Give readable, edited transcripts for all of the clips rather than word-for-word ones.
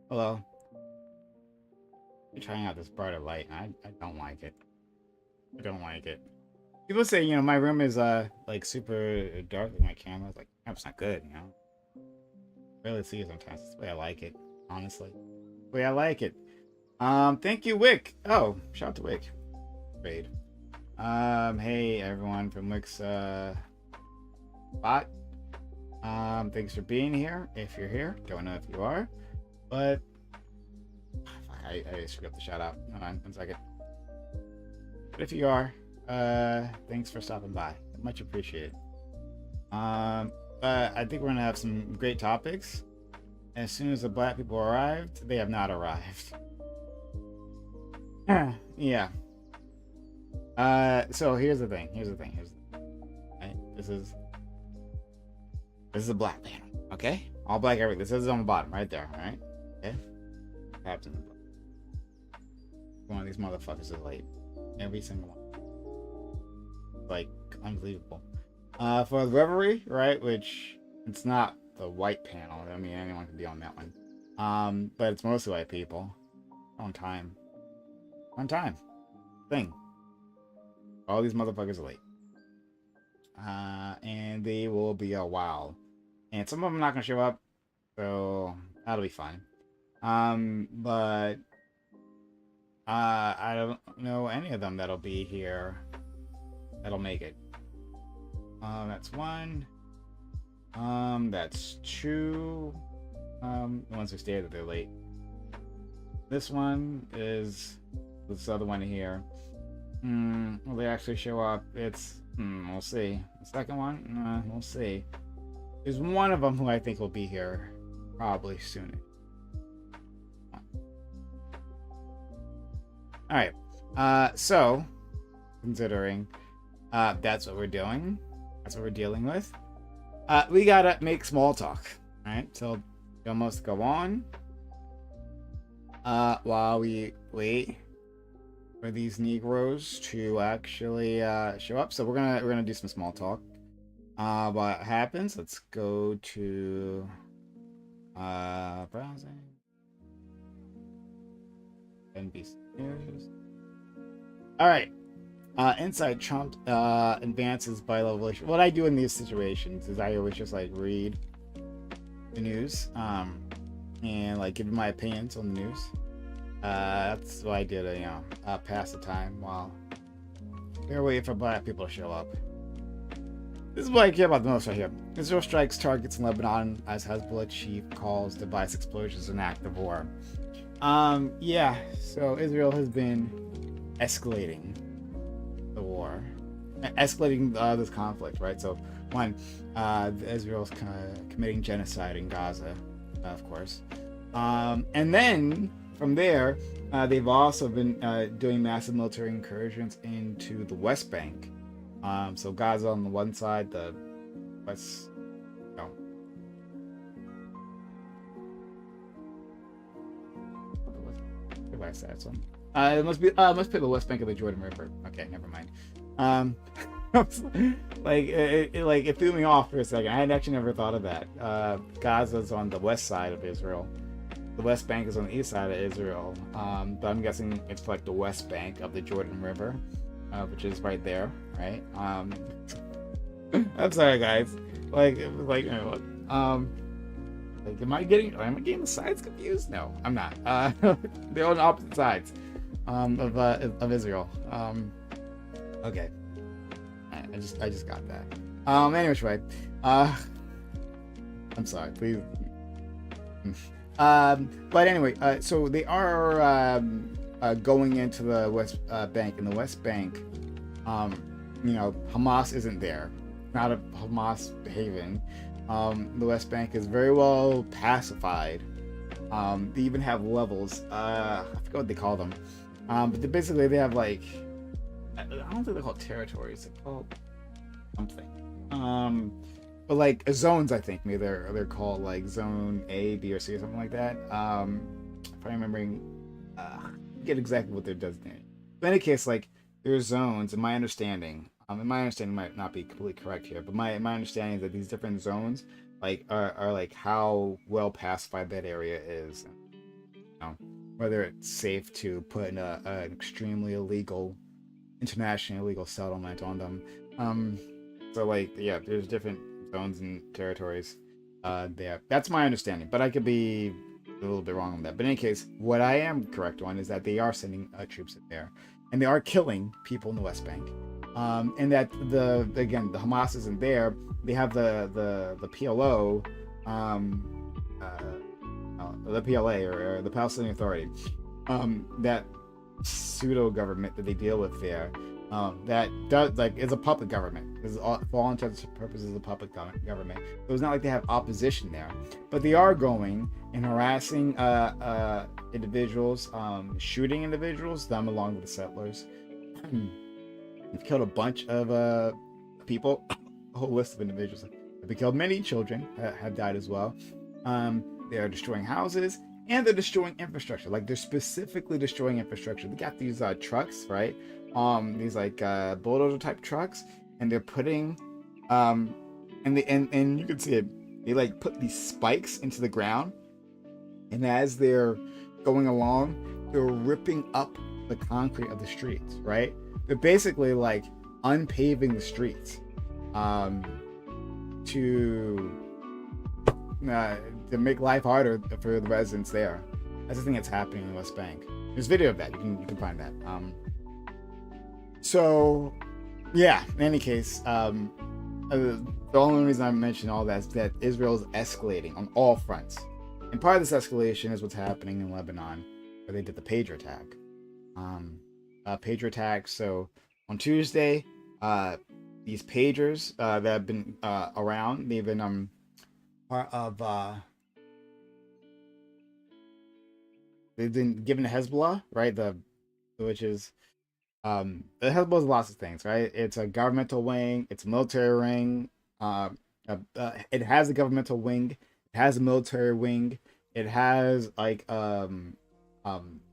Hello. I'm trying out this brighter light, and I don't like it. I don't like it. People say, my room is like super dark with my camera. It's like, that's not good, Barely see it sometimes. That's the way I like it, honestly. The way I like it. Thank you, Wick. Oh, shout out to Wick. Raid. Hey everyone from Wick's bot. Thanks for being here. If you're here, don't know if you are, but I screwed up the shout out. Hold on, 1 second. But if you are, thanks for stopping by. Much appreciated. But I think we're gonna have some great topics. As soon as the black people arrived, they have not arrived. Yeah. So here's the thing. Right? This is a black panel. Okay, all black everything. This is on the bottom, right there. All right. Okay. Captain. One of these motherfuckers is late. Every single one. Like unbelievable. For the Reverie, right? Which it's not the white panel. I mean, anyone can be on that one. But it's mostly white people. On time. Thing. All these motherfuckers are late. And they will be a while. And some of them are not gonna show up, so that'll be fine. But I don't know any of them that'll be here. That'll make it. That's one. That's two. The ones who stay that they're late. This one is this other one here. Will they actually show up? It's we'll see. The second one, we'll see. There's one of them who I think will be here probably soon. All right. So considering that's what we're doing, that's what we're dealing with. We gotta make small talk. All right. So we almost go on while we wait for these Negroes to actually show up. So we're gonna do some small talk. What happens? Let's go to browsing. NBC News. All right. Inside Trump advances by level. What I do in these situations is I always just like read the news, and like give my opinions on the news. That's what I did to pass the time while they're waiting for black people to show up. This is what I care about the most right here. Israel strikes targets in Lebanon as Hezbollah chief calls device explosions an act of war. Yeah, so Israel has been escalating the war. Escalating this conflict, right? So, one, Israel's committing genocide in Gaza, of course. And then, from there, they've also been doing massive military incursions into the West Bank. So Gaza on the one side, the West. No. The West side. So, it must be the West Bank of the Jordan River. Okay, never mind. It threw me off for a second. I had actually never thought of that. Gaza's on the west side of Israel. The West Bank is on the east side of Israel. But I'm guessing it's like the West Bank of the Jordan River. Which is right there, right? I'm sorry, guys. Am I getting the sides confused? No, I'm not. They're on opposite sides of Israel. Okay. I just got that. Anyway, I'm sorry. Please. But anyway, so they are. Going into the West Bank. In the West Bank, Hamas isn't there. Not a Hamas haven. The West Bank is very well pacified. They even have levels. I forget what they call them. But they have like, I don't think they're called territories. They're called something. But like zones, I think maybe they're called like Zone A, B, or C, or something like that. If I'm remembering. Get exactly what they're designated. But in any case, like there's zones, in my understanding, and my understanding might not be completely correct here, but my understanding is that these different zones like are like how well pacified that area is, whether it's safe to put in an extremely illegal, internationally illegal settlement on them. So like yeah, there's different zones and territories there. That's my understanding, but I could be a little bit wrong on that. But in any case, what I am correct on is that they are sending troops in there, and they are killing people in the West Bank. And that the Hamas isn't there. They have the PLO, the PLA or the Palestinian Authority, that pseudo government that they deal with there. That does like is a public government. Is for all intents and purposes a public government. So it's not like they have opposition there, but they are going and harassing individuals, shooting individuals, them along with the settlers. They've killed a bunch of people, a whole list of individuals. They've killed many children have died as well. They are destroying houses and they're destroying infrastructure. Like they're specifically destroying infrastructure. They got these trucks, right? These like bulldozer type trucks, and they're putting and you can see it. They like put these spikes into the ground, and as they're going along, they're ripping up the concrete of the streets. Right? They're basically like unpaving the streets to make life harder for the residents there. That's the thing that's happening in the West Bank. There's video of that. You can find that. So, yeah. In any case, the only reason I mention all that is that Israel is escalating on all fronts, and part of this escalation is what's happening in Lebanon, where they did the pager attack. Pager attack. So on Tuesday, these pagers that have been around, they've been part of. They've been given to Hezbollah, right? Which is Hezbollah is lots of things, right? It's a governmental wing, it's a military wing. It has a governmental wing, it has a military wing, it has like a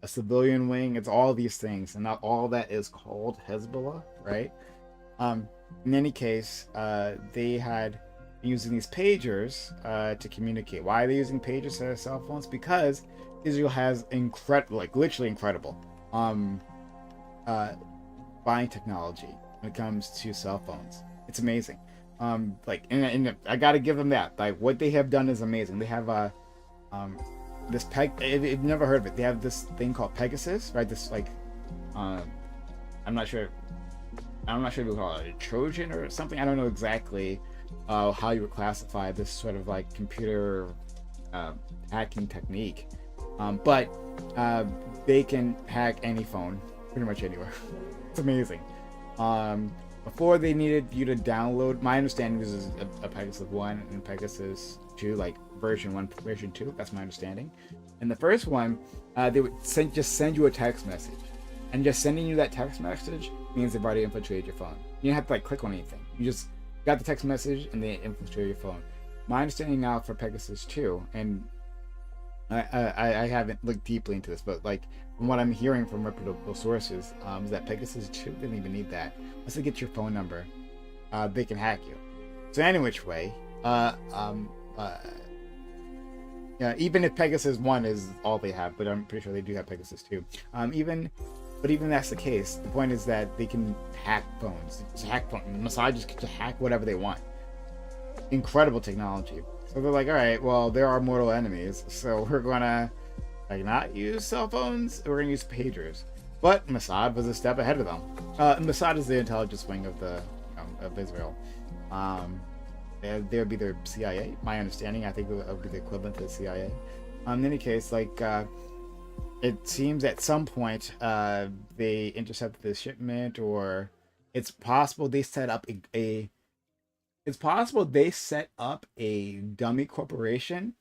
civilian wing. It's all these things, and not all that is called Hezbollah, right? In any case, they had been using these pagers to communicate. Why are they using pagers instead of cell phones? Because Israel has literally incredible buying technology when it comes to cell phones. It's amazing. And I gotta give them that. Like what they have done is amazing. They have this if you've never heard of it, they have this thing called Pegasus, right? This I'm not sure if you would call it a Trojan or something. I don't know exactly how you would classify this sort of like computer hacking technique. But they can hack any phone pretty much anywhere. It's amazing. Before they needed you to download, my understanding is a Pegasus 1 and Pegasus 2, like version 1, version 2. That's my understanding. And the first one, they would just send you a text message. And just sending you that text message means they've already infiltrated your phone. You don't have to like click on anything. You just got the text message and they infiltrated your phone. My understanding now for Pegasus 2, and I haven't looked deeply into this, but like from what I'm hearing from reputable sources, is that Pegasus 2 didn't even need that. Once they get your phone number, they can hack you. So any which way, even if Pegasus 1 is all they have, but I'm pretty sure they do have Pegasus 2. Even that's the case, the point is that they can hack phones. Just hack phones. Mossad just can hack whatever they want. Incredible technology. So they're like, all right, well, there are mortal enemies, so we're gonna like not use cell phones. We're gonna use pagers. But Mossad was a step ahead of them. Mossad is the intelligence wing of of Israel. There would be their CIA. My understanding, I think, it would be the equivalent to the CIA. In any case, like it seems at some point they intercepted the shipment, or it's possible they set up It's possible they set up a dummy corporation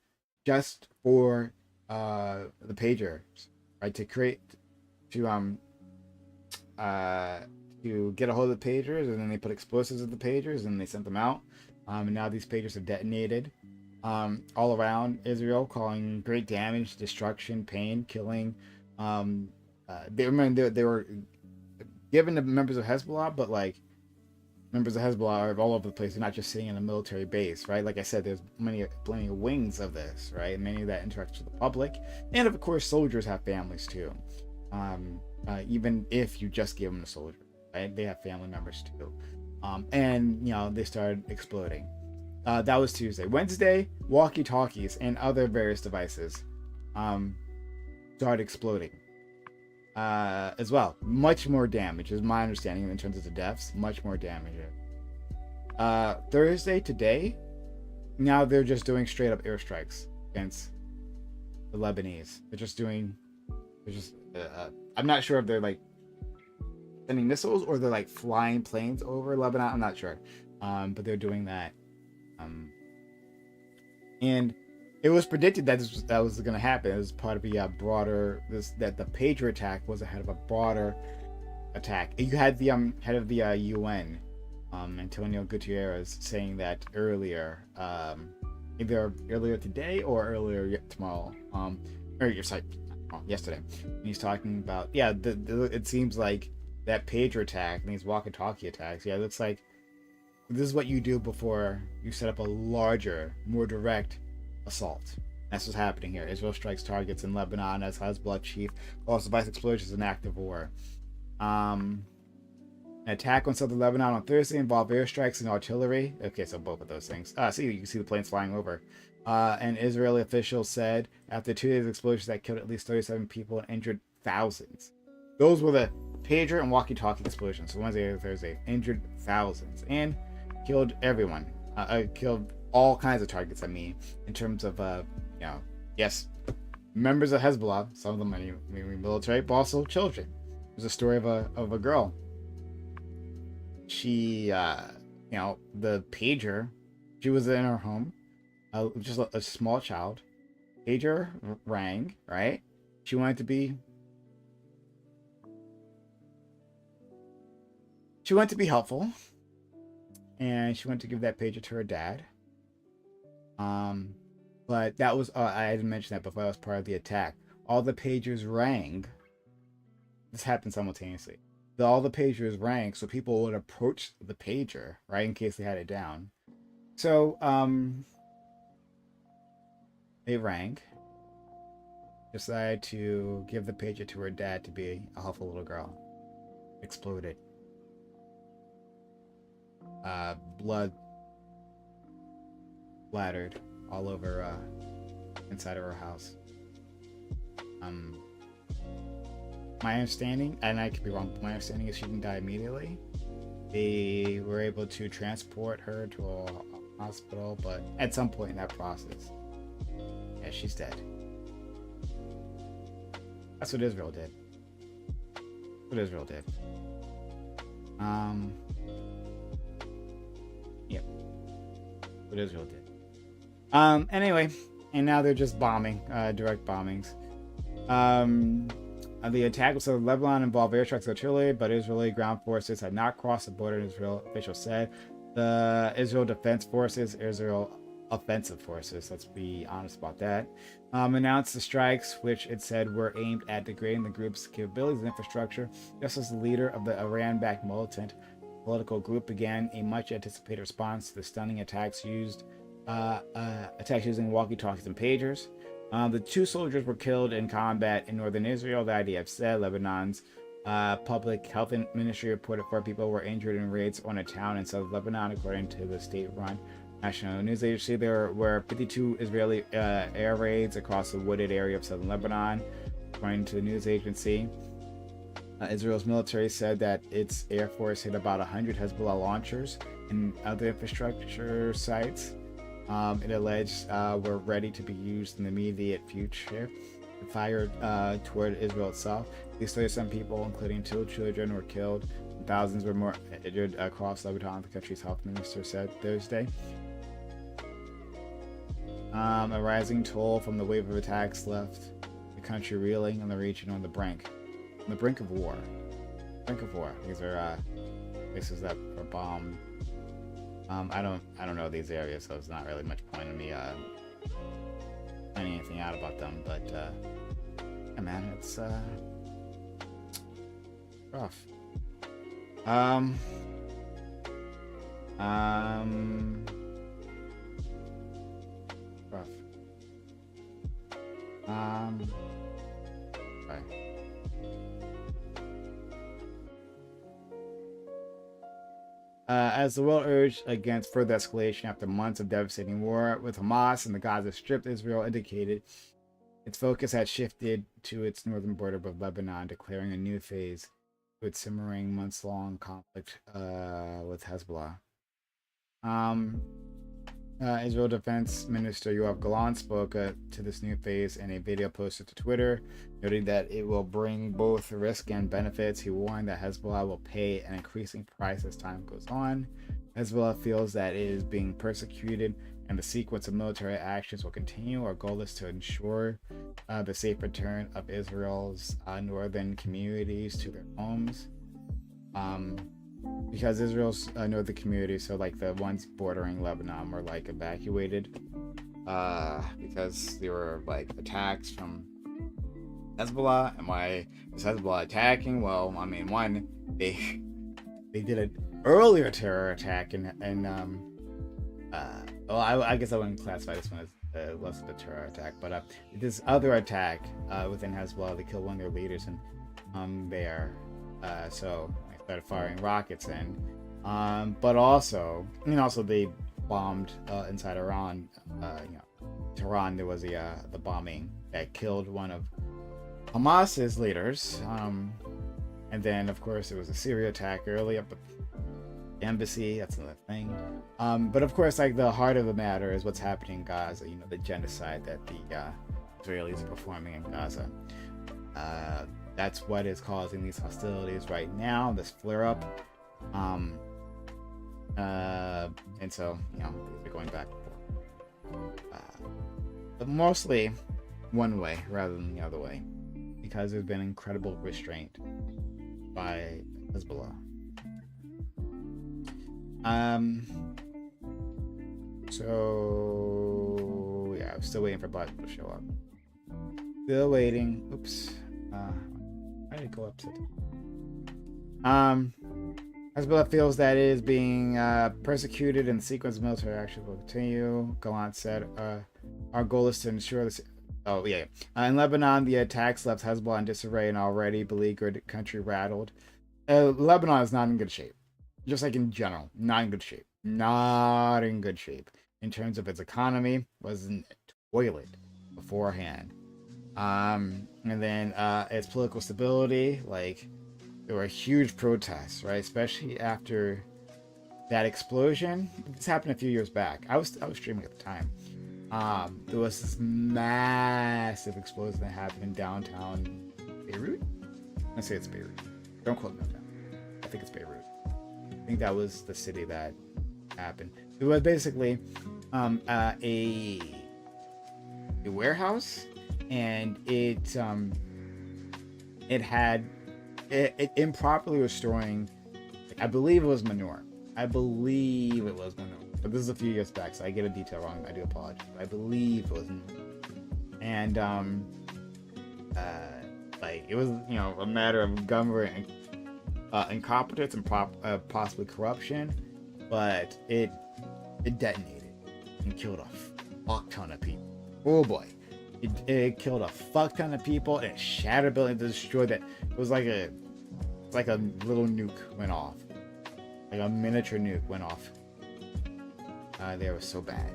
just for the pagers, right? To get a hold of the pagers, and then they put explosives in the pagers and they sent them out. And now these pagers are detonated all around Israel, causing great damage, destruction, pain, killing. They were given to members of Hezbollah, but like members of Hezbollah are all over the place. They're not just sitting in a military base, right? Like I said, there's plenty of wings of this, right? Many that interacts with the public, and of course, soldiers have families too. Even if you just give them a soldier, right? They have family members too. And they started exploding. That was Tuesday. Wednesday, walkie-talkies and other various devices started exploding as well. Much more damage is my understanding in terms of the deaths. Much more damage. Thursday, today, now they're just doing straight up airstrikes against the Lebanese. I'm not sure if they're like sending missiles or they're like flying planes over Lebanon. I'm not sure, but they're doing that. And it was predicted that that was going to happen. It was part of a broader that the pager attack was ahead of a broader attack. You had the head of the UN, Antonio Gutierrez, saying that earlier, either earlier today or earlier tomorrow, or sorry, yesterday. And he's talking about it seems like that pager attack and these walkie-talkie attacks. Yeah, it looks like this is what you do before you set up a larger, more direct assault. That's what's happening here. Israel strikes targets in Lebanon as Hezbollah chief calls device explosions an act of war. An attack on southern Lebanon on Thursday involved airstrikes and artillery. Okay, so both of those things. See, you can see the planes flying over. An Israeli official said after 2 days of explosions that killed at least 37 people and injured thousands. Those were the pager and walkie-talkie explosions. So Wednesday and Thursday injured thousands and killed everyone. Killed all kinds of targets. I mean, in terms of yes, members of Hezbollah. Some of them are military, but also children. There's a story of a girl. She, the pager. She was in her home, just a small child. Pager rang. Right. She wanted to be helpful, and she went to give that pager to her dad. But that was I didn't mention that before. That was part of the attack. All the pagers rang. This happened simultaneously. All the pagers rang, so people would approach the pager, right, in case they had it down. So they rang. Decided to give the pager to her dad to be a helpful little girl. Exploded. Blood splattered all over inside of her house. My understanding, and I could be wrong, but my understanding is she didn't die immediately. They were able to transport her to a hospital, but at some point in that process, yeah, she's dead. That's what Israel did. Yep. What Israel did. Anyway, and now they're just bombing, direct bombings. The attack was in Lebanon involved airstrikes and artillery, but Israeli ground forces had not crossed the border, Israel officials said. The Israel Defense Forces, Israel Offensive Forces, let's be honest about that, announced the strikes, which it said were aimed at degrading the group's capabilities and infrastructure, just as the leader of the Iran-backed militant political group began a much-anticipated response to the stunning attacks using walkie-talkies and pagers. The 2 soldiers were killed in combat in northern Israel, the IDF said. Lebanon's public health ministry reported 4 people were injured in raids on a town in southern Lebanon, according to the state-run national news agency. There were 52 Israeli air raids across the wooded area of southern Lebanon, according to the news agency. Israel's military said that its air force hit about 100 Hezbollah launchers and other infrastructure sites. It alleged were ready to be used in the immediate future. It fired toward Israel itself. At least 37 people, including 2 children, were killed. Thousands were more injured across Lebanon, the country's health minister said Thursday. A rising toll from the wave of attacks left the country reeling and the region on the brink of war. These are places that were bombed. I don't know these areas, so it's not really much point in me finding anything out about them. But yeah, man, it's rough. Rough. Sorry. As the world urged against further escalation after months of devastating war with Hamas and the Gaza Strip, Israel indicated its focus had shifted to its northern border with Lebanon, declaring a new phase to its simmering months-long conflict with Hezbollah. Israel Defense Minister Yoav Gallant spoke to this new phase in a video posted to Twitter, noting that it will bring both risk and benefits. He warned that Hezbollah will pay an increasing price as time goes on. Hezbollah feels that it is being persecuted and the sequence of military actions will continue. Our goal is to ensure the safe return of Israel's northern communities to their homes. Because Israel's northern communities, so like the ones bordering Lebanon, were like evacuated because there were like attacks from Hezbollah. And why is Hezbollah attacking? Well, I mean, one, they did an earlier terror attack well, I guess I wouldn't classify this one as less of a terror attack, but this other attack within Hezbollah, they killed one of their leaders there. So they started firing rockets in. But also they bombed inside Iran. Tehran, there was the bombing that killed one of Hamas's leaders. And then, of course, there was a Syria attack earlier, but embassy, that's another thing. But of course, like the heart of the matter is what's happening in Gaza, the genocide that the Israelis are performing in Gaza. That's what is causing these hostilities right now, this flare up. And so, they're going back and forth. But mostly one way rather than the other way, because there's been incredible restraint by Hezbollah. So yeah, I'm still waiting for Black to show up. Still waiting. Oops. I did go up to Hezbollah feels that it is being persecuted and the sequence of military action will continue. Gallant said, our goal is to ensure this. Oh, yeah. In Lebanon, the attacks left Hezbollah in disarray and already beleaguered country rattled. Lebanon is not in good shape. Just like in general, not in good shape. Not in good shape. In terms of its economy, was in toilet beforehand. And then its political stability, like, there were huge protests, right? Especially after that explosion. This happened a few years back. I was streaming at the time. There was this massive explosion that happened in downtown Beirut. Let's say it's Beirut. Don't quote me on that. I think it's Beirut. I think that was the city that happened. It was basically a warehouse, and it improperly was storing, I believe it was manure. But this is a few years back, so I get a detail wrong. I do apologize. But I believe it was manure. And like it was, a matter of government incompetence and possibly corruption, but it detonated and killed a fuck ton of people. Oh boy, it killed a fuck ton of people, and it shattered buildings, destroyed that. It was like a little nuke went off, like a miniature nuke went off. There was so bad,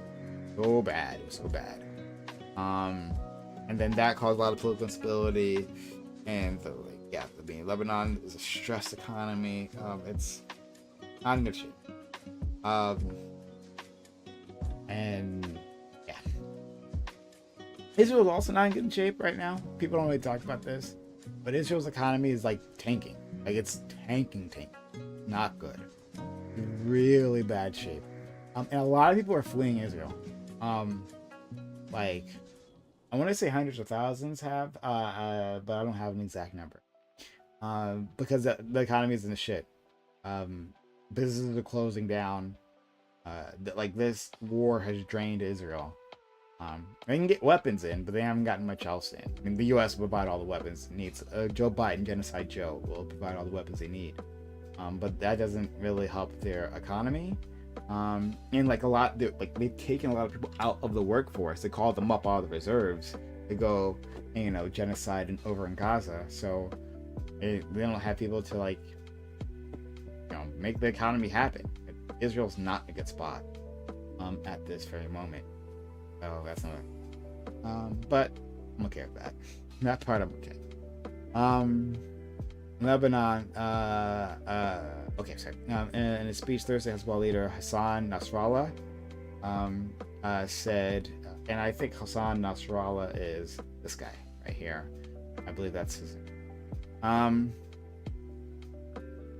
it was so bad. And then that caused a lot of political instability, and Lebanon is a stressed economy. It's not in good shape. And yeah, Israel's also not in good shape right now. People don't really talk about this, but Israel's economy is like tanking. Like it's tanking. Not good. Really bad shape. And a lot of people are fleeing Israel. Like I want to say hundreds of thousands have, but I don't have an exact number. Because the economy is in the shit. Businesses are closing down. Like this war has drained Israel. They can get weapons in, but they haven't gotten much else in. I mean, the U.S. will provide all the weapons it needs. Joe Biden, Genocide Joe, will provide all the weapons they need. But that doesn't really help their economy. And like they've taken a lot of people out of the workforce. They call them up out of the reserves to go, genocide and over in Gaza. So they don't have people to make the economy happen. Israel's not in a good spot at this very moment. So that's not. But I'm okay with that. That part I'm okay. Lebanon. Okay, sorry. In a speech Thursday, Hezbollah leader Hassan Nasrallah said, and I think Hassan Nasrallah is this guy right here. I believe that's his name.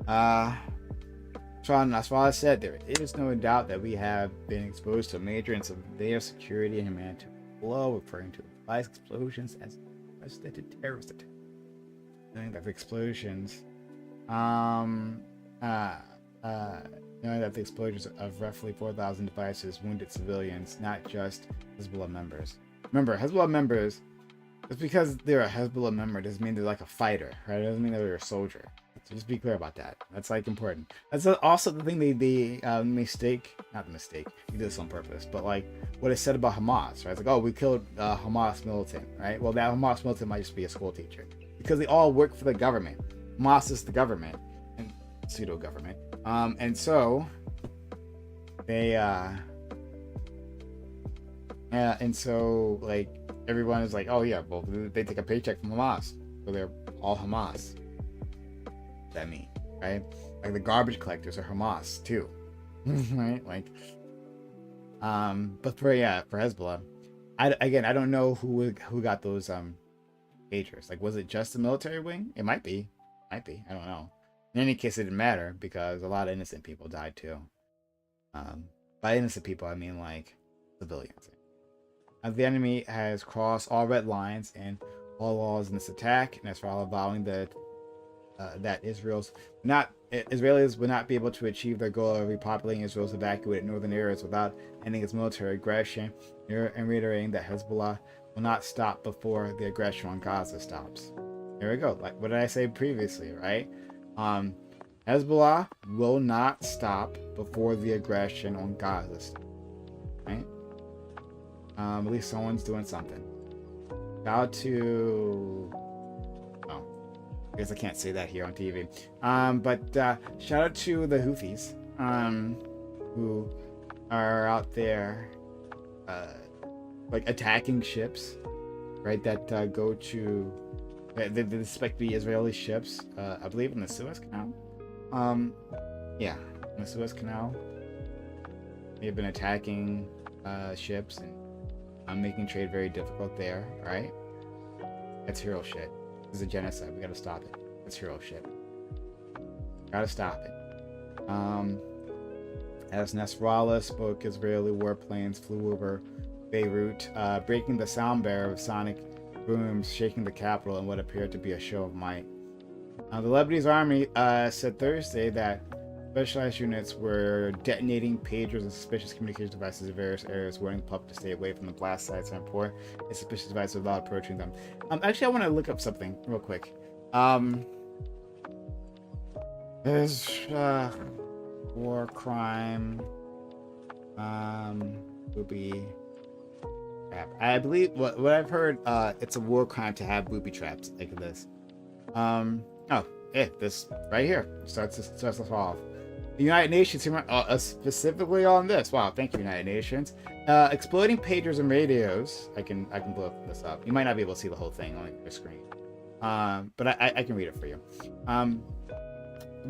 Hassan Nasrallah said, there is no doubt that we have been exposed to a major and severe security and humanitarian blow, referring to device explosions as unprecedented terrorist attacks. Knowing that the explosions, knowing that the explosions of roughly 4,000 devices wounded civilians, not just Hezbollah members. Remember, Hezbollah members, just because they're a Hezbollah member doesn't mean they're like a fighter, right? It doesn't mean they're a soldier. So just be clear about that. That's like important. That's also the thing they mistake, not the mistake, they do this on purpose, but like what is said about Hamas, right? It's like, oh, we killed Hamas militant, right? Well, that Hamas militant might just be a school teacher because they all work for the government. Hamas is the government and pseudo government. And so they and so like everyone is like, oh yeah, well they take a paycheck from Hamas, so they're all Hamas. That mean, right? Like the garbage collectors are Hamas too, right? Like, but for Hezbollah, I don't know who got those pagers. Like, was it just the military wing? It might be, I don't know. In any case, it didn't matter because a lot of innocent people died too. By innocent people, I mean like civilians. The enemy has crossed all red lines and all laws in this attack, and Nasrallah vowing that Israelis would not be able to achieve their goal of repopulating Israel's evacuated northern areas without ending its military aggression, and reiterating that Hezbollah will not stop before the aggression on Gaza stops. There we go. Like what did I say previously, right? Hezbollah will not stop before the aggression on Gaza stops, right? At least someone's doing something. Shout out to... I guess I can't say that here on TV. But shout out to the Houthis, who are out there, like attacking ships, right? That go to, they suspect to be Israeli ships. I believe in the Suez Canal. Yeah, in the Suez Canal. They've been attacking ships and making trade very difficult there, right? That's hero shit. This is a genocide. We gotta stop it. It's hero shit. Gotta stop it. As Nasrallah spoke, Israeli warplanes flew over Beirut, breaking the sound barrier of sonic booms, shaking the capital in what appeared to be a show of might. The Lebanese army said Thursday that specialized units were detonating pagers and suspicious communication devices in various areas, warning the public to stay away from the blast sites and report a suspicious device without approaching them. Actually, I want to look up something real quick. There's war crime. Booby trap. I believe what I've heard. It's a war crime to have booby traps like this. This right here starts us off. The United Nations specifically on this. Wow, thank you, United Nations. Exploding pagers and radios. I can blow this up. You might not be able to see the whole thing on your screen, but I can read it for you.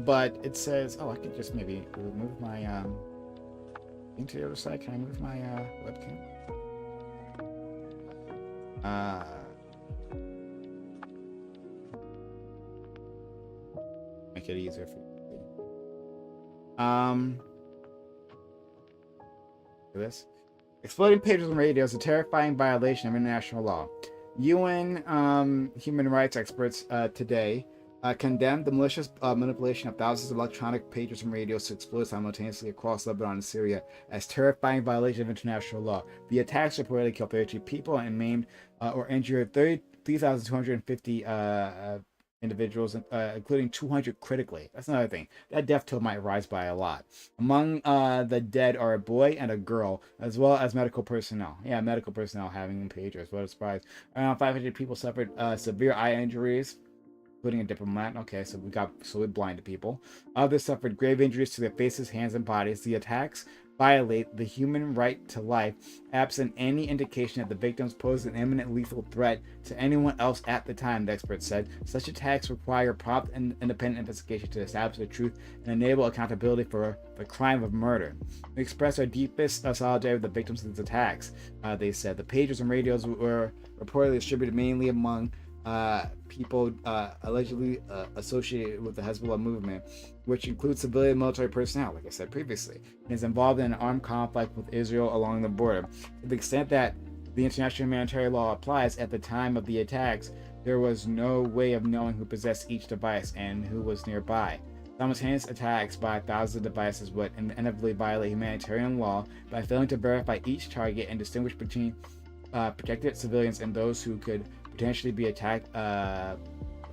But it says, I could just maybe move my thing to the other side. Can I move my webcam? Make it easier for you. This exploding pagers and radios, a terrifying violation of international law. UN human rights experts today condemned the malicious manipulation of thousands of electronic pagers and radios to explode simultaneously across Lebanon and Syria as terrifying violation of international law. The attacks reportedly killed 32 people and maimed or injured 3,250 individuals, including 200 critically. That's another thing. That death toll might rise by a lot. Among the dead are a boy and a girl, as well as medical personnel. Yeah, medical personnel having pagers. What a surprise. Around 500 people suffered severe eye injuries, including a diplomat. Okay, so we blinded people. Others suffered grave injuries to their faces, hands, and bodies. The attacks violate the human right to life, absent any indication that the victims pose an imminent lethal threat to anyone else at the time, the experts said. Such attacks require prompt and independent investigation to establish the truth and enable accountability for the crime of murder. We express our deepest solidarity with the victims of these attacks, they said. The pagers and radios were reportedly distributed mainly among people allegedly associated with the Hezbollah movement, which includes civilian military personnel, like I said previously, and is involved in an armed conflict with Israel along the border. To the extent that the international humanitarian law applies, at the time of the attacks, there was no way of knowing who possessed each device and who was nearby. Simultaneous attacks by thousands of devices would inevitably violate humanitarian law by failing to verify each target and distinguish between protected civilians and those who could potentially be attacked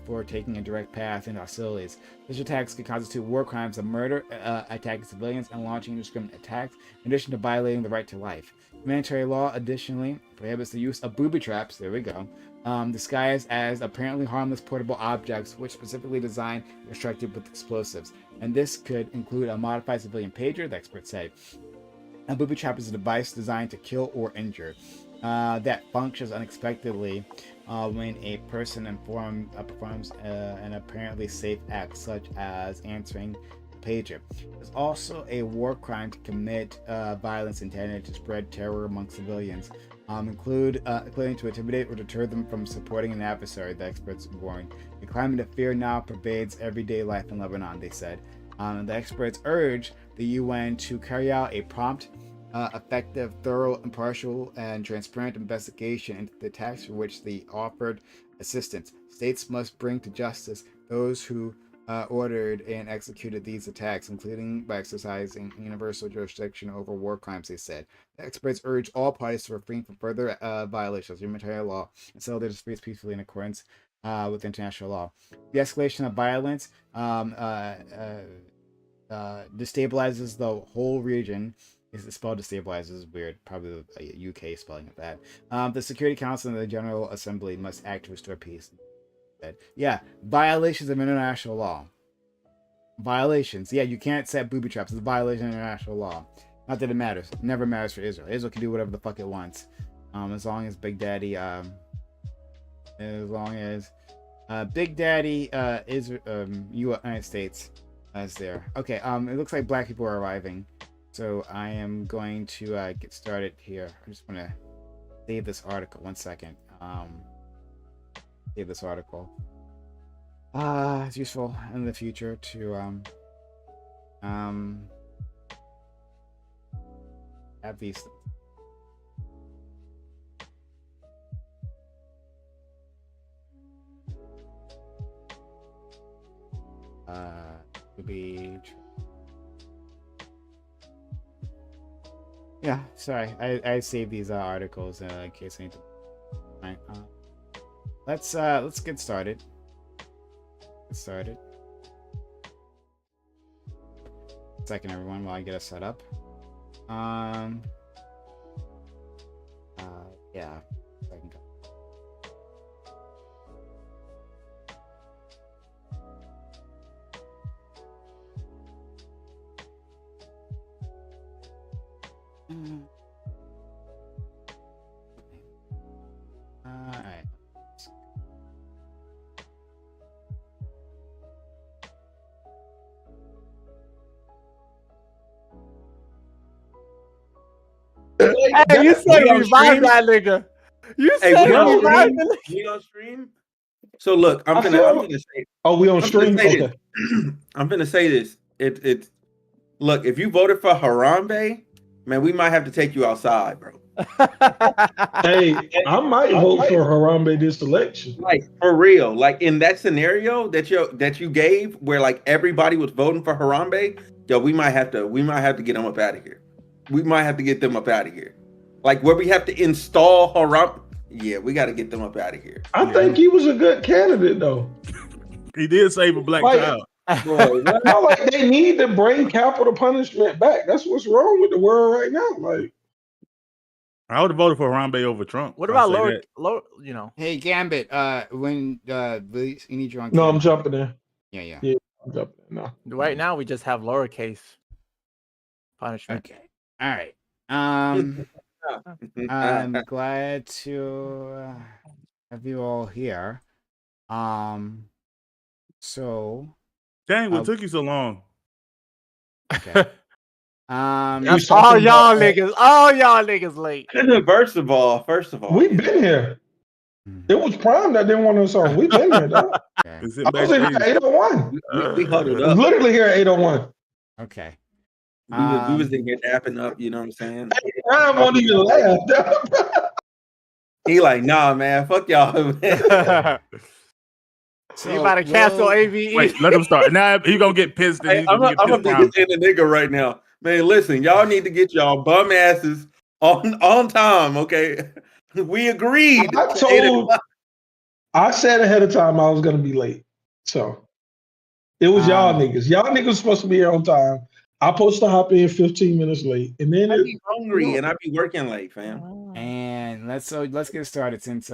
for taking a direct path into hostilities. Such attacks could constitute war crimes of murder, attacking civilians, and launching indiscriminate attacks, in addition to violating the right to life. Humanitarian law additionally prohibits the use of booby traps, there we go, disguised as apparently harmless portable objects, which specifically designed and constructed with explosives. And this could include a modified civilian pager, the experts say. A booby trap is a device designed to kill or injure that functions unexpectedly when a person performs an apparently safe act, such as answering a pager. It's also a war crime to commit violence intended to spread terror among civilians, including to intimidate or deter them from supporting an adversary, the experts warned. The climate of fear now pervades everyday life in Lebanon, they said. The experts urge the UN to carry out a prompt, effective, thorough, impartial, and transparent investigation into the attacks for which they offered assistance. States must bring to justice those who ordered and executed these attacks, including by exercising universal jurisdiction over war crimes, they said. The experts urge all parties to refrain from further violations of humanitarian law and settle their disputes peacefully in accordance with international law. The escalation of violence destabilizes the whole region. Is spelled destabilizes is weird. Probably the UK spelling of that. The Security Council and the General Assembly must act to restore peace. Yeah, violations of international law. Violations. Yeah, you can't set booby traps. It's a violation of international law. Not that it matters. It never matters for Israel. Israel can do whatever the fuck it wants. As long as Big Daddy, Big Daddy United States is there. Okay, it looks like black people are arriving. So I am going to get started here. I just want to save this article. 1 second. Save this article. It's useful in the future to have these. To be. Yeah, sorry. I saved these articles in case I need to. Right, let's get started. Second, everyone, while I get us set up. Yeah. I can go. Alright. Hey, you said revive that nigga. You said revive that nigga. We on stream? So look, I'm gonna say. Oh, we on stream? Okay. I'm gonna say this. It's look, if you voted for Harambe, man, we might have to take you outside, bro. Hey, I might vote for Harambe this election. Like for real, like in that scenario that you gave, where like everybody was voting for Harambe, yo, we might have to get them up out of here. We might have to get them up out of here. Like where we have to install Harambe. Yeah, we got to get them up out of here. I think he was a good candidate, though. He did save a black child. Boy, like they need to bring capital punishment back. That's what's wrong with the world right now. Like, I would have voted for Harambe over Trump. What about lower? You know. Hey Gambit, when you need your own. No, I'm jumping in. Yeah, I'm jumping in. No. Right now we just have lowercase punishment. Okay. All right. I'm glad to have you all here. So Dang, what took you so long? okay. That's all y'all niggas. All y'all niggas late. First of all, We've been here. It was Prime that didn't want us on. We've been here, dog. Okay. Is I it was in here backstage? at 8:01. we huddled I was up. literally here at 8:01. Okay. We was in here dapping up. You know what I'm saying? Prime won't even laugh. He like, nah, man, fuck y'all. So you about to cancel AVE? Wait, let him start. Now he gonna get pissed and Hey, he's I'm gonna a get pissed big Prime. in the nigga right now, man. Listen, y'all need to get y'all bum asses on time, okay? We agreed. I said ahead of time I was gonna be late. So it was y'all niggas. Y'all niggas supposed to be here on time. I'm supposed to hop in 15 minutes late. And then I be hungry and I be working late, fam. And let's get started since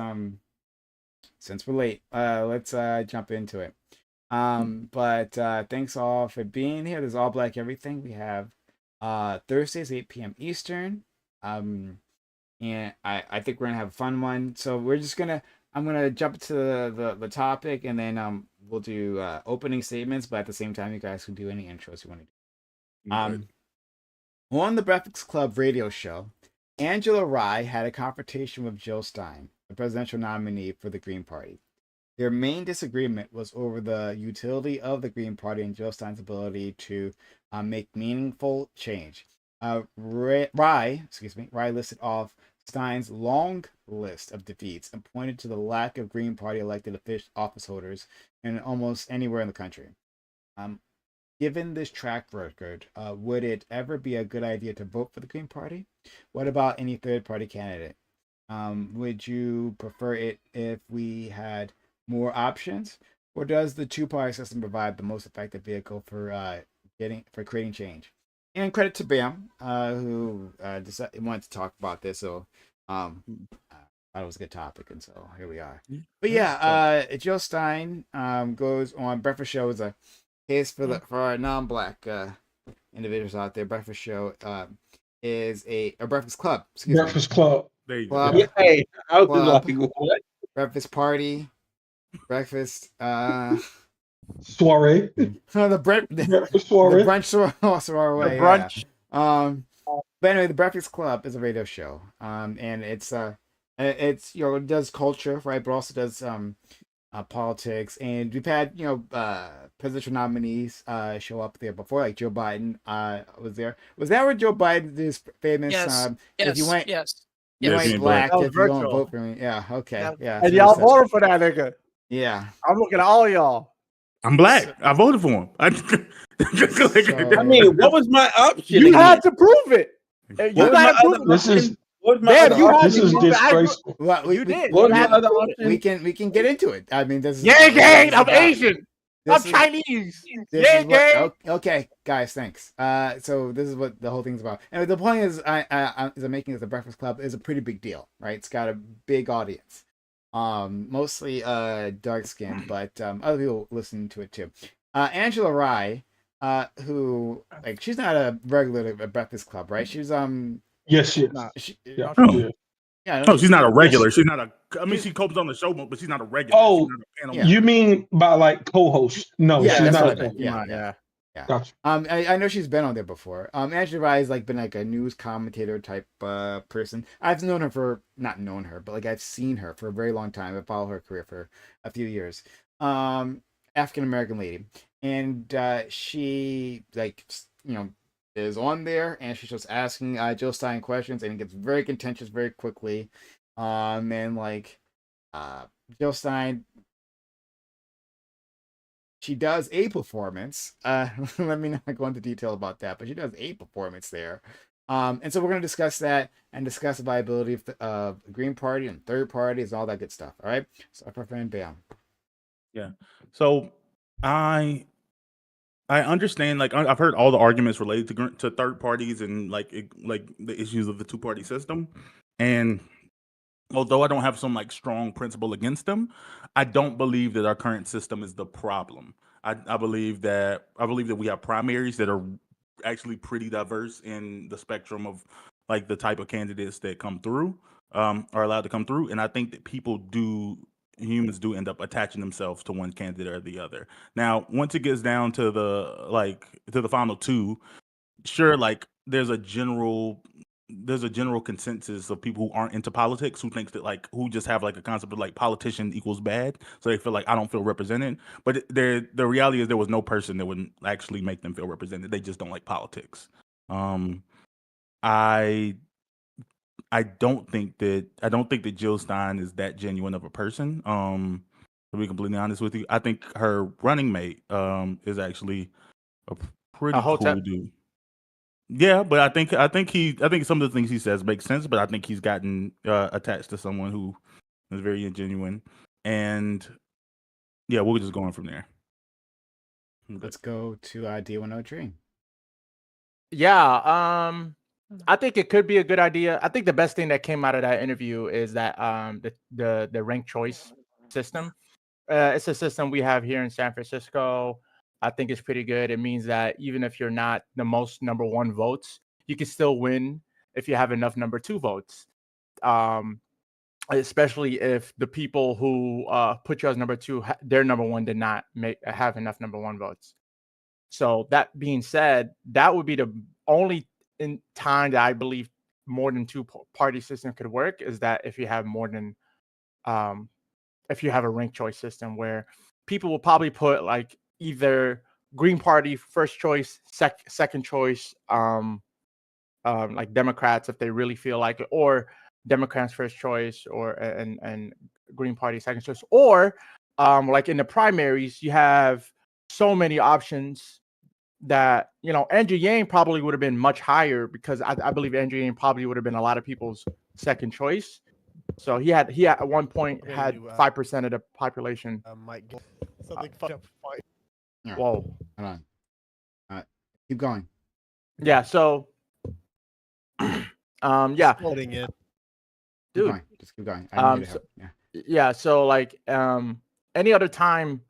we're late. Let's jump into it. But thanks all for being here. There's All Black Everything. We have Thursdays 8 p.m. Eastern. And I think we're gonna have a fun one. So I'm gonna jump to the topic, and then we'll do opening statements, but at the same time you guys can do any intros you want to do. On the Breakfast Club radio show, Angela Rye had a confrontation with Jill Stein, the presidential nominee for the Green Party. Their main disagreement was over the utility of the Green Party and Jill Stein's ability to make meaningful change. Rye listed off Stein's long list of defeats and pointed to the lack of Green Party elected office holders in almost anywhere in the country. Given this track record, would it ever be a good idea to vote for the Green Party? What about any third-party candidate? Would you prefer it if we had more options, or does the two-party system provide the most effective vehicle for creating change? And credit to Bam, who wanted to talk about this. So, I thought it was a good topic, and so here we are. But yeah, Jill Stein goes on Breakfast Show as a case for our non-black individuals out there. Breakfast Show is a Breakfast Club. Breakfast Club. There you Club. go. Yeah, hey, I was Club. like, what? Breakfast party. Breakfast Soiree. the Breakfast soiree. The brunch soiree. The brunch. Yeah. But anyway, the Breakfast Club is a radio show. And it's it does culture, right, but also does politics, and we've had presidential nominees show up there before, like Joe Biden was there. Was that where Joe Biden is famous? Yes. If you went, Yes. you Yes. ain't black, That was if you don't virtual. vote for me. Yeah, okay, yeah. And so y'all that's- voted for that nigga. Yeah. I'm looking at all y'all. I'm black. I voted for him. I mean, what was my option? You again? had to prove it. You What was my gotta prove other it. This is option? What was my Man, other you option? had this to is prove it. disgraceful. Well, You did. What was You my had to other prove it. option? we can get into it. I mean, this is Yeah, gang. this is I'm about- Asian. I'm this is- Chinese. This Yeah, is what, gang. okay, guys, thanks. So this is what the whole thing's about. And the point is, I'm making this a Breakfast Club is a pretty big deal, right? It's got a big audience, mostly dark skinned, but other people listen to it too. Angela Rye, who she's not a regular at Breakfast Club, right? She's Yes, yes. yeah, Yeah. No, she's not a regular. She's not a. I mean, she copes on the show, but she's not a regular. Oh, She's not a panel yeah. You mean by like co-host? No, Yeah, she's that's not what a I meant. co-host. Yeah. Gotcha. I know she's been on there before. Angela Rye has been like a news commentator type person. I've known her but I've seen her for a very long time. I followed her career for a few years. African American lady, and she is on there, and she's just asking Jill Stein questions, and it gets very contentious very quickly. And Jill Stein, she does a performance. Let me not go into detail about that, but she does a performance there. And so we're going to discuss that and discuss the viability of the Green Party and third parties and all that good stuff. All right. So, our friend Bam. Yeah. So I understand. Like I've heard all the arguments related to third parties and like the issues of the two-party system. And although I don't have some strong principle against them, I don't believe that our current system is the problem. I believe that we have primaries that are actually pretty diverse in the spectrum of like the type of candidates that come through, are allowed to come through. And I think that humans do end up attaching themselves to one candidate or the other. Now, once it gets down to the final two, sure, like there's a general consensus of people who aren't into politics who thinks that like who just have like a concept of like politician equals bad, so they feel like I don't feel represented. But the reality is there was no person that would actually make them feel represented. They just don't like politics. I I don't think that Jill Stein is that genuine of a person. To be completely honest with you, I think her running mate is actually a pretty cool Hotep. dude. Yeah, but I think some of the things he says make sense, but I think he's gotten attached to someone who is very ingenuine, and yeah, we'll just go on from there. Let's go to D1O Dream. Yeah, I think it could be a good idea. I think the best thing that came out of that interview is that the ranked choice system. It's a system we have here in San Francisco. I think it's pretty good. It means that even if you're not the most number one votes, you can still win if you have enough number two votes. Especially if the people who put you as number two, their number one did not have enough number one votes. So that being said, that would be the only time that I believe more than two party system could work is that if you have more than if you have a ranked choice system where people will probably put like either Green Party first choice, second choice, like Democrats if they really feel like it, or Democrats first choice, or and Green Party second choice, or like in the primaries you have so many options that Andrew Yang probably would have been much higher because I believe Andrew Yang probably would have been a lot of people's second choice. So he at one point had 5% of the population. Might get something fucked up. Right. Whoa. Hold on. Keep going. Yeah. So. Yeah. Holding it. Dude. Just keep going. I need help. Yeah. So like any other time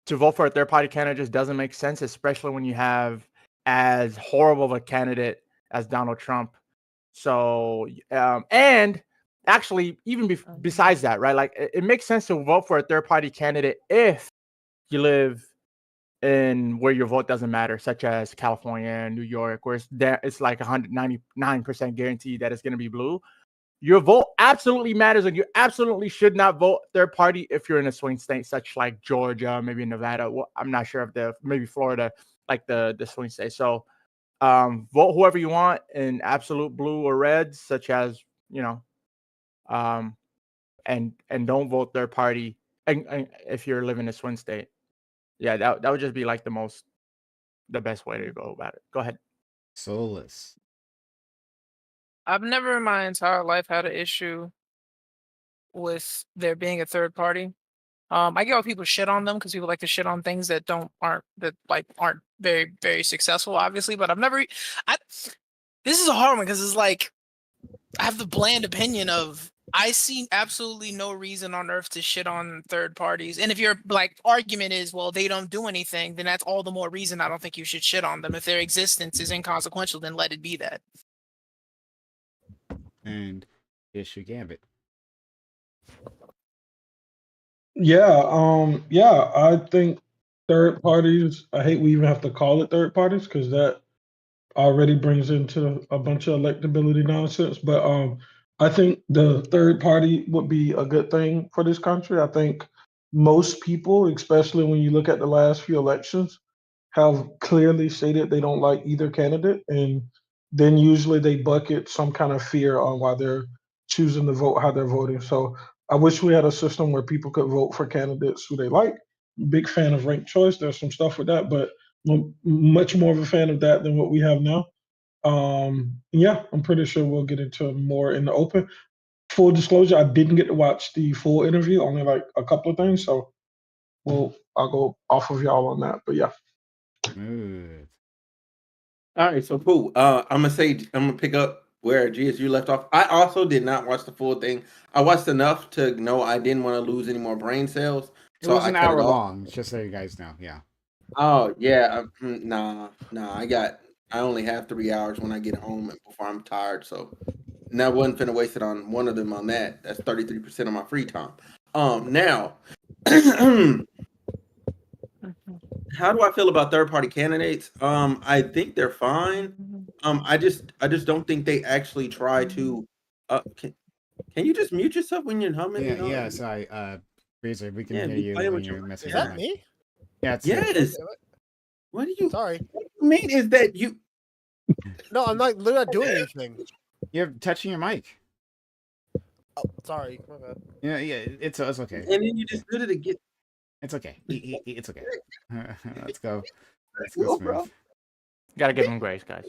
to vote for a third party candidate just doesn't make sense, especially when you have as horrible of a candidate as Donald Trump. So and actually even besides that, right, like it makes sense to vote for a third party candidate if you live in where your vote doesn't matter, such as California and New York, where it's like 199% guaranteed that it's going to be blue. Your vote absolutely matters, and you absolutely should not vote third party if you're in a swing state such like Georgia, maybe Nevada. Well, I'm not sure if maybe Florida, like the swing state. So vote whoever you want in absolute blue or red, such as and don't vote third party and if you're living in a swing state. Yeah, that would just be like the best way to go about it. Go ahead. Soulless. I've never in my entire life had an issue with there being a third party. I get why people shit on them because people like to shit on things that aren't very, very successful, obviously. But this is a hard one because it's like I have the bland opinion of I see absolutely no reason on earth to shit on third parties. And if your like argument is, well, they don't do anything, then that's all the more reason I don't think you should shit on them. If their existence is inconsequential, then let it be that. And issue Gambit. Yeah, I think third parties, I hate we even have to call it third parties because that already brings into a bunch of electability nonsense. But I think the third party would be a good thing for this country. I think most people, especially when you look at the last few elections, have clearly stated they don't like either candidate, and then usually they bucket some kind of fear on why they're choosing to vote how they're voting. So I wish we had a system where people could vote for candidates who they like. Big fan of ranked choice. There's some stuff with that, but much more of a fan of that than what we have now. Yeah, I'm pretty sure we'll get into more in the open. Full disclosure, I didn't get to watch the full interview, only like a couple of things. So I'll go off of y'all on that. But yeah. Smooth. All right, so cool. I'm gonna pick up where GSU left off. I also did not watch the full thing. I watched enough to know I didn't want to lose any more brain cells. It was an hour long, just so you guys know. Yeah. Oh yeah, nah. I got I only have 3 hours when I get home and before I'm tired. So, and I wasn't finna waste it on one of them on that. That's 33% of my free time. Now, how do I feel about third party candidates? I think they're fine. I just don't think they actually try to. Can you just mute yourself when you're humming? Yeah, You know? yeah. Sorry, Razor, we can Yeah, hear be you playing when with your you're messing Is around. that me? Yeah, it's you. Yes. What do you Sorry. mean? Is that you? No, I'm not. Literally not doing anything. You're touching your mic. Oh, sorry. My bad. Yeah, yeah. It's okay. And then you just did it again. It's okay. It's okay. Let's go. Let's Well, go bro. smooth. Gotta give him grace, guys.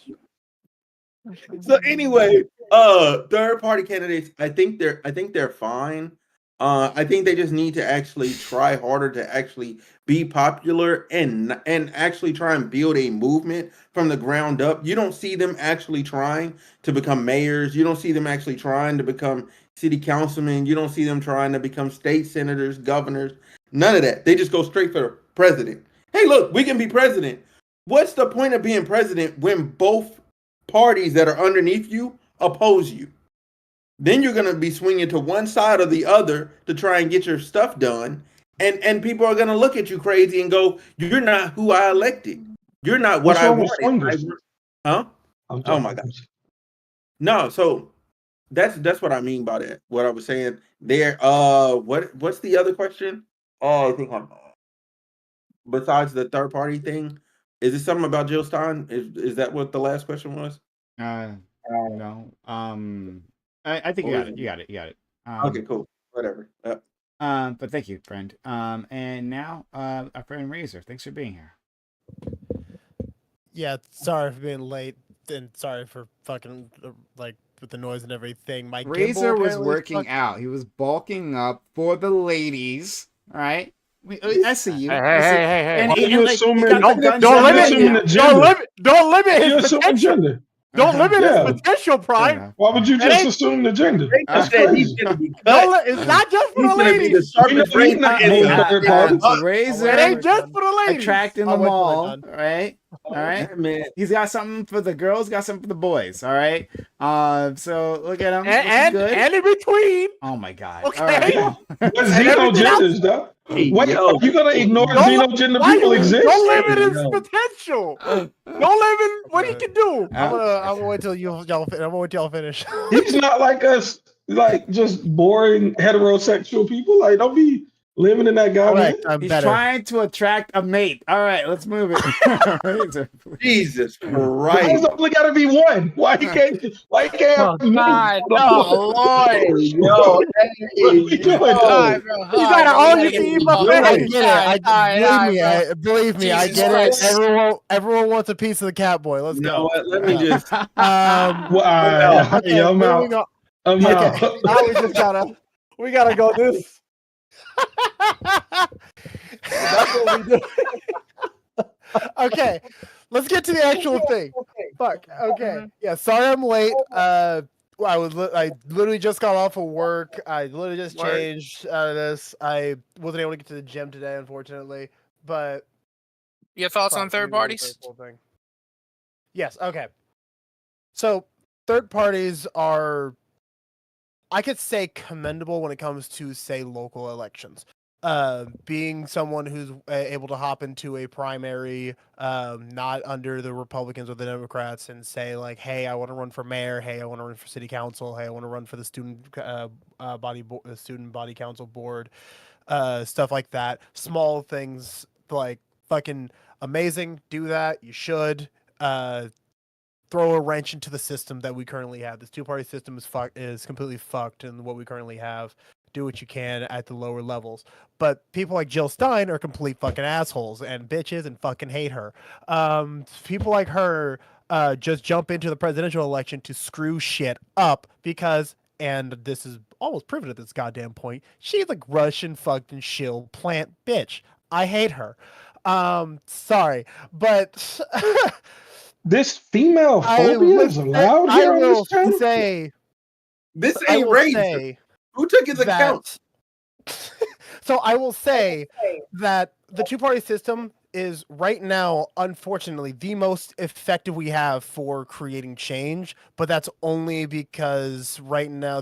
So anyway, third party candidates, I think they're fine. I think they just need to actually try harder to actually be popular and actually try and build a movement from the ground up. You don't see them actually trying to become mayors. You don't see them actually trying to become city councilmen. You don't see them trying to become state senators, governors. None of that. They just go straight for president. Hey, look, we can be president. What's the point of being president when both parties that are underneath you oppose you? Then you're going to be swinging to one side or the other to try and get your stuff done. And people are going to look at you crazy and go, you're not who I elected. You're not what What's I wrong with wanted. swingers? Huh? Oh my God. No, so that's what I mean by that. What I was saying there. What's the other question? Oh, I think I'm besides the third party thing. Is it something about Jill Stein? Is that what the last question was? No. I think you got it. You got it. You got it. Okay, cool. Whatever. But thank you, friend. And now, our friend Razor, thanks for being here. Yeah, sorry for being late, and sorry for fucking like with the noise and everything. My Razor gimbal was apparently working out. He was bulking up for the ladies. All right. I see you. Hey, I see. hey. And Why he, are you and, like, he assuming- got the don't- guns don't out limit- right assuming now. the gender. Don't limit You're his assuming potential. gender. Don't limit Yeah. his potential, Prime. Why would you It just ain't- assume the gender? That's said he's crazy. gonna be Don't cut. it's not just for He's the gonna be the ladies. sharpest He's razor not in doing the third party. Razor It ain't just for the ladies. attracting I'll them wait till we're all. done. All right. All right. Yeah, man. He's got something for the girls, got something for the boys. All right. So look at him. And good. and in between. Oh my God. Okay. All right. Yeah. But And everything xenogenders, though. Hey, Wait, yo. are you gonna ignore xenogender Why people you- exist? Don't limit his Yo. potential. Don't limit what he can do. I'm gonna wait till y'all. I'm gonna wait till y'all finish. He's not like us, like just boring heterosexual people. Like, don't be living in that guy, man. Correct. I'm He's better. trying to attract a mate. All right, let's move it. Razor, please. Jesus Why Christ. does it only gotta be one? Why he can't? Why he can't? Oh, have many? God. Oh, Lord. Yo, What are we doing? Hi, bro. You Hi, gotta bro. all We you gotta can get eat this buffet. going. I get it. Hi, Believe me. I Jesus get Christ. it. Everyone wants a piece of the cat boy. Let's You know go. what? Let me just. Wow. Okay, I'm moving out. on. I'm Okay. out. Now we gotta go this. That's what we do. Okay, let's get to the actual thing. Fuck. Okay. Yeah. Sorry, I'm late. I literally just got off of work. I literally just Word. changed out of this. I wasn't able to get to the gym today, unfortunately. But Your thoughts on fuck, third let me read parties? the whole thing. Yes. Okay. So third parties are, I could say, commendable when it comes to, say, local elections. Being someone who's able to hop into a primary, not under the Republicans or the Democrats, and say like, "Hey, I want to run for mayor. Hey, I want to run for city council. Hey, I want to run for the student body council board." Stuff like that. Small things like fucking amazing. Do that. You should. Throw a wrench into the system that we currently have. This two-party system is completely fucked, and what we currently have. Do what you can at the lower levels. But people like Jill Stein are complete fucking assholes and bitches and fucking hate her. People like her just jump into the presidential election to screw shit up because, and this is almost proven at this goddamn point, she's like Russian fucking shill plant bitch. I hate her. Sorry, but This female I phobia is allowed I here on will this channel? say, This I ain't will razor. say Who took his account? that. So I will say that the two-party system is right now, unfortunately, the most effective we have for creating change. But that's only because right now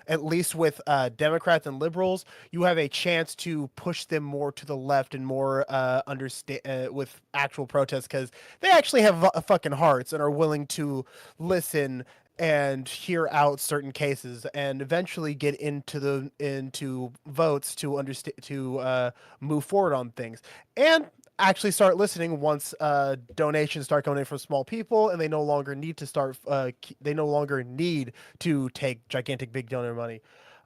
at least with Democrats and liberals, you have a chance to push them more to the left and more understand with actual protests because they actually have fucking hearts and are willing to listen and hear out certain cases and eventually get into votes to understand move forward on things and actually start listening once donations start coming in from small people and they no longer need to take gigantic big donor money.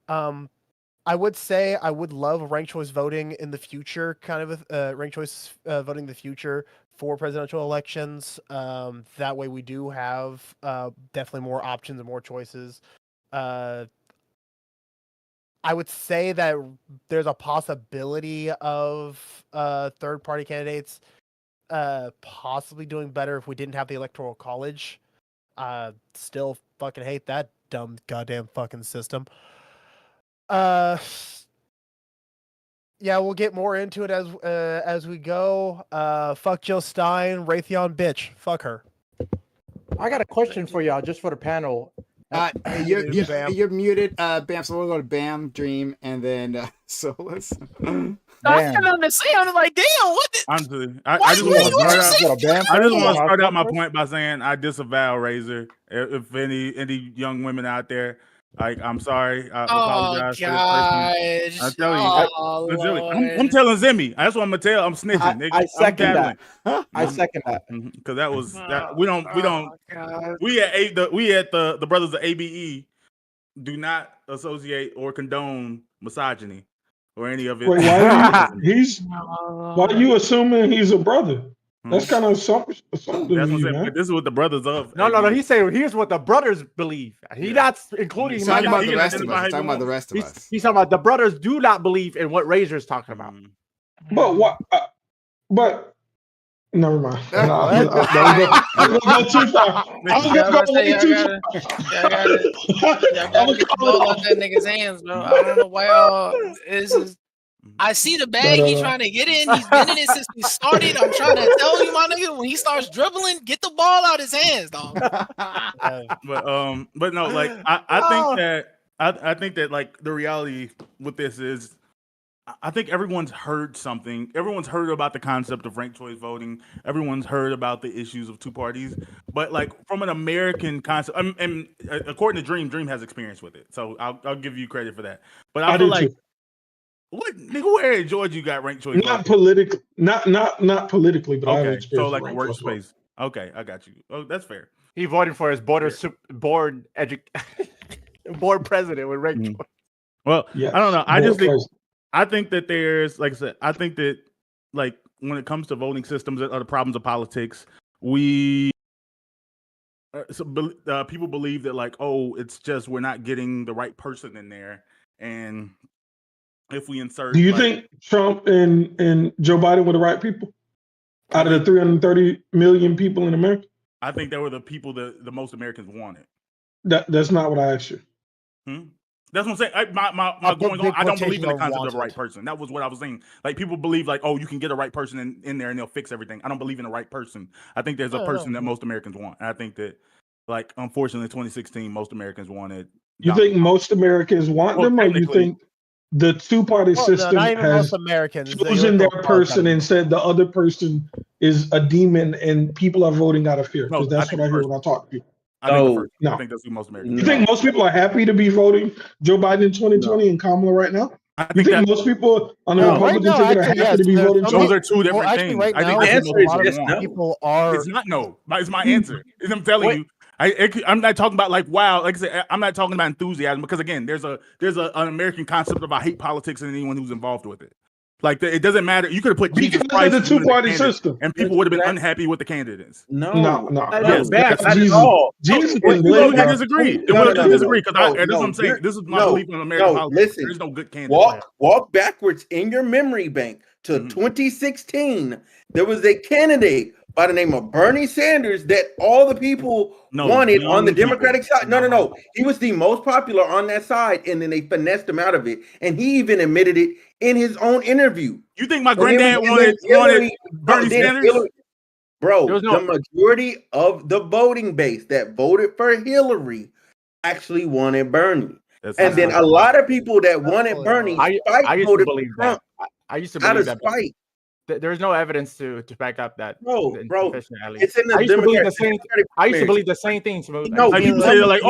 I would say I would love ranked choice voting in the future, kind of ranked choice voting in the future for presidential elections. That way we do have definitely more options and more choices. I would say that there's a possibility of third-party candidates possibly doing better if we didn't have the Electoral College. Still fucking hate that dumb goddamn fucking system. Yeah, we'll get more into it as we go. Fuck Jill Stein, Raytheon bitch. Fuck her. I got a question for y'all, just for the panel. You're muted, Bam. So we'll go to Bam, Dream, and then Solus. I didn't understand. I was like, damn, what? Honestly, I just want to start out my point by saying I disavow Razor. If any young women out there, like, I'm sorry, I apologize for this person. I'm telling you, I'm telling Zimmy. That's what I'm gonna tell. I'm snitching. Nigga. I second that. I second that. Because that was that. We at the brothers of ABE do not associate or condone misogyny or any of it. Wait, why are you assuming he's a brother? That's kind of something. That's what I'm saying. Man. This is what the brothers of. No. He's saying here's what the brothers believe. He's not including. He's talking about the rest of us. He's talking about the rest of us. He's talking about the brothers do not believe in what Razor's talking about. But what? But never mind. I'm gonna go too far. I'm gonna go way too far. Y'all gotta get the ball out that nigga's hands, bro. I don't know why y'all is. I see the bag he's trying to get in. He's been in it since he started. I'm trying to tell you, my nigga, when he starts dribbling, get the ball out his hands, dog. But no, like I think that like the reality with this is I think everyone's heard something. Everyone's heard about the concept of ranked choice voting. Everyone's heard about the issues of two parties. But like from an American concept, and according to Dream has experience with it. So I'll give you credit for that. But I feel like. What nigga? Where in Georgia you got ranked choice? Not politically, not politically, but okay. So like a workspace. Okay, I got you. Oh, that's fair. He voted for his board president with ranked choice. Well, yes. I don't know. I think that there's, like I said, I think that like when it comes to voting systems or the problems of politics, people believe that like, oh, it's just we're not getting the right person in there, and if we insert, do you think Trump and Joe Biden were the right people out of the 330 million people in America? I think they were the people that the most Americans wanted. That's not what I asked you. That's what I'm saying. My going on. I don't believe in the concept of a right person. That was what I was saying. Like people believe like, oh, you can get a right person in there and they'll fix everything. I don't believe in a right person. I think there's a person that most Americans want. And I think that, like, unfortunately, 2016, most Americans wanted. You think most Americans want them, or you think the two-party system has chosen their person and said the other person is a demon and people are voting out of fear? Because that's what I hear when I talk to people. I think that's who most Americans. You think most people are happy to be voting Joe Biden in 2020 and Kamala right now? You think most people on the Republican ticket are happy to be voting Trump? Those are two different things. Right I think the answer is yes, no. People are. It's not no. It's my answer. I'm telling you. I'm not talking about like wow. Like I said, I'm not talking about enthusiasm because again, there's an American concept of I hate politics and anyone who's involved with it. Like it doesn't matter. You could have put Jesus Christ in the two-party system, and people would have been unhappy with the candidates. No. Yes, not at all. Jesus we'll disagree. We'll disagree because that's what I'm saying. This is my belief in American politics. Listen, there's no good candidate. Walk backwards in your memory bank to 2016. There was a candidate by the name of Bernie Sanders that all the people wanted on the Democratic side. No. He was the most popular on that side, and then they finessed him out of it. And he even admitted it in his own interview. You think my granddad wanted Bernie Sanders? Bro, the majority of the voting base that voted for Hillary actually wanted Bernie. And then a lot of people that wanted Bernie I used to believe Trump. I used to Out believe of that. spite. There's no evidence to back up that. Bro, It's it's in the I used to believe the Democratic same. I used to believe the same thing. Smooth. No, Like people say, like,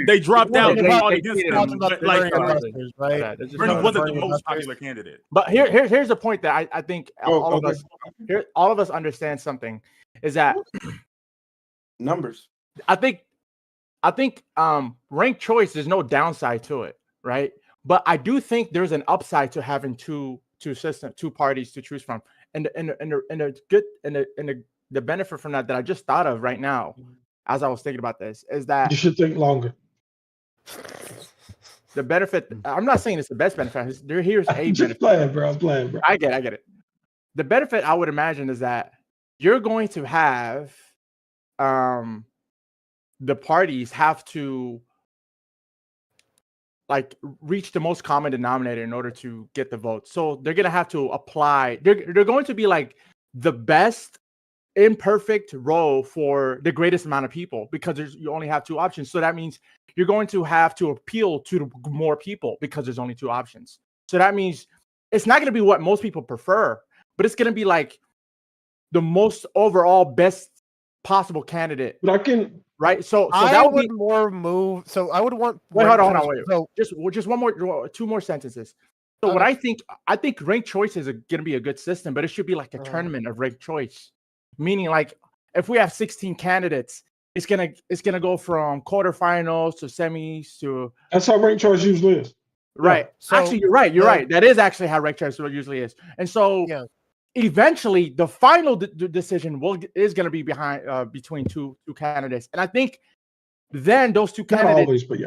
they dropped out. They fought against him. But like, right? Bernie wasn't the most popular candidate. But here's the point that I think all of us understand something is that numbers. I think ranked choice, there's no downside to it, right? But I do think there's an upside to having two parties to choose from, and the benefit from that I just thought of right now, as I was thinking about this, is that You should think longer. the benefit. I'm not saying it's the best benefit. Here's a I'm just benefit. playing, bro. I'm playing, bro. I get it. The benefit I would imagine is that you're going to have the parties have to like reach the most common denominator in order to get the vote. So they're gonna have to apply. They're going to be like the best imperfect row for the greatest amount of people because you only have two options. So that means you're going to have to appeal to more people because there's only two options. So that means it's not going to be what most people prefer, but it's going to be like the most overall best possible candidate. But I can. Right. So I that would more move. So I would want. Wait, hold on. Wait. So just two more sentences. So what I think ranked choice is going to be a good system, but it should be like a tournament of ranked choice, meaning like if we have 16 candidates, it's gonna go from quarterfinals to semis to. That's how ranked choice usually is. Right. Yeah. So, actually, you're right. You're right. That is actually how ranked choice usually is, and so. Yeah. Eventually, the final decision is going to be between two candidates, and I think then those two candidates. Not always, but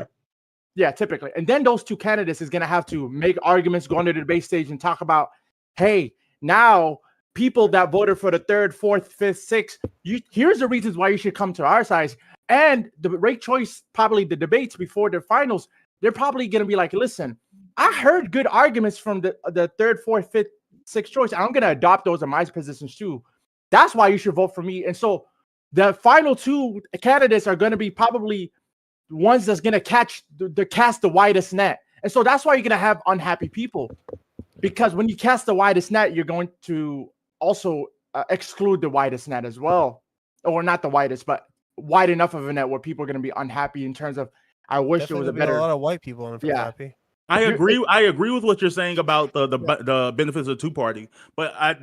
yeah, typically, and then those two candidates is going to have to make arguments, go onto the debate stage, and talk about, hey, now people that voted for the third, fourth, fifth, sixth, here's the reasons why you should come to our side, and the ranked choice, probably the debates before the finals, they're probably going to be like, listen, I heard good arguments from the third, fourth, fifth. Sixth choice. I'm going to adopt those in my positions too. That's why you should vote for me. And so the final two candidates are going to be probably ones that's going to cast the widest net. And so that's why you're going to have unhappy people, because when you cast the widest net, you're going to also exclude the widest net as well, or not the widest, but wide enough of a net where people are going to be unhappy in terms of, I wish definitely it was a better. A lot of white people unhappy. I agree with what you're saying about the benefits of two party, but I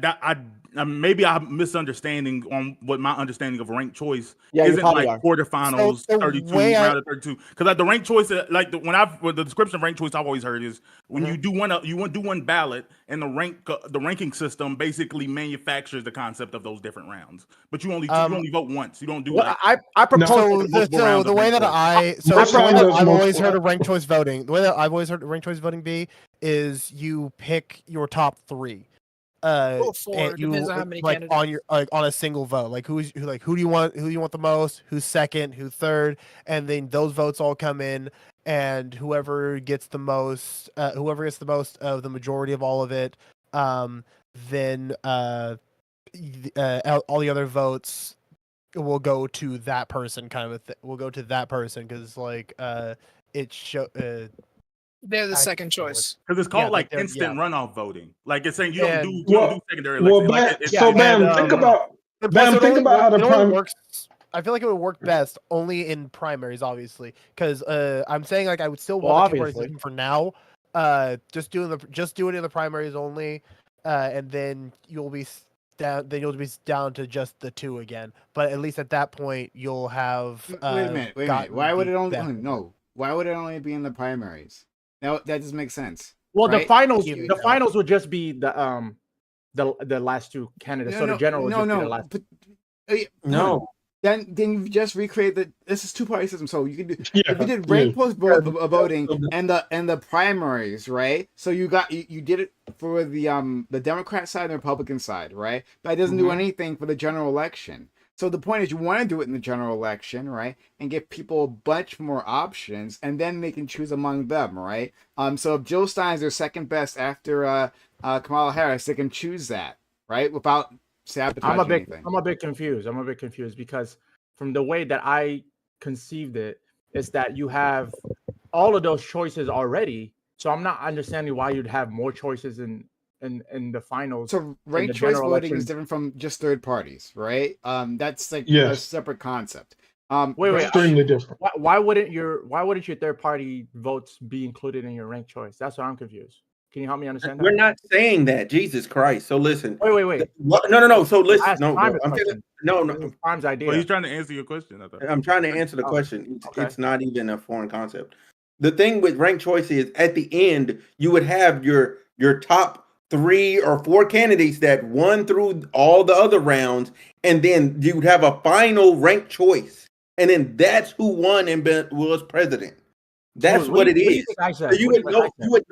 maybe I'm misunderstanding on what my understanding of ranked choice isn't like quarterfinals, 32 round of 32. Because the ranked choice, like the description of ranked choice I've always heard is when you do one ballot, and the ranking system basically manufactures the concept of those different rounds. But you only vote once. You don't do like. I propose the way that I've always heard of ranked choice voting. The way that I've always heard of ranked choice voting is you pick your top three. Four, and you depends on how many like candidates. on your on a single vote, like who do you want the most, who's second, who's third, and then those votes all come in, and whoever gets the most of the majority of all of it, then all the other votes will go to that person, will go to that person, because like they're the second choice Because it's called like instant runoff voting. Like it's saying you don't do secondary election. Think about how the primary works. I feel like it would work best only in primaries, obviously, because I'm saying like I would still want the two-party system for now. Just do it in the primaries only, and then you'll be down. Then you'll be down to just the two again. But at least at that point, you'll have. Wait a minute. Why would it only be in the primaries? That doesn't make sense. Well, right? the finals would just be the last two candidates. The general would just be the last. then you've just recreated this is two-party system. So you can do Yeah, if you did yeah. ranked post voting and the primaries, right? So you did it for the Democrat side and the Republican side, right? But it doesn't do anything for the general election. So the point is you want to do it in the general election, right? And give people a bunch more options, and then they can choose among them, right? So if Jill Stein is their second best after Kamala Harris, they can choose that, right? Without sabotaging anything. I'm a bit confused because from the way that I conceived it is that you have all of those choices already. So I'm not understanding why you'd have more choices in the finals. So ranked choice voting is different from just third parties, right? That's like a separate concept. Wait, extremely different. Why wouldn't your third party votes be included in your ranked choice? That's what I'm confused. Can you help me understand that? We're not saying that. Jesus Christ. So listen. Wait. No. So listen. No. Prime's idea. Well, he's trying to answer your question. I thought. I'm trying to answer the question. Okay. It's not even a foreign concept. The thing with ranked choice is at the end, you would have your top 3 or 4 candidates that won through all the other rounds, and then you would have a final ranked choice. And then that's who won and was president. That's what it is. So you would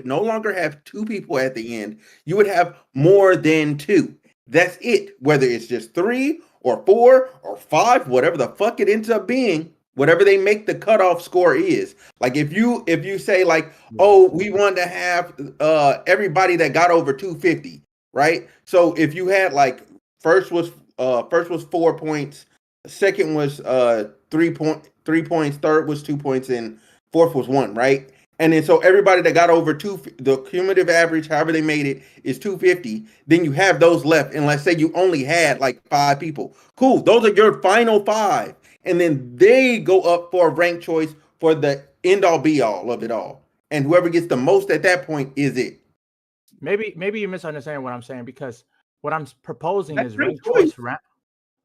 no longer have 2 people at the end. You would have more than 2. That's it. Whether it's just 3 or 4 or 5, whatever the fuck it ends up being, whatever they make the cutoff score is. Like if you say like, oh, we want to have everybody that got over 250, right? So if you had like first was 4 points, second was 3 points, third was 2 points, and fourth was 1, right? And then so everybody that got over the cumulative average, however they made it, is 250. Then you have those left, and let's say you only had like 5 people. Cool, those are your final 5, and then they go up for a ranked choice for the end all be all of it all, and whoever gets the most at that point is it. Maybe you misunderstand what I'm saying, because what I'm proposing is ranked choice.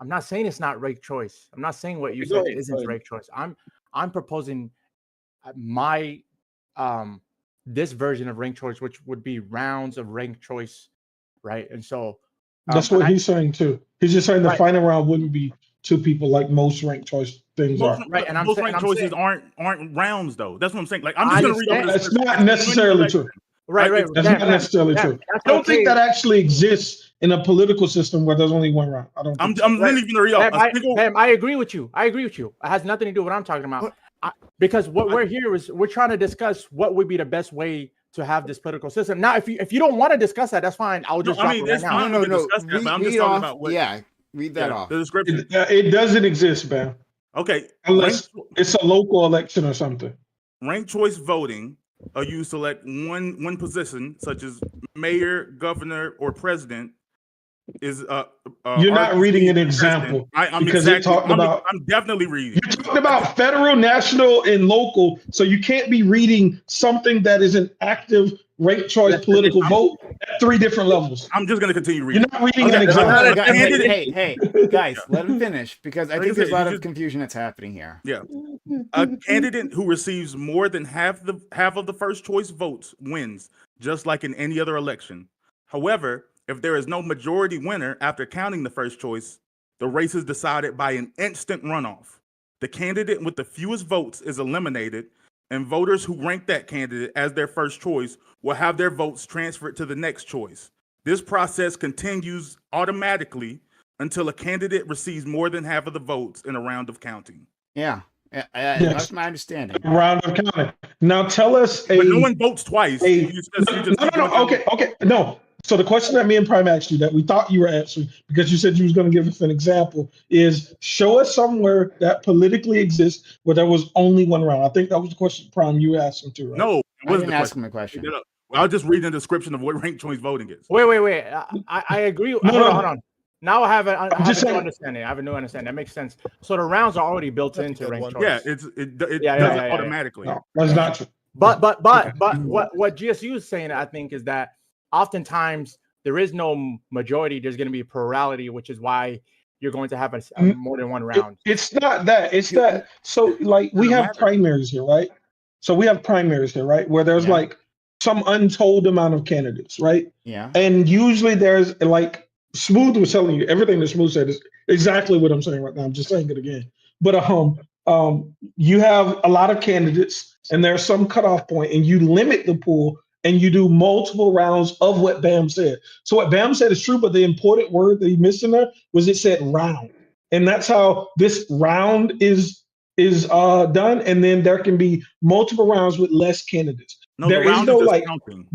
I'm not saying it's not ranked choice. I'm not saying what you said isn't ranked choice. I'm proposing my this version of ranked choice, which would be rounds of ranked choice, right? And so that's what he's saying too. He's just saying the final round wouldn't be 2 people like most ranked choice things are. Right, and most ranked choices aren't rounds though. That's what I'm saying. Like I'm just gonna read. That's not necessarily true. Right. That's not necessarily true. I don't think that actually exists in a political system where there's only 1 round. I don't. I'm really gonna read off. I agree with you. It has nothing to do with what I'm talking about. Because what we're here is we're trying to discuss what would be the best way to have this political system. Now, if you don't want to discuss that, that's fine. I'll just drop it right now. No. I'm just talking about what. Yeah, read that off. The description. It doesn't exist, man. Okay. Unless it's a local election or something. Ranked choice voting are you select one position, such as mayor, governor, or president. Is you're not reading an example because it talked about. I'm definitely reading. You're talking about federal, national, and local, so you can't be reading something that is an active ranked choice political vote at 3 different levels. I'm just going to continue reading. You're not reading an example. Hey, guys, let him finish because I think there's a lot of confusion that's happening here. Yeah, a candidate who receives more than half of the first choice votes wins, just like in any other election. However, if there is no majority winner after counting the first choice, the race is decided by an instant runoff. The candidate with the fewest votes is eliminated, and voters who rank that candidate as their first choice will have their votes transferred to the next choice. This process continues automatically until a candidate receives more than half of the votes in a round of counting. Yeah. That's my understanding. Round of counting. Now tell us but no one votes twice. No. So the question that me and Prime asked you that we thought you were answering, because you said you was going to give us an example, is show us somewhere that politically exists where there was only 1 round. I think that was the question, Prime, you asked him to, right? No, I didn't ask him a question. I'll just read the description of what ranked choice voting is. Wait. I agree. Hold on. Now I have a new understanding. That makes sense. So the rounds are already built into ranked choice. Yeah, it does it automatically. No, that's not true. But what GSU is saying, I think, is that oftentimes there is no majority. There's going to be a plurality, which is why you're going to have a more than 1 round. It's not that. It's that. So like we have primaries here, right? Where there's like some untold amount of candidates, right? Yeah. And usually there's like Smooth was telling you everything that Smooth said is exactly what I'm saying right now. I'm just saying it again. But you have a lot of candidates, and there's some cutoff point, and you limit the pool, and you do multiple rounds of what Bam said. So what Bam said is true, but the important word that he missed in there was it said round, and that's how this round is done. And then there can be multiple rounds with less candidates. No, There the is round no is just like. counting.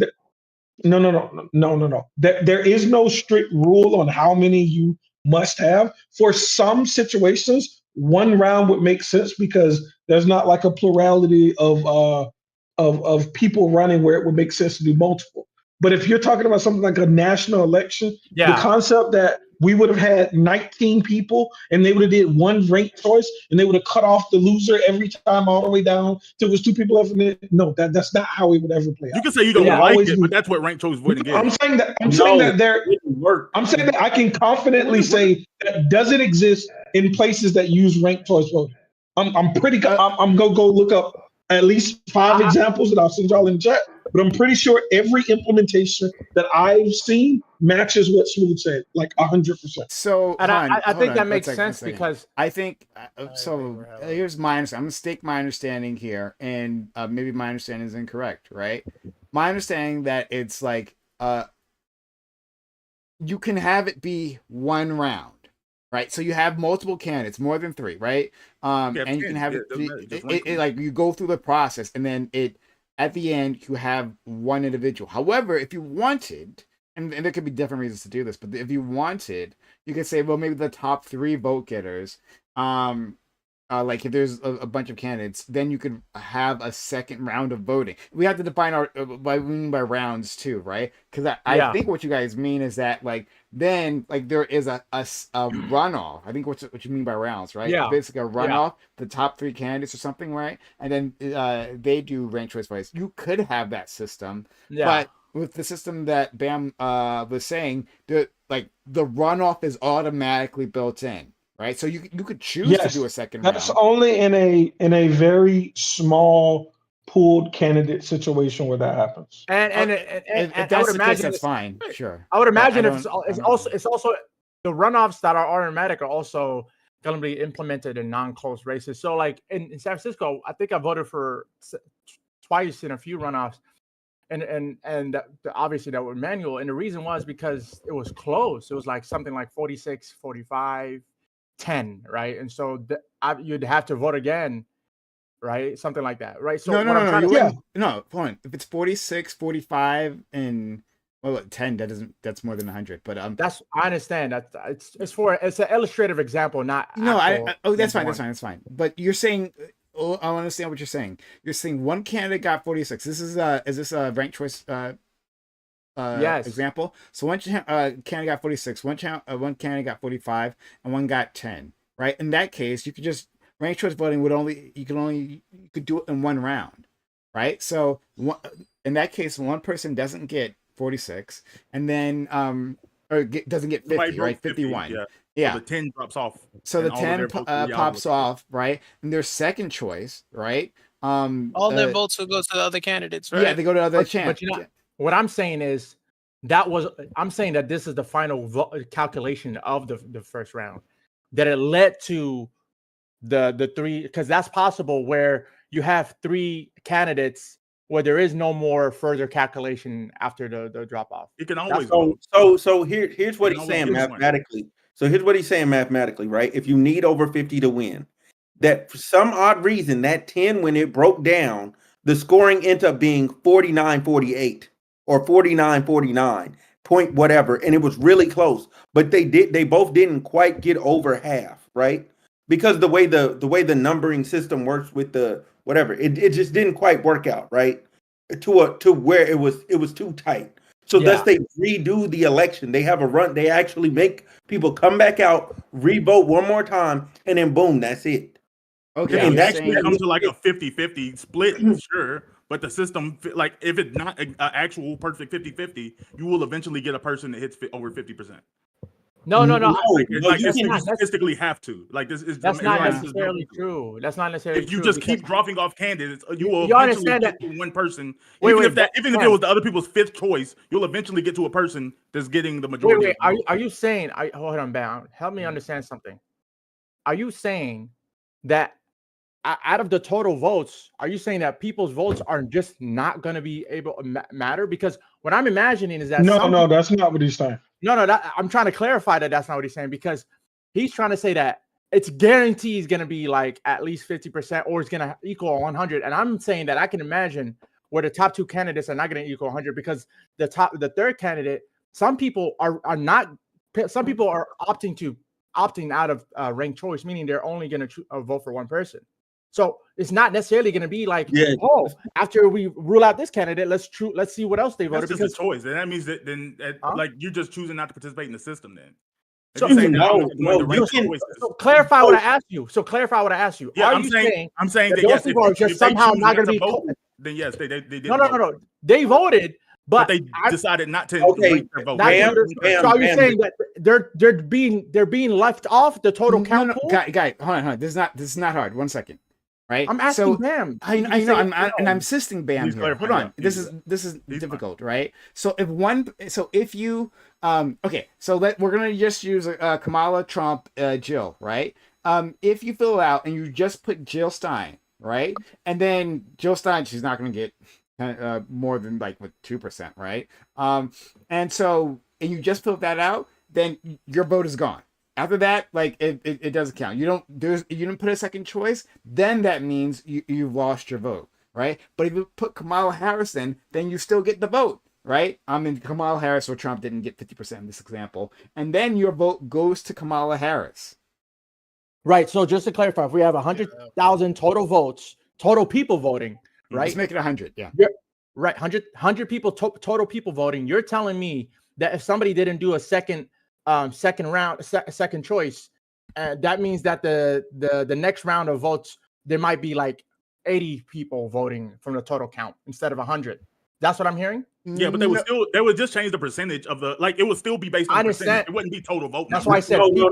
No. There is no strict rule on how many you must have. For some situations, one round would make sense because there's not like a plurality of people running where it would make sense to do multiple. But if you're talking about something like a national election, the Yeah. concept that we would have had 19 people and they would have did one ranked choice and they would have cut off the loser every time all the way down till it was 2 people left in it. No, that's not how it would ever play out. You can say you It don't would like always it, be- but that's what ranked choice voting I'm is. saying that It didn't work. I'm saying that I can confidently say that doesn't exist in places that use ranked choice voting. I'm gonna go look up at least 5 examples that I'll send y'all in the chat. But I'm pretty sure every implementation that I've seen matches what Smooth said, like 100%. So, And Han, I hold think on, that one makes second, one sense second. because I think so. we're having- Here's my understanding. I'm gonna stake my understanding here, and maybe my understanding is incorrect. Right? My understanding that it's like you can have it be one round, right? So you have multiple candidates, more than 3, right? And you can have it like you go through the process, and then at the end you have one individual. However, if you wanted, and there could be different reasons to do this, but if you wanted, you could say, well, maybe the top 3 vote getters, like if there's a bunch of candidates, then you could have a second round of voting. We have to define our by rounds too, right? Because I think what you guys mean is that like then like there is a runoff. I think what you mean by rounds, right? Yeah. Basically a runoff, the top 3 candidates or something, right? And then they do ranked choice votes. You could have that system, but with the system that Bam was saying, the runoff is automatically built in. Right, so you could choose to do a second round. That's only in a very small pooled candidate situation where that happens. And If I would that's the case, imagine that's it's fine. Sure. I would imagine But it's also the runoffs that are automatic are also going to be implemented in non-close races. So like in San Francisco, I think I voted for twice in a few runoffs, and obviously that were manual. And the reason was because it was close. It was like something like 46, 45, 10, right? And so you'd have to vote again, right? Something like that, right? So no, point. If it's 46, 45, and 10, that's more than 100. But I understand that it's an illustrative example, not that's fine. But you're saying, I understand what you're saying. You're saying one candidate got 46. Is this a ranked choice yes. example? So one candidate got 46, one candidate got 45, and one got 10, right? In that case, you could just ranked choice voting you could do it in one round, right? So in that case, one person doesn't get 46, and then doesn't get 50, right? 51. Yeah. So the 10 drops off. So the 10 pops off, right? And their second choice, right? All their votes will go to the other candidates, right? Yeah, they go to other But what I'm saying is I'm saying that this is the final calculation of the first round, that it led to the 3, because that's possible where you have 3 candidates where there is no more further calculation after the drop off. You can always so here's what he's saying mathematically. So here's what he's saying mathematically, right? If you need over 50 to win, that for some odd reason that 10, when it broke down, the scoring ended up being 49-48 or 49-49 point whatever, and it was really close. But they both didn't quite get over half, right? Because the way the numbering system works with the whatever, it just didn't quite work out, right? To where it was too tight. So thus they redo the election. They have a run. They actually make people come back out, re-vote one more time, and then boom, that's it. Okay, and that comes to like a 50-50 split, sure. But the system, like if it's not an actual perfect 50-50, you will eventually get a person that hits over 50%. No. No, Like, no, like you it's, can. you statistically have to. Like this is That's not Yeah. necessarily true. That's not necessarily If you true. just keep dropping off candidates, you will you eventually understand get that? to one person. Wait, Even wait, if Bam. it was the other people's fifth choice, you'll eventually get to a person that's getting the Wait, majority. wait. Of the vote. Are you saying? Hold on, Bam. Help me understand something. Are you saying that out of the total votes, are you saying that people's votes are just not going to be able to matter? Because what I'm imagining is that No, that's not what he's saying. No, I'm trying to clarify that that's not what he's saying, because he's trying to say that it's guaranteed going to be like at least 50% or it's going to equal 100. And I'm saying that I can imagine where the top two candidates are not going to equal 100 because the third candidate, some people are opting out of ranked choice, meaning they're only going to vote for one person. So it's not necessarily going to be like, oh, after we rule out this candidate, let's see what else they voted. That's just a choice. And that means that like you're just choosing not to participate in the system. Then, so, clarify what I asked you. Yeah, I'm saying that those yes, people are just somehow not going to be vote, then yes, they did. No. They voted, but they decided not to rank their vote. So are you saying that they're being left off the total count? No, guy, hold on. This is not hard. 1 second. Right. I'm asking Bam. I know. I'm assisting Bam Please here. clarify. Hold on. Yeah, This is difficult, right? So if you okay, so we're gonna just use Kamala, Trump, Jill, right? If you fill it out and you just put Jill Stein, right, and then Jill Stein, she's not gonna get more than like 2%, right? And you just fill that out, then your vote is gone. After that, like it doesn't count. You didn't put a second choice, then that means you've lost your vote, right? But if you put Kamala Harris in, then you still get the vote, right? I mean, Kamala Harris or Trump didn't get 50% in this example, and then your vote goes to Kamala Harris. Right. So just to clarify, if we have 100,000 total votes, total people voting, right? Let's make it 100. Yeah. Right. 100 people total people voting. You're telling me that if somebody didn't do a second choice, that means that the next round of votes there might be like 80 people voting from the total count instead of 100. That's what I'm hearing. Yeah, but they would just change the percentage of the, like, it would still be based on percentage. It wouldn't be total vote. That's why I said your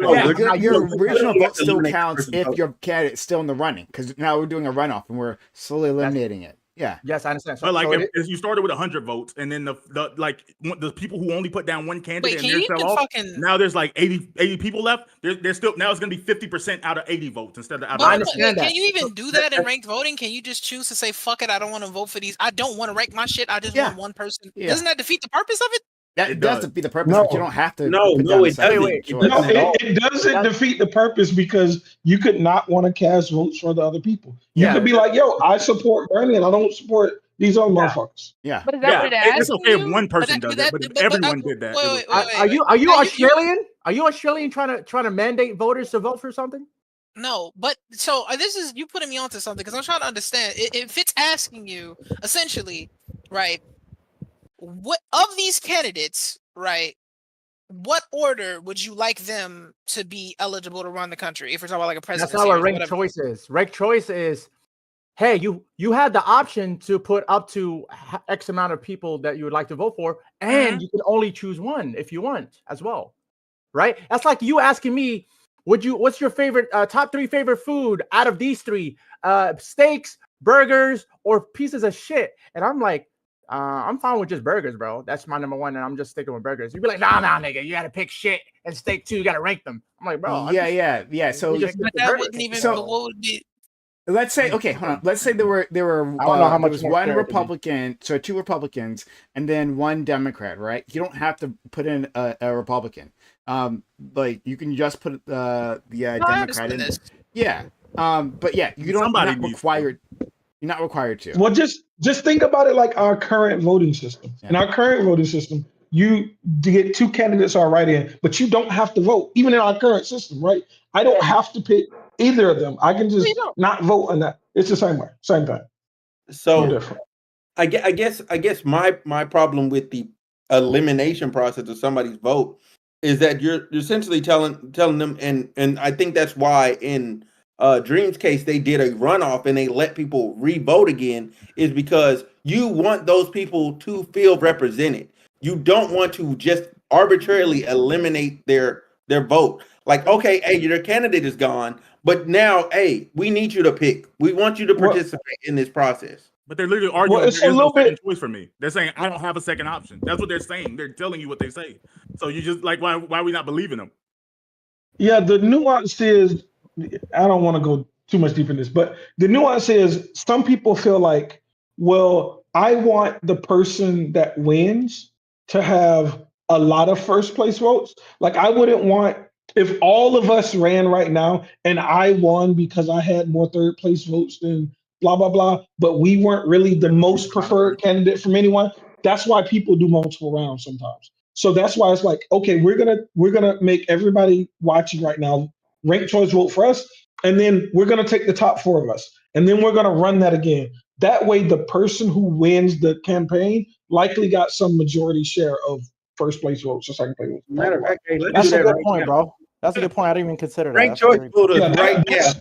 original vote still counts if your candidate's still in the running, because now we're doing a runoff and we're slowly eliminating it. Yeah. Yes, I understand. But like, if you started with 100 votes, and then the people who only put down one candidate and they're fell off, now there's like 80 people left. There's still, now it's going to be 50% out of 80 votes instead of out of. I understand that. Can you even do that in ranked voting? Can you just choose to say, "Fuck it, I don't want to vote for these. I don't want to rank my shit. I just want one person." Yeah. Doesn't that defeat the purpose of it? That does defeat the purpose. But you don't have to. It doesn't. It doesn't defeat the purpose, because you could not want to cast votes for the other people. You could be like, "Yo, I support Bernie and I don't support these other motherfuckers." Yeah. But is that what it asks? It's okay if one person does it, but if everyone did that. Are you Australian? Are you Australian trying to mandate voters to vote for something? No, but so this is you putting me onto something, because I'm trying to understand. If it's asking you essentially, right? What of these candidates, right? What order would you like them to be eligible to run the country? If we're talking about like a presidency, that's not what ranked choice is. Ranked choice is, hey, you had the option to put up to X amount of people that you would like to vote for, and you can only choose one if you want as well, right? That's like you asking me, what's your favorite top 3 favorite food out of these 3? Steaks, burgers, or pieces of shit? And I'm like, I'm fine with just burgers, bro. That's my number one, and I'm just sticking with burgers. You'd be like, nah, nigga, you gotta pick shit and steak too. You gotta rank them. I'm like, bro. Yeah. So that wouldn't even. What would be? Let's say, okay, hold on. Let's say there were there was one Republican, so 2 Republicans, and then 1 Democrat, right? You don't have to put in a Republican. Like you can just put the Democrat in. Yeah. But yeah, you're not required to. Well, just think about it like our current voting system. Yeah. In our current voting system, you get 2 candidates are right in, but you don't have to vote. Even in our current system, right? I don't have to pick either of them. I can just not vote on that. It's the same way, same thing. So no different. I guess my problem with the elimination process of somebody's vote is that you're essentially telling them, and I think that's why in Dream's case they did a runoff and they let people re-vote again, is because you want those people to feel represented. You don't want to just arbitrarily eliminate their their vote. Like, okay, hey, your candidate is gone, but now, hey, we need you to pick. We want you to participate in this process. But they're literally arguing it's there a is no little second bit. choice for me. They're saying I don't have a second option. That's what they're saying. They're telling you what they say. So you just like why are we not believing them? Yeah, the nuance is, I don't want to go too much deep in this, but the nuance is some people feel like, well, I want the person that wins to have a lot of first place votes. Like, I wouldn't want, if all of us ran right now and I won because I had more third place votes than blah, blah, blah, but we weren't really the most preferred candidate from anyone. That's why people do multiple rounds sometimes. So that's why it's like, okay, we're gonna make everybody watching right now rank choice vote for us, and then we're gonna take the top 4 of us, and then we're gonna run that again. That way, the person who wins the campaign likely got some majority share of first place votes or second place votes. Matter of fact, hey, let's That's do a that good right point, now. bro. That's a good point. I didn't even consider that. Rank That's choice very- voters Yeah, right now.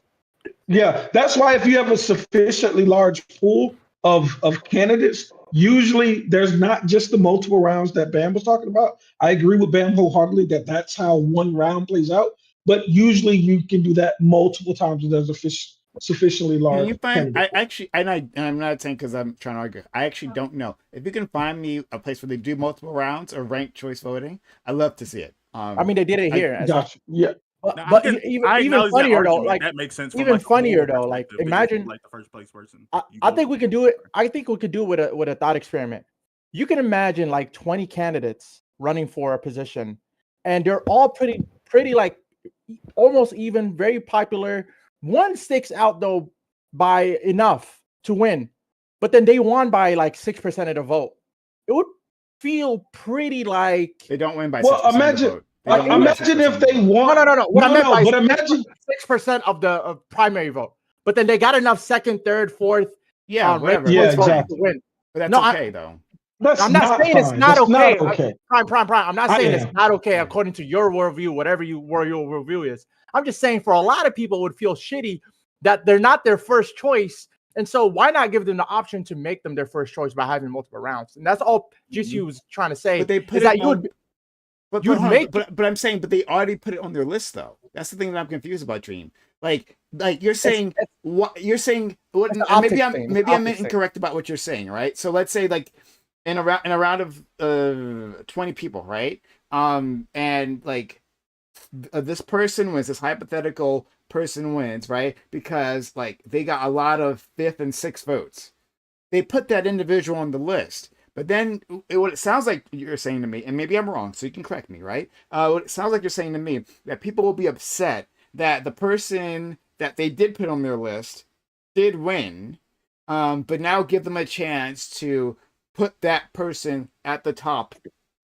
Yeah, that's why if you have a sufficiently large pool of candidates, usually there's not just the multiple rounds that Bam was talking about. I agree with Bam wholeheartedly that that's how one round plays out. But usually you can do that multiple times if there's a sufficiently Can large you find? candidate. I actually, and I'm not saying because I'm trying to argue. I actually don't know if you can find me a place where they do multiple rounds of ranked choice voting. I'd love to see it. I mean, they did it here. Gotcha. Yeah. But, Now, but I even acknowledge that funnier though, argument. like that makes sense. From even like a funnier voter though, like perspective. They just imagine like the first place person. I think we can do it. I think we could do it with a thought experiment. You can imagine like 20 candidates running for a position, and they're all pretty like almost even, very popular. One sticks out though by enough to win, but then they won by like 6% of the vote. It would feel pretty like They don't win by Well, 6% of the imagine, vote. They don't win by imagine 6% if of the they vote. want. no. What I meant by but imagine 6% of the primary vote, but then they got enough second, third, fourth, Yeah, ranked whatever. Yeah, choice votes exactly. to win. But that's No, okay though. that's I'm not saying it's fine. not That's okay. Not okay. Prime. I'm not I saying am. it's not okay Yeah. according to your worldview, whatever your worldview is. I'm just saying for a lot of people it would feel shitty that they're not their first choice. And so why not give them the option to make them their first choice by having multiple rounds? And that's all GCU was trying to say. But they put is it that you on. would But you'd hold on, make but I'm saying, but they already put it on their list though. That's the thing that I'm confused about. Dream, like you're saying, what you're saying, what? it's an And maybe optics I'm thing. It's maybe an I'm optics thing. incorrect about what you're saying, right? So let's say like in a round of 20 people, right? And like this person wins, this hypothetical person wins, right? Because like they got a lot of 5th and 6th votes. They put that individual on the list. But then what it sounds like you're saying to me, and maybe I'm wrong, so you can correct me, right? What it sounds like you're saying to me that people will be upset that the person that they did put on their list did win, but now give them a chance to put that person at the top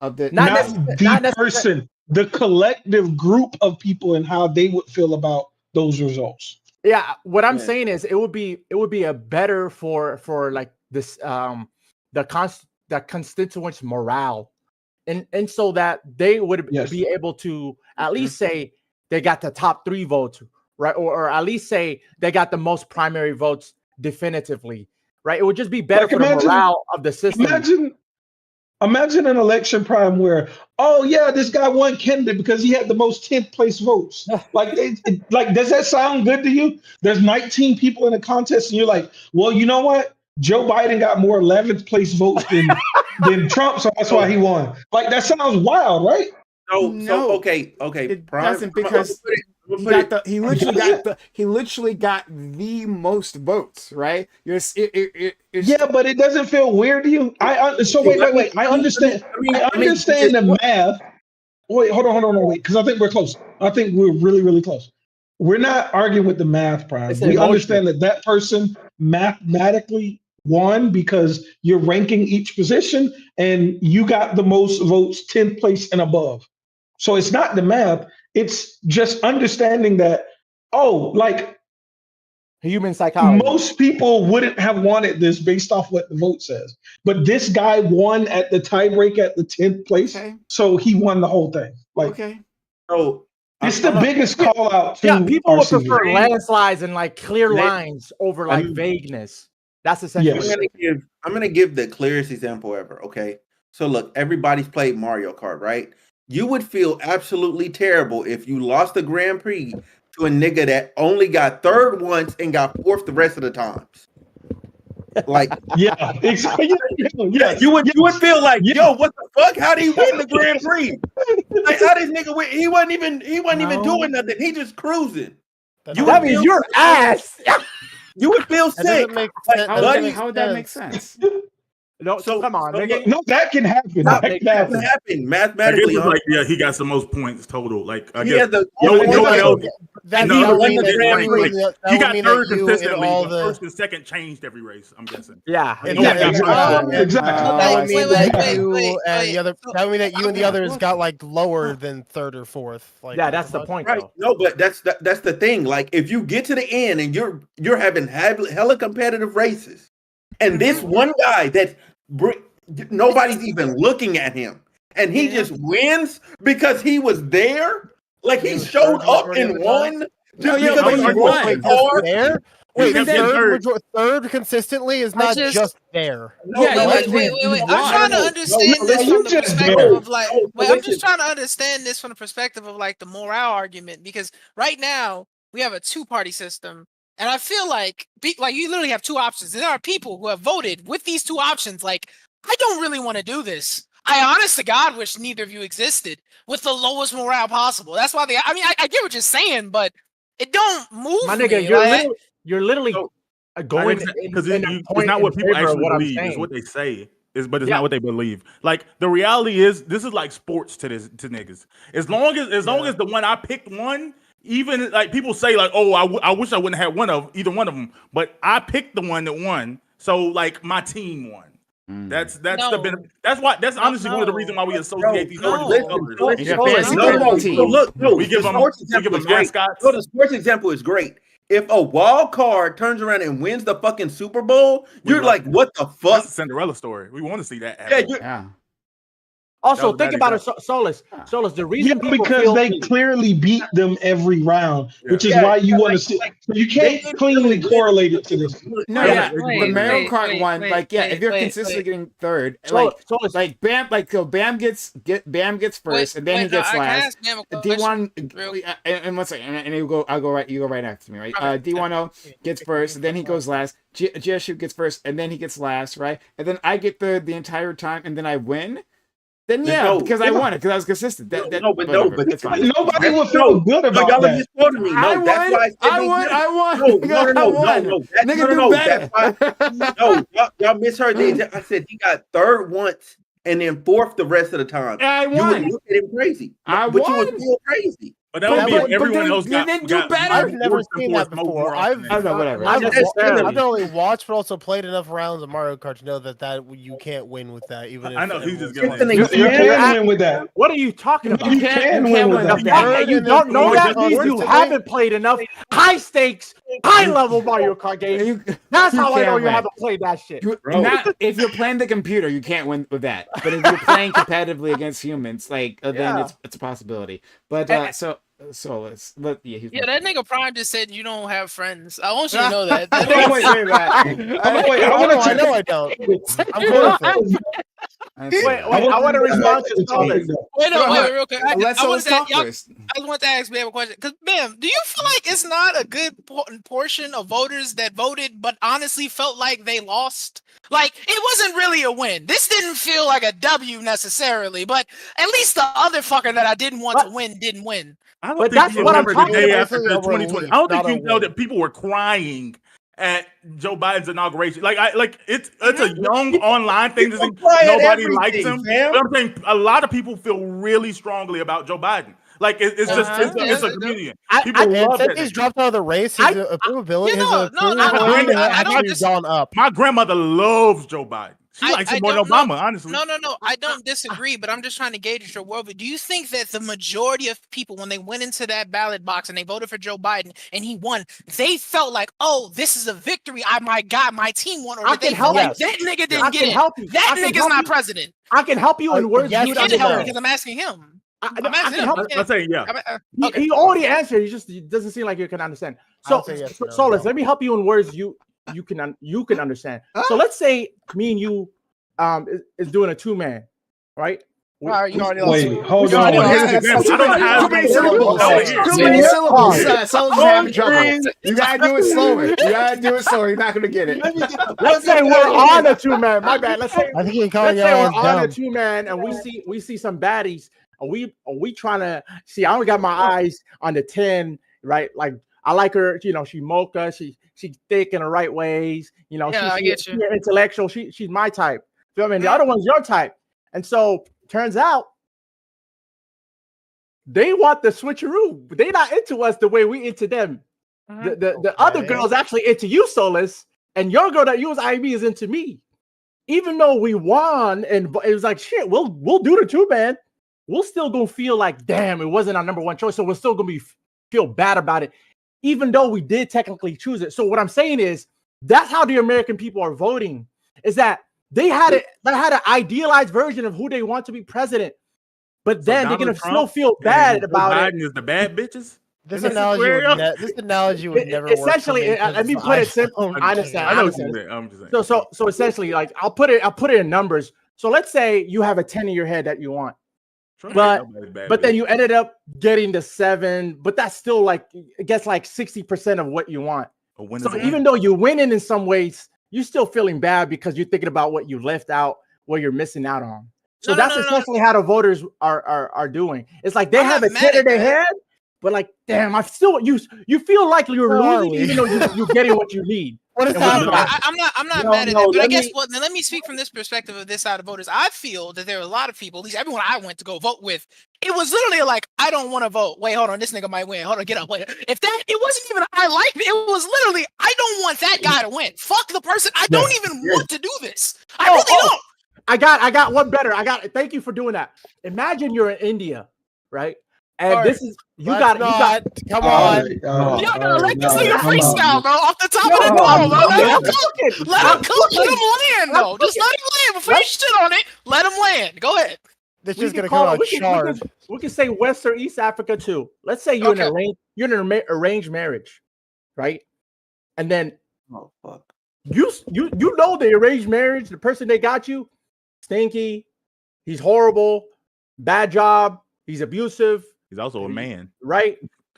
of the Not Not necessar- the not necessar- person, the collective group of people and how they would feel about those results. Yeah, what I'm Yeah. saying is it would be a better for like this the constituents morale, and so that they would Yes. be able to at least say they got the top 3 votes, right? Or at least say they got the most primary votes definitively, right? It would just be better Like, for the imagine- morale of the system. Imagine an election prime where, oh yeah, this guy won candidate because he had the most 10th place votes. Like, like, does that sound good to you? There's 19 people in the contest, and you're like, well, you know what? Joe Biden got more 11th place votes than Trump, so that's why he won. Like, that sounds wild, right? So No, okay. it Prime, doesn't, because I'm he gonna got put it- he literally got the most votes, right? It's Yeah, but it doesn't feel weird to you. So wait. I understand. I understand the math. Wait, hold on, wait, because I think we're close. I think we're really, really close. We're not arguing with the math, Prime. It's We emotional. understand that person mathematically won because you're ranking each position and you got the most votes 10th place and above. So it's not the math. It's just understanding that, oh, like, Human psychology. most people wouldn't have wanted this based off what the vote says. But this guy won at the tiebreak at the 10th place. Okay. So he won the whole thing. Like, okay. So it's the biggest call out to Yeah, people would RCV. prefer landslides and like clear Let- lines over like I'm- vagueness. That's essentially Yes. I'm gonna give the clearest example ever. Okay. So look, everybody's played Mario Kart, right? you would feel absolutely terrible if you lost the Grand Prix to a nigga that only got third once and got fourth the rest of the times. Like, Yeah, exactly. yeah, you would feel like, yo, what the fuck? How did he win the Grand Prix? Like, how this nigga win? He wasn't even doing nothing. He just cruising. That You That would means feel your ass. You would feel That sick. doesn't make Like, sense. buddy, How would that make sense? No, so come on, nigga. No, that can happen. That That can can happen. happen I guess mathematically. it's like, yeah, he got the most points total. Like, I He guess has the no only one one else. That No, would won mean the that Grand you Prix. and the- that He would got mean third that you and consistently. all The the first and second changed every race. I'm guessing. Yeah. No Yeah, one got exactly. third. Exactly. that would mean that Wait, you and the other. So- That would mean that you and the Yeah, others what? got like lower than third or fourth. Like, Yeah, that's the point, Right. though. No, but that's the thing. Like, if you get to the end and you're having hella competitive races, and this one guy that nobody's even looking at him, and he just wins because he was there. Like, he was showed third up majority of and the time? won. No, Just yeah, because but he he was won. Wait, hard. there? He Wait, kept getting third consistently is not just there. No, Yeah, no, like, wait. you I'm won. trying to No, understand no, this you from the just perspective did. of like. No, Wait, I'm listen. just trying to understand this from the perspective of like the morale argument, because right now we have a two-party system, and I feel like you literally have two options. There are people who have voted with these two options. Like, I don't really want to do this. I honest to God wish neither of you existed with the lowest morale possible. That's why I get what you're saying, but it don't move My me. nigga, Like, you're literally No, going because in a it's point not in what people favor of actually what I'm believe. It's saying. what they say. But it's Yeah. not what they believe. Like, the reality is, this is like sports to niggas. As long as the one I picked won, even like people say like, oh, I wish I wouldn't have either one of them, but I picked the one that won. So like my team won. That's No. the benefit. That's honestly one of the reasons why we associate these parties with listen, colors. It's your No, fancy no, football no. team. So look, We give the them sports example is great. mascots. No, the sports example is great. If a wild card turns around and wins the fucking Super Bowl, you're like, what the That's fuck? a Cinderella story. We want to see that Yeah, happen. Yeah. Also, That was think bad about it, example. Solus. Solus, the Yeah, reason people because feel they clearly beat them every round, which is Yeah. why you want to see. You can't They cleanly correlate it to this. No, Yeah, yeah, wait, but Mario wait, Kart wait, won. wait, Like, yeah, wait, if you're wait, consistently wait. getting third, Solus, like Bam, like so Bam gets first, and then he gets I can last. ask Bam a question D1 real- and one second, and you go right after me, right? Okay. D10 gets first, and then he goes last. GSU gets first, and then he gets last, right? And then I get third the entire time, and then I win. Then yeah, No, because I yeah. won it, because I was consistent. No, but whatever, it's fine. Nobody would feel good No, about y'all are that. misquoting me. No, that's why I said they did it. I won. No, no, no, I no, won. no, that- Nigga, no, do no, better. that's No, y'all misheard me. I said he got third once and then fourth the rest of the time. I You would won. look at him crazy. I but you would won. feel crazy. But that would be But if everyone they else got didn't do better. I've never worse and seen worse that more before. often than I don't know, whatever. I've Not necessarily. not only watched but also played enough rounds of Mario Kart to know that you can't win with that. Even if I know, it he's just was giving like- Listen, You can win with that. What are you talking about? You can win with The that. fact that you don't know that Worse means you today? haven't played enough high stakes, high level Mario Kart games. That's how I know can't you win. haven't played that shit. Bro. Not if you're playing the computer, you can't win with that. But if you're playing competitively against humans, like then Yeah. it's a possibility. But he's Yeah, that nigga Prime just said you don't have friends. I want you to know that. I That don't nigga- say that. Wait, I I want to know I don't. I'm cool with it. Wait, I want to respond to Solus. Wait, no, wait, real quick. Let's I want to talk y'all- first. I just want to ask Bam a question. Because, Bam, do you feel like it's not a good portion of voters that voted, but honestly felt like they lost? Like, it wasn't really a win. This didn't feel like a W necessarily, but at least the other fucker that I didn't want to win didn't win. I don't But think that's you what I'm remember the talking day about. after the It's a 2020. relief, I don't think not a you know win. that people were crying at Joe Biden's inauguration. It's a young online thing. People cry at Nobody likes everything, him. fam. But I'm saying a lot of people feel really strongly about Joe Biden. Like it's just it's a comedian. People And love since that. he's nigga. dropped out of the race, his approval you know, his no, approval no, no, rating I has don't actually dis- gone up. My grandmother loves Joe Biden. She likes him more than don't- Obama, honestly. No, I don't disagree, but I'm just trying to gauge your worldview. Do you think that the majority of people, when they went into that ballot box and they voted for Joe Biden and he won, they felt like, oh, this is a victory. My team won, or I did they can feel help like you. that nigga I didn't can get it? help you. That I can nigga's help not you. president. I can help you in words yes, you'd you Can't help me understand. because I'm asking him. I I'm can asking him. help. I'm saying yeah. Okay. He already answered. He doesn't seem like you can understand. So, I'll say yes or no, Solus, bro. let me help you in words you can understand. So let's say me and you is doing a 2-man, right? All right, you already Wait, lost. hold No, on. I don't have Too many no syllables. syllables. Too many syllables. Pause. Someone's having trouble. You gotta do it slower. You gotta do it slower. You're not gonna get it. Let's say we're on a 2-man. My bad. Let's say I think you're let's calling your say we're ass on a dumb. 2-man and we see some baddies. Are we trying to see? I only got my eyes on the 10, right? Like I like her. You know, she mocha. She's thick in the right ways. You know, Yeah, I get you. she's intellectual. She's my type. Feel me? The other one's your type. And so turns out they want the switcheroo. They're not into us the way we into them. The other girl's actually into you, Solus, and your girl that you was IB is into me. Even though we won, and it was like shit, we'll do the 2-man. We'll still gonna feel like damn, it wasn't our number one choice, so we're still gonna feel bad about it, even though we did technically choose it. So what I'm saying is that's how the American people are voting. Is that they had an idealized version of who they want to be president, but then they're gonna still feel bad about it. Biden is the bad bitches. This In this analogy would never Essentially, work. let me put it simple. I understand. I know I what understand. you're saying. I'm just saying. So essentially, like I'll put it in numbers. So let's say you have a 10 in your head that you want, Trump but ain't nobody's bad but then bitch. you ended up getting the 7, but that's still like it gets like 60% of what you want. A win So is a win. even though you're winning in some ways, you're still feeling bad because you're thinking about what you left out, what you're missing out on. So No, that's no. essentially how the voters are doing. It's like they I'm have not a mad 10 in at their that. head, but like, damn, I still you feel like you're Where are losing, we? even though you're getting what you need. What is And when No, you happening? got- I'm not No, mad at no, that. But I let guess me- then let me speak from this perspective of this side of voters. I feel that there are a lot of people, at least everyone I went to go vote with, it was literally like, I don't want to vote. Wait, hold on, this nigga might win. Hold on, get up. Wait. If that it wasn't even I like it was literally, I don't want that guy to win. Fuck the person. I don't even want to do this. I really don't. I got one better. Thank you for doing that. Imagine you're in India, right? And All this right. is you got Come All on. right, all right, Yo, all no, right, let this nah, nigga I'm freestyle, out. bro, off the top Yo, of the I'm dome, bro. Let him cooking. cook. Let him cook. Let him land, though. Just let him land before you shit on it. Let him land. Go ahead. This We is can gonna call come it- out we can- charred. we can say West or East Africa too. Let's say you're Okay. in an arranged marriage, right? And then Oh fuck. you know the arranged marriage, the person they got you, stinky, he's horrible, bad job, he's abusive, He's also a man. right?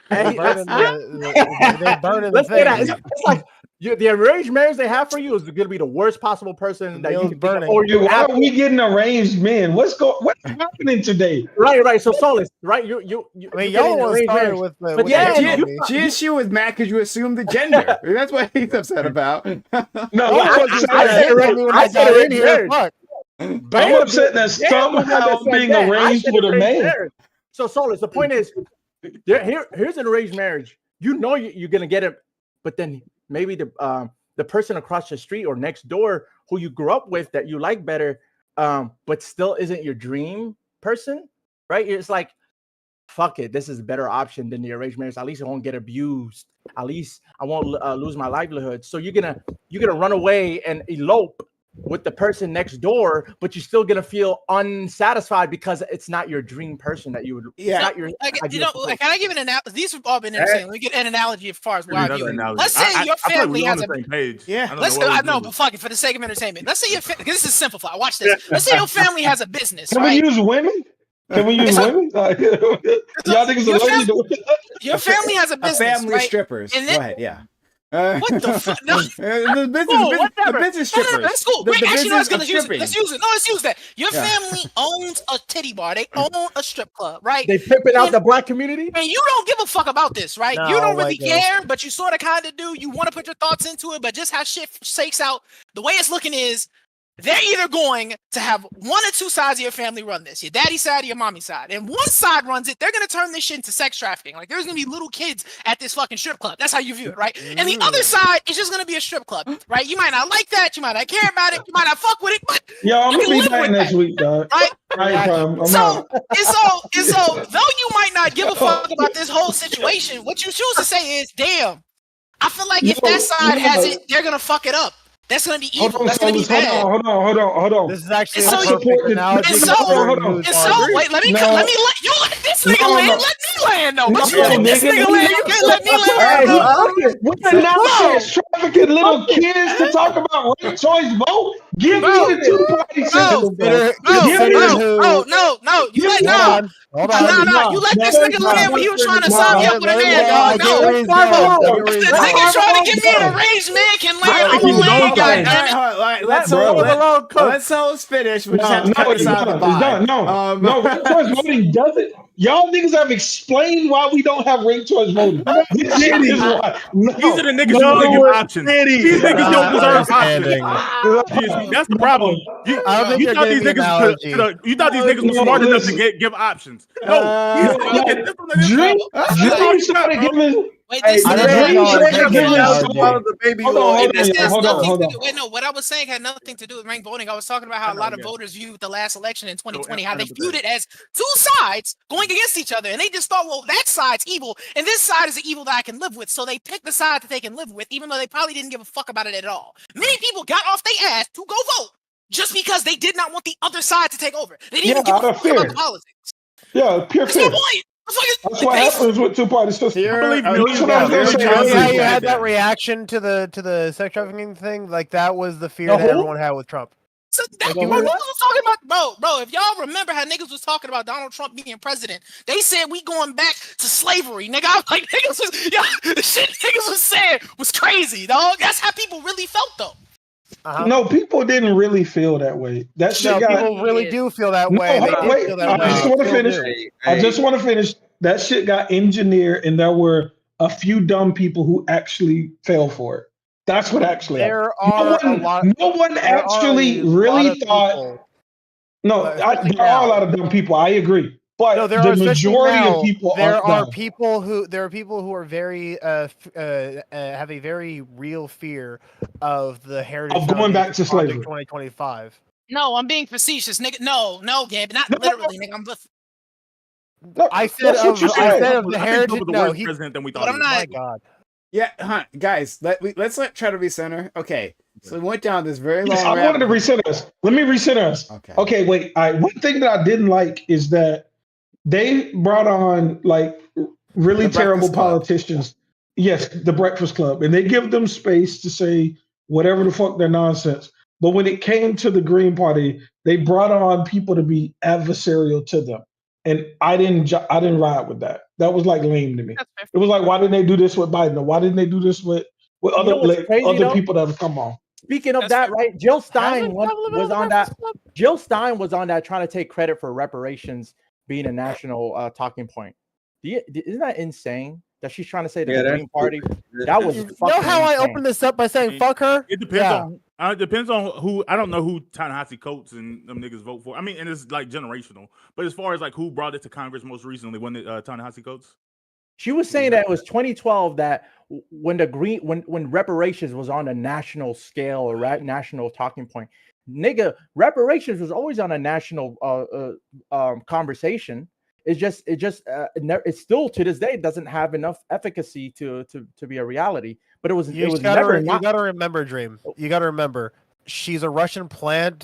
They're And burning they're burning the let's say that thing. it's like the arranged marriage they have for you is going to be the worst possible person that you meal's can think of, burning. or Dude, you why have are we getting arranged men? What's happening today? right. So Solus, right? You I mean, you're getting y'all an want to arranged start marriage. with the But with yeah, the you- economy. She was mad because you assumed the gender. That's what he's upset about. No, Oh, I'm upset. I said hit me when I I said got in arranged here. marriage. Fuck. Bam, I'm upset that dude. Bam, the one somehow that I'm said being that. I arranged said with a arranged man. marriage. So Solus, the point is, here's an arranged marriage. You know you're gonna get it, but then maybe the person across the street or next door who you grew up with that you like better, but still isn't your dream person, right? It's like, fuck it, this is a better option than the arranged marriage. At least I won't get abused. At least I won't lose my livelihood. So you're gonna run away and elope with the person next door, but you're still gonna feel unsatisfied because it's not your dream person that you would. Yeah. It's not your. Like, ideal person. can I give an analogy? These have all been interesting. Let me get an analogy as far as Give where me I another view it. analogy. Let's say your I feel like family we're on has the a same page. Yeah. I don't Let's know what I we're know, doing. but fuck it, for the sake of entertainment. Let's say this is simplified. Watch this. Let's say your family has a business, Can right? we use women? Can we use women? Like, y'all think it's Your allergic to Your family has a A business, family of right? strippers. And Go then- ahead, yeah. What the fuck? No. The business, Cool, the whatever. business No, strippers. that's cool. The, Wait, the actually, no, business let's of use it. stripping. Let's use it. No, let's use that. Your Yeah. family owns a titty bar. They own a strip club, right? They pimping out And- the black community. And you don't give a fuck about this, right? No, you don't really like, care, but you sort of kind of do. You want to put your thoughts into it, but just how shit shakes out, the way it's looking is they're either going to have one or two sides of your family run this, your daddy's side or your mommy's side. And one side runs it, they're going to turn this shit into sex trafficking. Like, there's going to be little kids at this fucking strip club. That's how you view it, right? And the other side is just going to be a strip club, right? You might not like that. You might not care about it. You might not fuck with it, but Yo, I'm you gonna can be live back with next that, week, dog. right? I ain't problem. I'm So, out. and so, though you might not give a fuck about this whole situation, what you choose to say is, damn, I feel like if that side has it, they're going to fuck it up. That's gonna be Hold evil. on, That's gonna be fellas, bad. hold on. This is actually And a so you- perfect and analogy. And so- so, hold on. and so, wait, let me No. let you let this nigga No, land. no. Let me land though. But No, you let this nigga, nigga land. You can't let me land. Hey, Bro. What nonsense trafficking little kids to talk about ranked choice vote? Give me the two-party system, bro. No. You Give let me Hold no. on. You let this nigga land when he was trying to sign me up with a Let him man, go. dog. I get No. where he's going. I get where If he's the going. nigga trying to get me an arranged man can land, I I'm think he gonna was land, on something. goddammit. Let's Bro. let Souls finish. We just have to cut it's this out done. of the It's pod. done. No, ranked choice voting doesn't. Y'all niggas have explained why we don't have ranked choice voting. This shit is why. These are the niggas you want to give options. These niggas don't deserve Understanding. options. See, that's the problem. I don't think You you're thought getting these the niggas analogy. you thought these niggas were smart enough to give options. No, these niggas this one- this Dream one- started bro. giving. Wait, Hey, this I nigga don't Dream know. started Get the giving. analogy. the baby Hold will on, This has hold nothing on. to do. Wait, no. What I was saying had nothing to do with ranked voting. I was talking about how a lot of voters viewed the last election in 2020, how they viewed it as two sides going against each other, and they just thought, well, that side's evil, and this side is the evil that I can live with. So they picked the side that they can live with, even though they probably didn't give a fuck about it at all. Many people got off their ass to go vote just because they did not want the other side to take over. They didn't give a out of fuck fear. about the politics. Yeah, pure That's my fear. point. That's what happens with two-party system. Fear believe of- millions what I was fear gonna of say. Johnson Really, how is you had that bad. reaction to the sex trafficking thing? Like that was the fear No, that who? everyone had with Trump. So that's what niggas was talking about, bro. If y'all remember how niggas was talking about Donald Trump being president, they said we going back to slavery, nigga. I was like, niggas was, the shit niggas was saying was crazy, dog. That's how people really felt, though. No, people didn't really feel that way. That shit No, got. people really do feel that No, way. They hold on, did wait. feel that I way. just They want to still finish. do. I just want to finish. That shit got engineered, and there were a few dumb people who actually fell for it. That's what actually happened. There are a lot. No one There are actually a lot really of thought. people, No, especially there are a now. lot of dumb people. I agree, but No, there the are especially majority now. of people There aren't are dumb. people who are very have a very real fear of the Heritage Of going back to Foundation Project slavery. 2025. No, I'm being facetious, nigga. No, Gabe, not literally, nigga. I'm just, No, I said that's what you I said. said of the I think Trump Heritage. was the No, worst he. president than we but thought. I'm he was. not. My God. Yeah, guys, let's try to be center. Okay, so we went down this very Yes, long I wanted to rabbit. recenter us. Let me recenter us. Okay. Okay, wait. One thing that I didn't like is that they brought on like really The terrible Breakfast Club. politicians. Yes, the Breakfast Club, and they give them space to say whatever the fuck their nonsense. But when it came to the Green Party, they brought on people to be adversarial to them, and I didn't ride with that. That was like lame to me. That's fair. It was like, why didn't they do this with Biden? Or why didn't they do this with other know what's crazy, other though? people that have come on? Speaking of That's that, fair. right? Jill Hasn't Stein Trump lived was on on the that. Breakfast Club? Jill Stein was on that trying to take credit for reparations being a national talking point. Isn't that insane that she's trying to say that Yeah, the that's Green Party? stupid. That was You fucking know how I insane. opened this up by saying "fuck her"? It depends Yeah. on. It depends on who. I don't know who Ta-Nehisi Coates and them niggas vote for. I mean, and it's like generational. But as far as like who brought it to Congress most recently, wasn't it Ta-Nehisi Coates? She was saying that it was 2012 that when when reparations was on a national scale or national talking point, nigga, reparations was always on a national conversation. It's still to this day doesn't have enough efficacy to be a reality. But it was never You gotta remember, Dream. You gotta remember. She's a Russian plant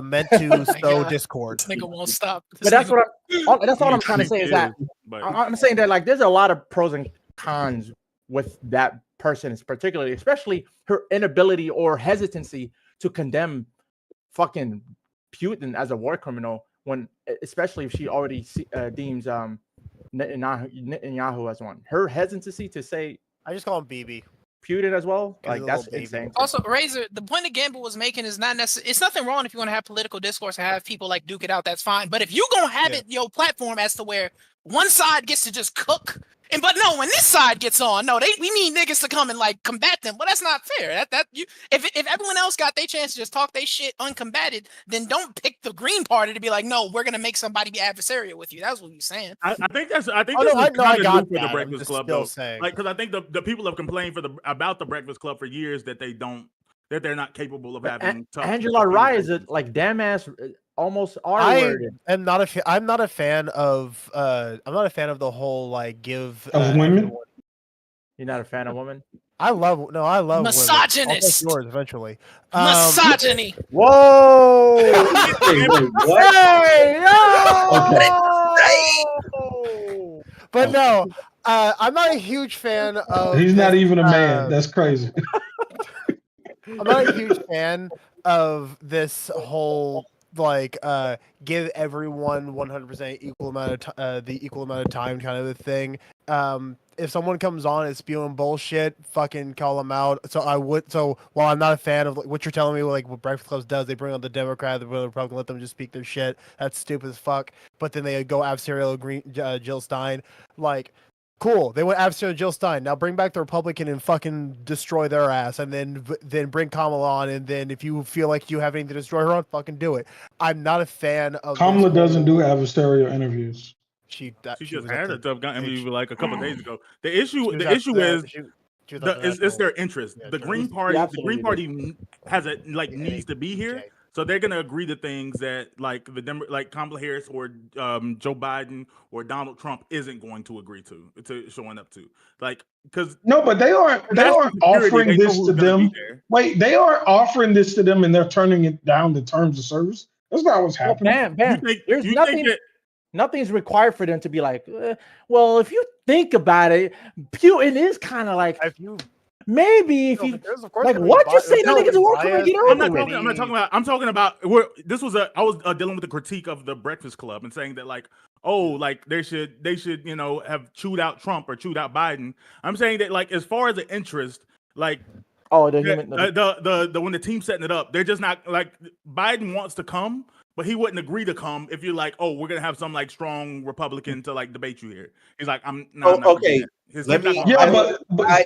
meant to sow God. discord. This nigga won't stop. But that's that's all I'm trying to say is that But I'm saying that like there's a lot of pros and cons with that person, particularly, especially her inability or hesitancy to condemn fucking Putin as a war criminal when, especially if she already deems Netanyahu as one. Her hesitancy to say I just call him BB. Putin as well, He's like a that's little baby. insane. Also, Razor, the point that Gamble was making is not necessarily. It's nothing wrong if you want to have political discourse and have people like duke it out. That's fine. But if you gonna have it your platform as to where one side gets to just cook, but no, when this side gets on, no, we need niggas to come and like combat them. Well, that's not fair. If everyone else got their chance to just talk their shit uncombated, then don't pick the Green Party to be like, no, we're gonna make somebody be adversarial with you. That's what you're saying. I think that's. I think Oh, this no, is I got kind of new for that. the I'm Breakfast just Club, still though. saying. Like, because I think the people have complained about the Breakfast Club for years that they're not capable of having. Angela Rye is a like damn ass, almost R-worded. I'm not a fan of the whole like give Of women? You're not a fan of women? I love women. I'll take Misogynist. yours eventually. Misogyny. Whoa! Hey, wait, what? Hey, But no, I'm not a huge fan of. He's not this, even a man. That's crazy. I'm not a huge fan of this whole give everyone 100% equal amount of the equal amount of time kind of a thing. If someone comes on and spewing bullshit, fucking call them out. So while I'm not a fan of what you're telling me, like what Breakfast Club does, they bring on the Democrat, the Republican, let them just speak their shit. That's stupid as fuck. But then they go adversarial Jill Stein, like. Cool. They went adversarial Jill Stein. Now bring back the Republican and fucking destroy their ass, and then bring Kamala on. And then if you feel like you have anything to destroy her on, fucking do it. I'm not a fan of. Kamala doesn't do adversarial interviews. She just was had at a tough gun interview like a couple days ago. The she issue was at is she was at the it's national- their interest. Yeah, The sure. Green Party has a needs to be here. Okay. So they're gonna agree to things that like Kamala Harris or Joe Biden or Donald Trump isn't going to agree to showing up to, like, because No, but they aren't offering this to them. Wait, they are offering this to them and they're turning it down the terms of service. That's not what's happening. There's nothing's required for them to be like, well, if you think about it, Putin is kind of like, maybe if you like, what you say that niggas work for get over I'm talking about this was I was dealing with the critique of the Breakfast Club and saying that like, oh, like they should have chewed out Trump or chewed out Biden. I'm saying that like as far as the interest, like when the team's setting it up, they're just not like Biden wants to come, but he wouldn't agree to come if you're like, oh, we're gonna have some like strong Republican to like debate you here. He's like, I'm not. Okay. But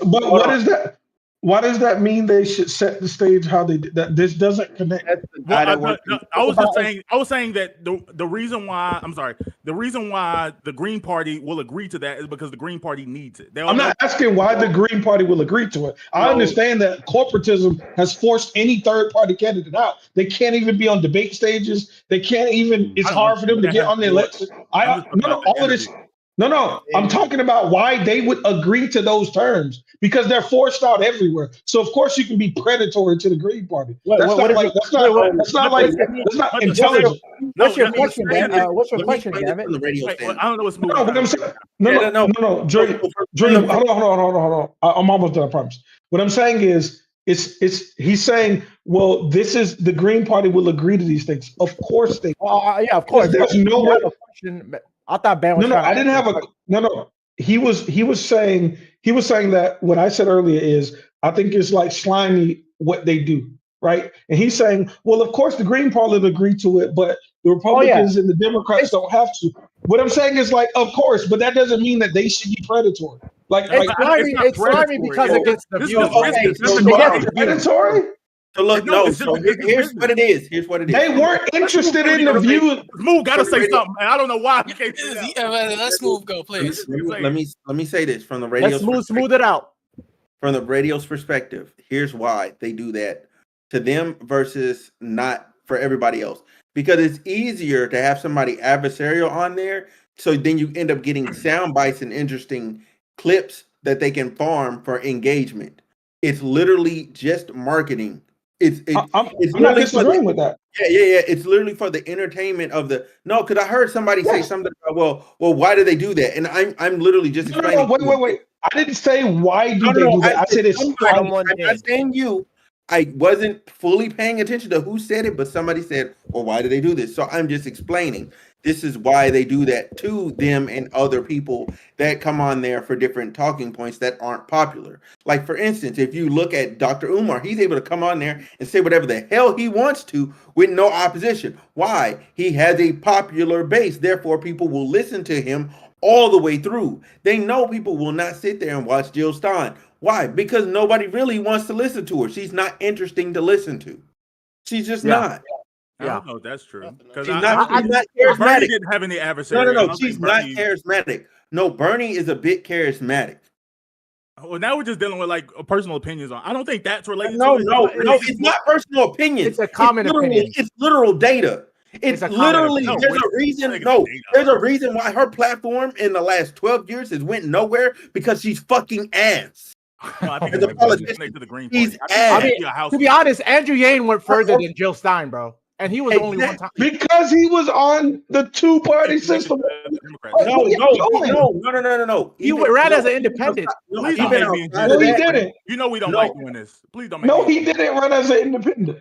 what is that? Why does that mean they should set the stage how they that this doesn't connect? I was saying that the reason why the Green Party will agree to that is because the Green Party needs it. I'm not asking why the Green Party will agree to it. I understand that corporatism has forced any third party candidate out. They can't even be on debate stages. They can't even. It's hard for them to get on the election. I'm talking about why they would agree to those terms because they're forced out everywhere. So of course you can be predatory to the Green Party. That's not intelligent. What's your question, damn it? I don't know what's moving. What I'm saying, no, Dream. Hold on. I'm almost done. I promise. What I'm saying is, he's saying, well, this is the Green Party will agree to these things. Of course they. Yeah, of course. There's no way. I thought Ben was I didn't have a no. He was saying that what I said earlier is I think it's like slimy what they do, right? And he's saying, well, of course the Green Party will agree to it, but the Republicans and the Democrats don't have to. What I'm saying is like, of course, but that doesn't mean that they should be predatory. It's slimy because it gets the views. Predatory. So look, here's what it is. They weren't interested in the view. Smooth gotta say something, man. I don't know why. Let Smooth go, please. Let me say this from the radio. Let's smooth it out. From the radio's perspective, here's why they do that to them versus not for everybody else. Because it's easier to have somebody adversarial on there, so then you end up getting sound bites and interesting clips that they can farm for engagement. It's literally just marketing. I'm not disagreeing with that. Yeah. It's literally for the entertainment of the because I heard somebody say something about well, why do they do that? And I'm literally just explaining. Wait. I didn't say why do they do that. I said it's I'm not saying you. I wasn't fully paying attention to who said it, but somebody said, well, why do they do this? So I'm just explaining. This is why they do that to them and other people that come on there for different talking points that aren't popular. Like, for instance, if you look at Dr. Umar, he's able to come on there and say whatever the hell he wants to with no opposition. Why? He has a popular base. Therefore, people will listen to him all the way through. They know people will not sit there and watch Jill Stein. Why? Because nobody really wants to listen to her. She's not interesting to listen to. She's just not. I don't know if that's true. Because she's not charismatic. Bernie didn't have any adversaries. No. She's not charismatic. No, Bernie is a bit charismatic. Well, now we're just dealing with like personal opinions on. I don't think that's related. No, it's not personal opinion. It's a common opinion. It's literal data. It's literally there's a reason why her platform in the last 12 years has went nowhere because she's fucking ass. No, I think As a he's politician, to the Green he's Party. I think ass. he'd be a house To be honest, Andrew Yang went further than Jill Stein, bro, and he was only one time. Because he was on the two-party He's connected system. to the Democrats. Like, what are you doing? No. He ran as an independent. Please don't make me No, he didn't. You know we don't No. like doing this. Please don't make No, me. he didn't run as an independent.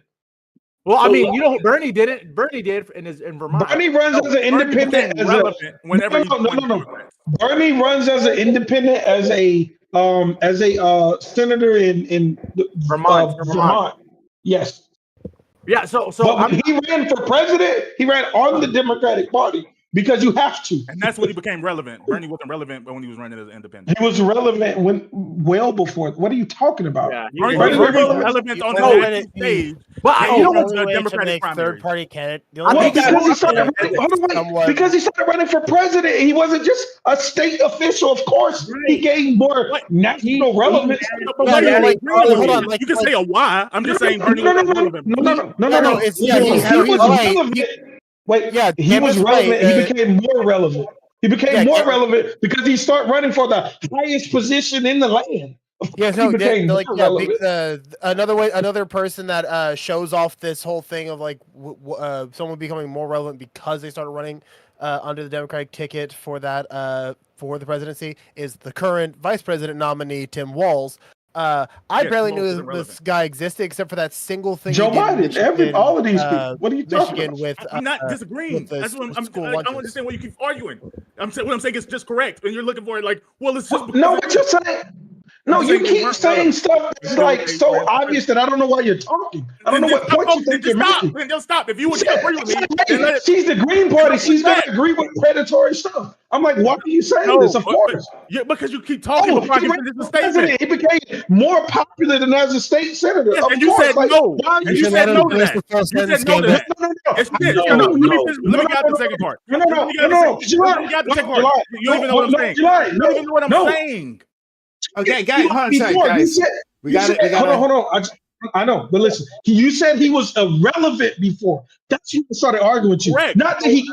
Well, I So mean, what? you know, Bernie didn't. Bernie did in Vermont. Bernie runs as an Bernie independent. became relevant whenever he joined the No. Democrats. Bernie runs as an independent as a senator in Vermont. Yes, Yeah. So but I'm, when he ran for president, he ran on the Democratic Party because you have to. And that's when he became relevant. Bernie wasn't relevant, but when he was running as an independent. He was relevant well before. What are you talking about? yeah, Bernie Bernie was was relevant on the No, national stage. but Yeah, you know he what? was The the only way to Democratic make primaries. third-party candidate. The Well, only way to because he make started someone- because he started running for president. He wasn't just a state official. Of course, he gained more What? national relevance. But Yeah, why do you yeah, like, agree with hold me? on, like- You can say a why. I'm just saying Bernie No, was relevant. No, it's He he's was right. relevant. Wait, Yeah, he was Emma's right, relevant. He became more relevant. He became Yeah, more Emma- relevant because he started running for the highest position in the land. Yeah, He no, became like more yeah, relevant. another person that shows off this whole thing of like someone becoming more relevant because they started running under the Democratic ticket for that for the presidency is the current vice president nominee Tim Walz. I barely Walz knew isn't this relevant. guy existed except for that single thing. Joe he did in Biden, Michigan, all of these people. What are you talking Michigan about? with I'm not disagreeing. with the That's what I'm school like, I don't lunches. understand why you keep arguing. What I'm saying is just correct. And you're looking for it like, well, it's just No, what you're saying? No, I'm you saying they keep weren't saying relevant stuff that's until like they so ran for obvious that I don't know why you're talking. I don't know Then what point you think you're stop. making. Then just stop. If you would agree with me, then Hey, let it. she's the Green Party. What's She's gonna that? agree with predatory stuff. I'm like, why are you saying this? Of course. Yeah, because you keep talking before I he can ran finish the for president. statement. He became more popular than as a state senator. Yes, Of and you course. said Like, no. why are And you you should said let no him to finish that. the first You said sentence, no to Gambit. that. No. Yes, you did. Shut up. Let me get out the second part. No. Let me get out the second part. You're Let me get out the second part. lying. You don't even know what I'm saying. You're lying. You don't even know what I'm saying. Okay, guys, hold on a second, Before, you guys. said, We you got it. said- We got it. hold on. I know, but listen. You said he was irrelevant before. That's when I started arguing with you. Correct. Not that he,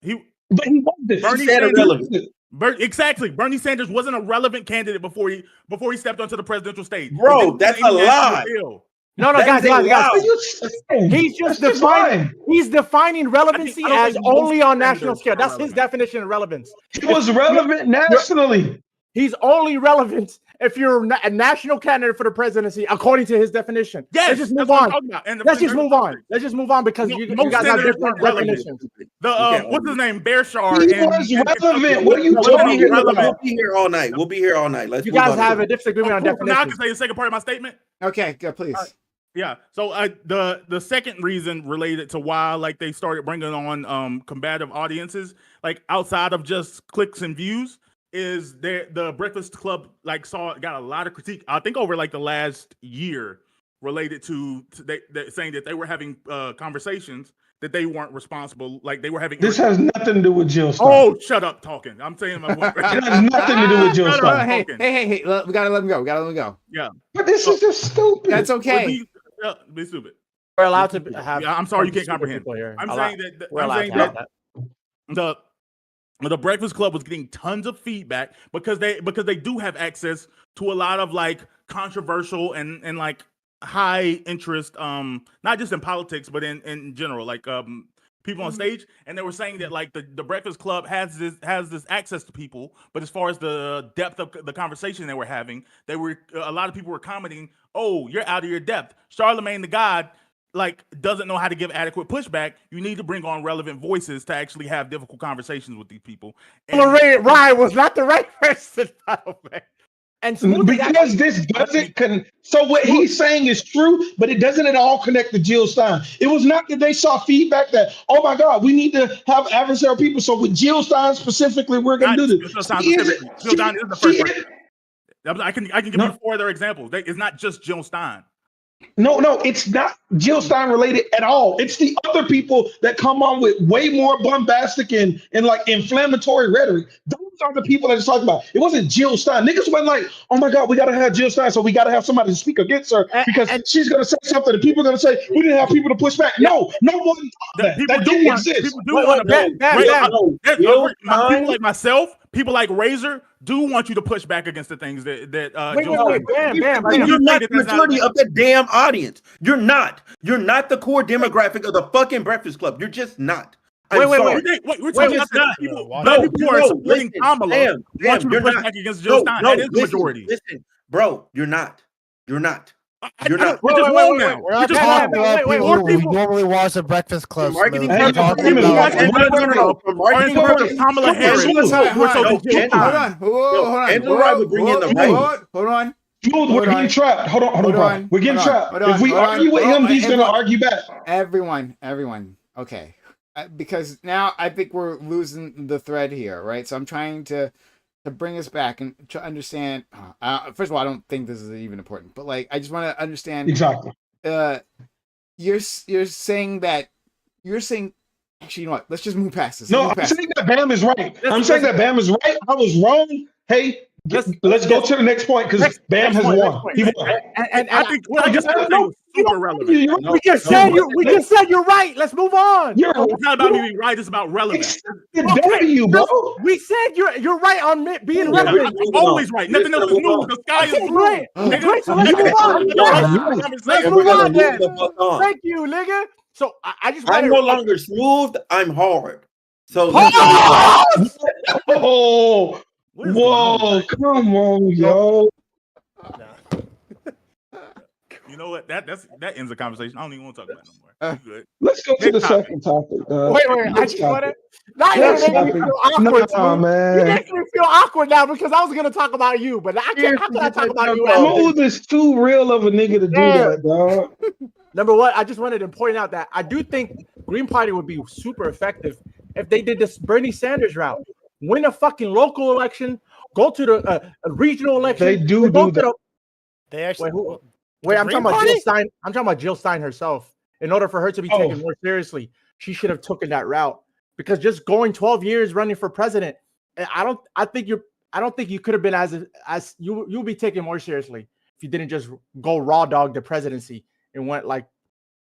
He but he wasn't. Bernie He said Sanders- irrelevant. Exactly. Bernie Sanders wasn't a relevant candidate before he stepped onto the presidential stage. Bro, He didn't that's do any a national lie. appeal. no, That guys, is a guys. lie. What are you saying? He's just That's defining. lying. He's defining relevancy I don't as think most only on senators national scale. are That's his relevant. definition of relevance. He was relevant nationally. He's only relevant if you're a national candidate for the presidency, according to his definition. Yes, Let's just that's move what I'm on. talking about. And Let's just move on. Let's just move on because No, you most guys have senators different weren't relevant. definitions. Okay. What's his name? Bearshar. He and- was and- relevant. What are you wasn't talking relevant. about? We'll be here all night. Let's You move guys on. have a disagreement on Cool. So now I definitions. can say the second part of my statement. Okay, good, please. Yeah. So the second reason related to why like they started bringing on combative audiences, like outside of just clicks and views, is the Breakfast Club got a lot of critique. I think over like the last year related to they saying that they were having conversations that they weren't responsible. Like they were having. This has nothing to do with Jill Stein. Oh, shut up talking. I'm saying my point. It has nothing to do with Jill Shut up. Stein. Hey, Spoken. hey, we gotta let him go. We gotta let him go. Yeah. But this is just stupid. That's okay. Be stupid. We're allowed to have. Yeah, I'm sorry you can't stupid comprehend. people here. I'm Allow- saying that we're I'm allowed saying to have that the Breakfast Club was getting tons of feedback because they do have access to a lot of like controversial and like high interest not just in politics but in general like people on stage, and they were saying that like the Breakfast Club has this access to people, but as far as the depth of the conversation they were having, a lot of people were commenting, "Oh, you're out of your depth. Charlemagne the God like doesn't know how to give adequate pushback. You need to bring on relevant voices to actually have difficult conversations with these people." And Lorraine Ryan was not the right person, by the way. And because this doesn't so what he's saying is true, but it doesn't at all connect to Jill Stein. It was not that they saw feedback that, oh my God, we need to have adversarial people. So with Jill Stein specifically, we're going to do this. Jill Stein specifically. Jill Stein is the first person. I can give you 4 other examples. It's not just Jill Stein. No, it's not Jill Stein related at all. It's the other people that come on with way more bombastic and like inflammatory rhetoric. Those are the people that it's talking about. It wasn't Jill Stein. Niggas went like, oh my God, we got to have Jill Stein, so we got to have somebody to speak against her because she's going to say something and people are going to say, we didn't have people to push back. No one thought that. People That do didn't want exist. people do want to people like myself, people like Razor do want you to push back against the things that Wait, Joe wait, Biden bam, does. bam, You're bam. not the majority of the damn audience. You're not. You're not the core demographic of the fucking Breakfast Club. You're just not. I'm Wait, sorry. We're talking about just the not. people, No, black people who are no, supporting listen, Kamala Sam, want you to you're push not. back against Joe Stein. That is the listen, majority. Listen, bro, you're not. You're not. You're I don't, not. we're just Wait, wrong wait, now. We're not Bam, talking bam, about wait, wait, people more who people. normally watch the Breakfast Club. marketing Smooth. Hey, We're purposes, talking wait a minute, about wait, People wait, want wait, to for are in marketing support of purposes, Kamala Harris Smooth. more so than Yo, Joe Andrew- Hold Stein. on, hold on, Andrew Wright would bring in the right. hold on. Smooth, Hold we're getting on. trapped. Hold on, Hold Brian. on, We're getting hold on, trapped. hold on, If we hold on, argue with hold him, on, he's gonna everyone. argue back. Everyone. Okay. Because now I think we're losing the thread here, right? So I'm trying to bring us back and to understand. First of all, I don't think this is even important, but like I just want to understand. Exactly. You're saying that actually, you know what? Let's just move past this. No, Move I'm past saying that Bam is right. Let's- I'm saying let's- that Bam is right. I was wrong. Hey, let's go to the next point because Bam has won. He won. And I think what I just said was super relevant. You're No, we just no, said no. we just said you're right. Let's move on. You're It's not about me being right; it's about relevance. accepted W, bro. We said you're right on being Yeah, relevant. we're I'm always right. Nothing else is We're new. gonna The sky is Okay, blue. great. Nigga, Great, so let's move on. Let's And move we're gonna on move then. the fuck on. Thank you, nigga. So I just I'm want no longer smooth. I'm hard. So Oh, What is going on? whoa, come on, yo. You know what? That ends the conversation. I don't even want to talk about it no more. You good? Let's go to Next the topic. second topic. dog. Wait, I Next just want to. topic. Now you're Next making me topic. feel awkward. Nah, Smooth. man. You're making me feel awkward now because I was gonna talk about you, but I can't. How can I talk about you? After? Smooth is too real of a nigga to do that, dog. Number one, I just wanted to point out that I do think Green Party would be super effective if they did this Bernie Sanders route. Win a fucking local election, go to the a regional election. They do go do to that. They actually. Wait, I'm Green talking about Party? Jill Stein. I'm talking about Jill Stein herself. In order for her to be taken more seriously, she should have taken that route. Because just going 12 years running for president, I don't think you could have been as you'll be taken more seriously if you didn't just go raw dog the presidency and went like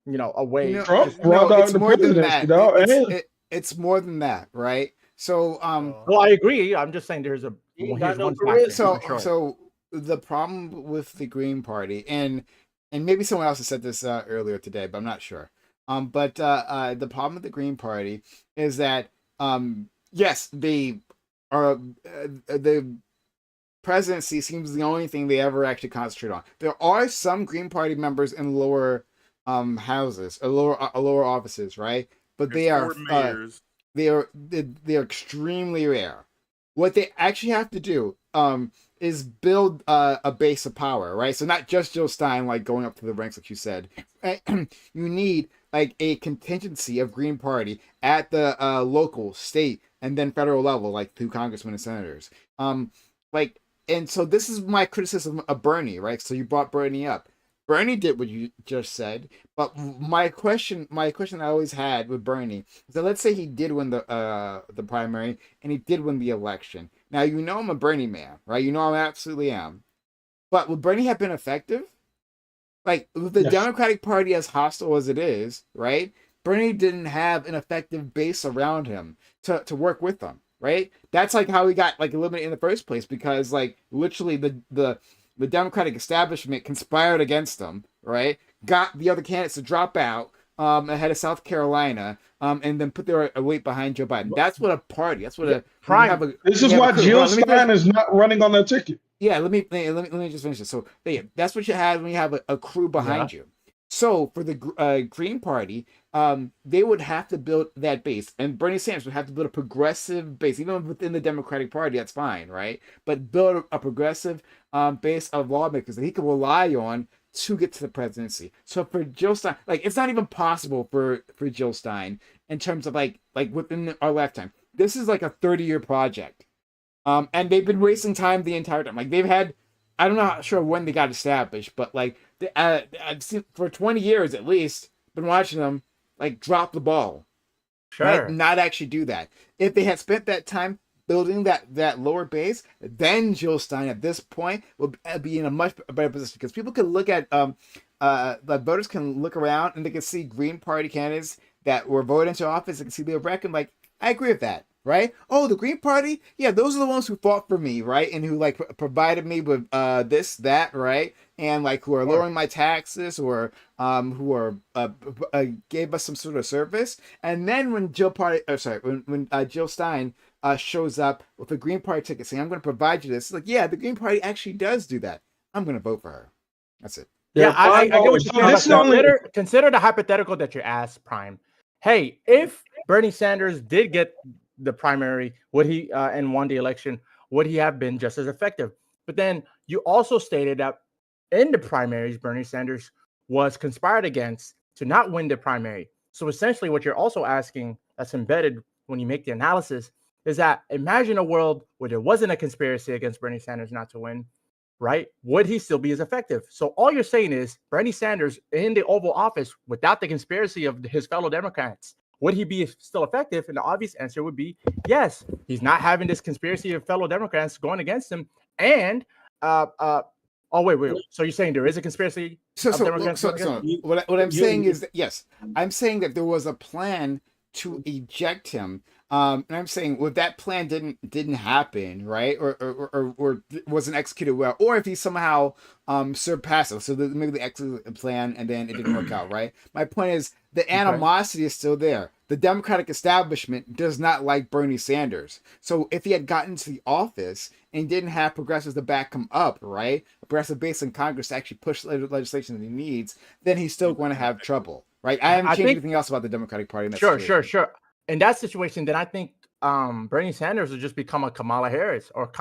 away. Trump raw dog it's the more than presidency, that. dog. It's more than that, right? So Well, I agree. I'm just saying here's here's one factor. So the problem with the Green Party, and maybe someone else has said this earlier today, but I'm not sure. But the problem with the Green Party is that yes, they are the presidency seems the only thing they ever actually concentrate on. There are some Green Party members in lower houses, or lower offices, right? But they are they're extremely rare. What they actually have to do is build a base of power, right? So not just Jill Stein, like going up to the ranks, like you said. You need like a contingency of Green Party at the local, state, and then federal level, like through congressmen and senators. And so this is my criticism of Bernie, right? So you brought Bernie up. Bernie did what you just said, but my question I always had with Bernie is that let's say he did win the primary and he did win the election. Now you know I'm a Bernie man, right? You know I absolutely am. But would Bernie have been effective? Like with the Democratic Party as hostile as it is, right? Bernie didn't have an effective base around him to work with them, right? That's like how he got like eliminated in the first place because like literally the Democratic establishment conspired against them, right? Got the other candidates to drop out ahead of South Carolina, and then put their weight behind Joe Biden. That's what a party. That's what a prime. This is why Jill Stein is not running on that ticket. Yeah, let me just finish this. So yeah, that's what you have when you have a crew behind you. So for the Green Party, they would have to build that base, and Bernie Sanders would have to build a progressive base, even within the Democratic Party. That's fine, right? But build a progressive base of lawmakers that he could rely on to get to the presidency. So for Jill Stein, like it's not even possible for Jill Stein in terms of like within our lifetime. This is like a 30-year project, and they've been wasting time the entire time. Like they've had, I'm not sure when they got established, but like I've seen for 20 years at least, been watching them like drop the ball, right? Not actually do that. If they had spent that time building that lower base, then Jill Stein at this point will be in a much better position because people can look at the voters can look around and they can see Green Party candidates that were voted into office and can see their record. Like I agree with that, right? Oh, the Green Party, yeah, those are the ones who fought for me, right? And who like provided me with this, that, right? And like who are lowering my taxes or who are gave us some sort of service. And then when Jill Stein shows up with a Green Party ticket saying, I'm going to provide you this, it's like, yeah, the Green Party actually does do that. I'm going to vote for her. That's it. Yeah, I get what So you're this saying. is only- Consider the hypothetical that you asked, Prime. Hey, if Bernie Sanders did get the primary, would he and won the election, would he have been just as effective? But then you also stated that in the primaries, Bernie Sanders was conspired against to not win the primary. So essentially, what you're also asking that's embedded when you make the analysis is that imagine a world where there wasn't a conspiracy against Bernie Sanders not to win, right? Would he still be as effective? So all you're saying is Bernie Sanders in the Oval Office without the conspiracy of his fellow Democrats, would he be still effective? And the obvious answer would be yes. He's not having this conspiracy of fellow Democrats going against him. And oh wait. So you're saying there is a conspiracy? So Democrats going against him? what I'm saying is that yes, I'm saying that there was a plan to eject him. And I'm saying, well, that plan didn't happen, right, or wasn't executed well, or if he somehow surpassed it, so maybe they executed the plan and then it didn't work out, right? My point is the animosity is still there. The Democratic establishment does not like Bernie Sanders. So if he had gotten to the office and didn't have progressives to back him up, right, a progressive base in Congress to actually push legislation that he needs, then he's still going to have trouble, right? I haven't changed anything else about the Democratic Party. In that situation. Sure. In that situation, then I think Bernie Sanders would just become a Kamala Harris, or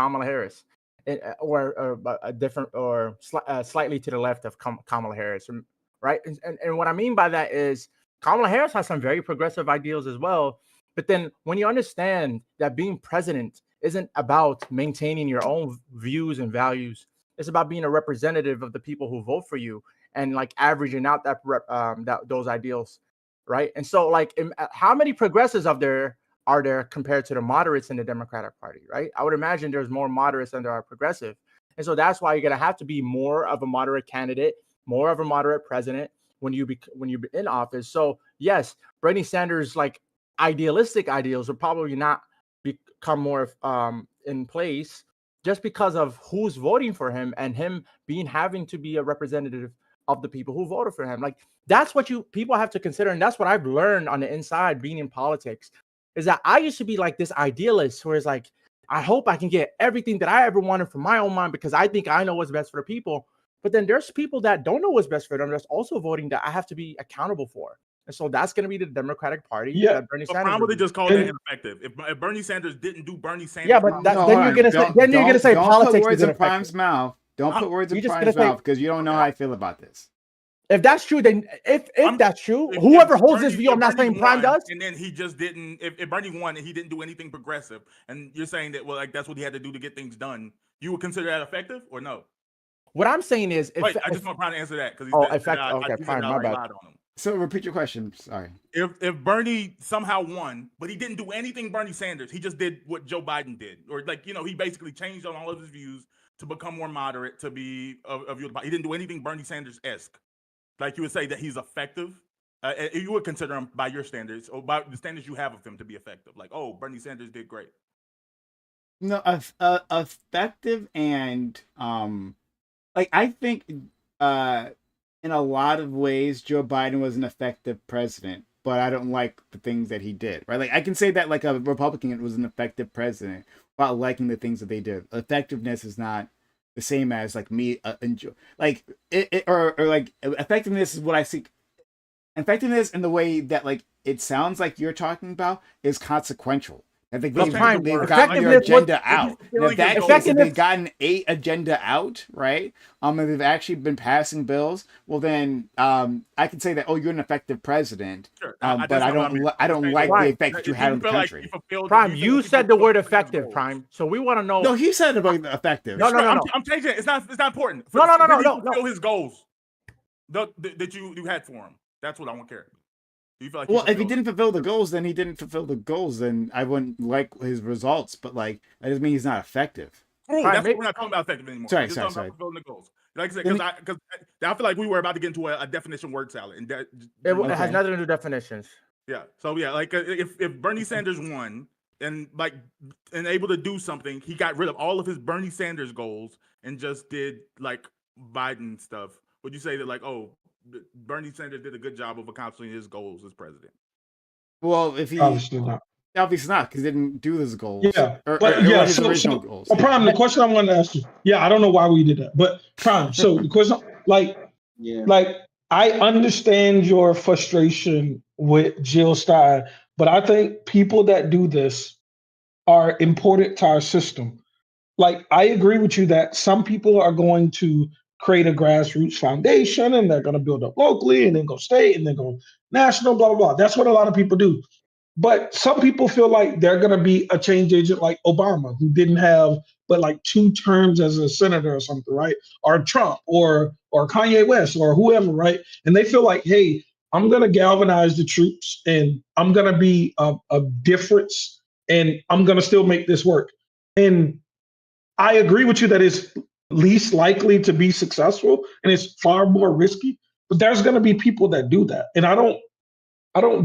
a different, or slightly to the left of Kamala Harris, right? And what I mean by that is Kamala Harris has some very progressive ideals as well. But then when you understand that being president isn't about maintaining your own views and values, it's about being a representative of the people who vote for you and like averaging out those ideals. Right. And so like how many progressives are there compared to the moderates in the Democratic Party? Right. I would imagine there's more moderates than there are progressive. And so that's why you're going to have to be more of a moderate candidate, more of a moderate president when you're in office. So, yes, Bernie Sanders like idealistic ideals will probably not become more in place just because of who's voting for him and him having to be a representative of the people who voted for him. Like that's what people have to consider. And that's what I've learned on the inside being in politics is that I used to be like this idealist where it's like, I hope I can get everything that I ever wanted from my own mind because I think I know what's best for the people. But then there's people that don't know what's best for them. That's also voting that I have to be accountable for. And so that's going to be the Democratic Party. Yeah. That Bernie But Sanders Prime would just call that ineffective. If Bernie Sanders didn't do Bernie Sanders, yeah, but then you're going to say don't politics put words is in Prime's mouth. Don't put words in You're just Prime's gonna say- mouth because you don't know how I feel about this. If that's true, then if that's true, If whoever holds this Bernie- view, I'm if not Bernie saying Prime won, does. and then he just didn't. If Bernie won and he didn't do anything progressive, and you're saying that well, like that's what he had to do to get things done, you would consider that effective or no? What I'm saying is, Wait, I just want Prime to answer that because okay, Prime, my bad. lied on him. So repeat your question. Sorry. If Bernie somehow won, but he didn't do anything Bernie Sanders, he just did what Joe Biden did, or like he basically changed on all of his views to become more moderate, to be of your. He didn't do anything Bernie Sanders-esque. Like you would say that he's effective. You would consider him by your standards or by the standards you have of him to be effective. Like, oh, Bernie Sanders did great. No, effective and like I think in a lot of ways Joe Biden was an effective president, but I don't like the things that he did. Right? Like I can say that like a Republican was an effective president without liking the things that they did. Effectiveness is not the same as like me enjoy like it or like effectiveness is what I see. Effectiveness in the way that like it sounds like you're talking about is consequential. I think they've gotten their agenda out. And if that case, if they've gotten a agenda out, right? And they've actually been passing bills. Well, then I can say that you're an effective president. Sure. But I don't like the effect that you had on the country. Prime, you said the word effective, Prime. So we want to know. No, he said about effective. No. I'm changing it. It's not important. No. Fulfill his goals that you had for him. That's what I want to care. You feel like if he didn't fulfill the goals, then he didn't fulfill the goals. Then I wouldn't like his results. But like that doesn't mean he's not effective. Oh, that's what we're not talking about effective anymore. Sorry. About fulfilling the goals. Like I said, because I feel like we were about to get into a definition word salad, and it has nothing to do with definitions. Yeah. So yeah, like if Bernie Sanders won, and able to do something. He got rid of all of his Bernie Sanders goals and just did like Biden stuff. Would you say that like, oh, Bernie Sanders did a good job of accomplishing his goals as president? Well, if he Obviously not. obviously not, because he didn't do his goals. Yeah, or but his original goals. Well, Prime, the question I wanted to ask you. Yeah, I don't know why we did that, but Prime. So the question, like I understand your frustration with Jill Stein, but I think people that do this are important to our system. Like, I agree with you that some people are going to create a grassroots foundation and they're going to build up locally and then go state and then go national, blah, blah, blah. That's what a lot of people do. But some people feel like they're going to be a change agent like Obama, who didn't have but like 2 terms as a senator or something, right? Or Trump or Kanye West or whoever, right? And they feel like, hey, I'm going to galvanize the troops and I'm going to be a difference and I'm going to still make this work. And I agree with you that it's least likely to be successful and it's far more risky, but there's going to be people that do that. And I don't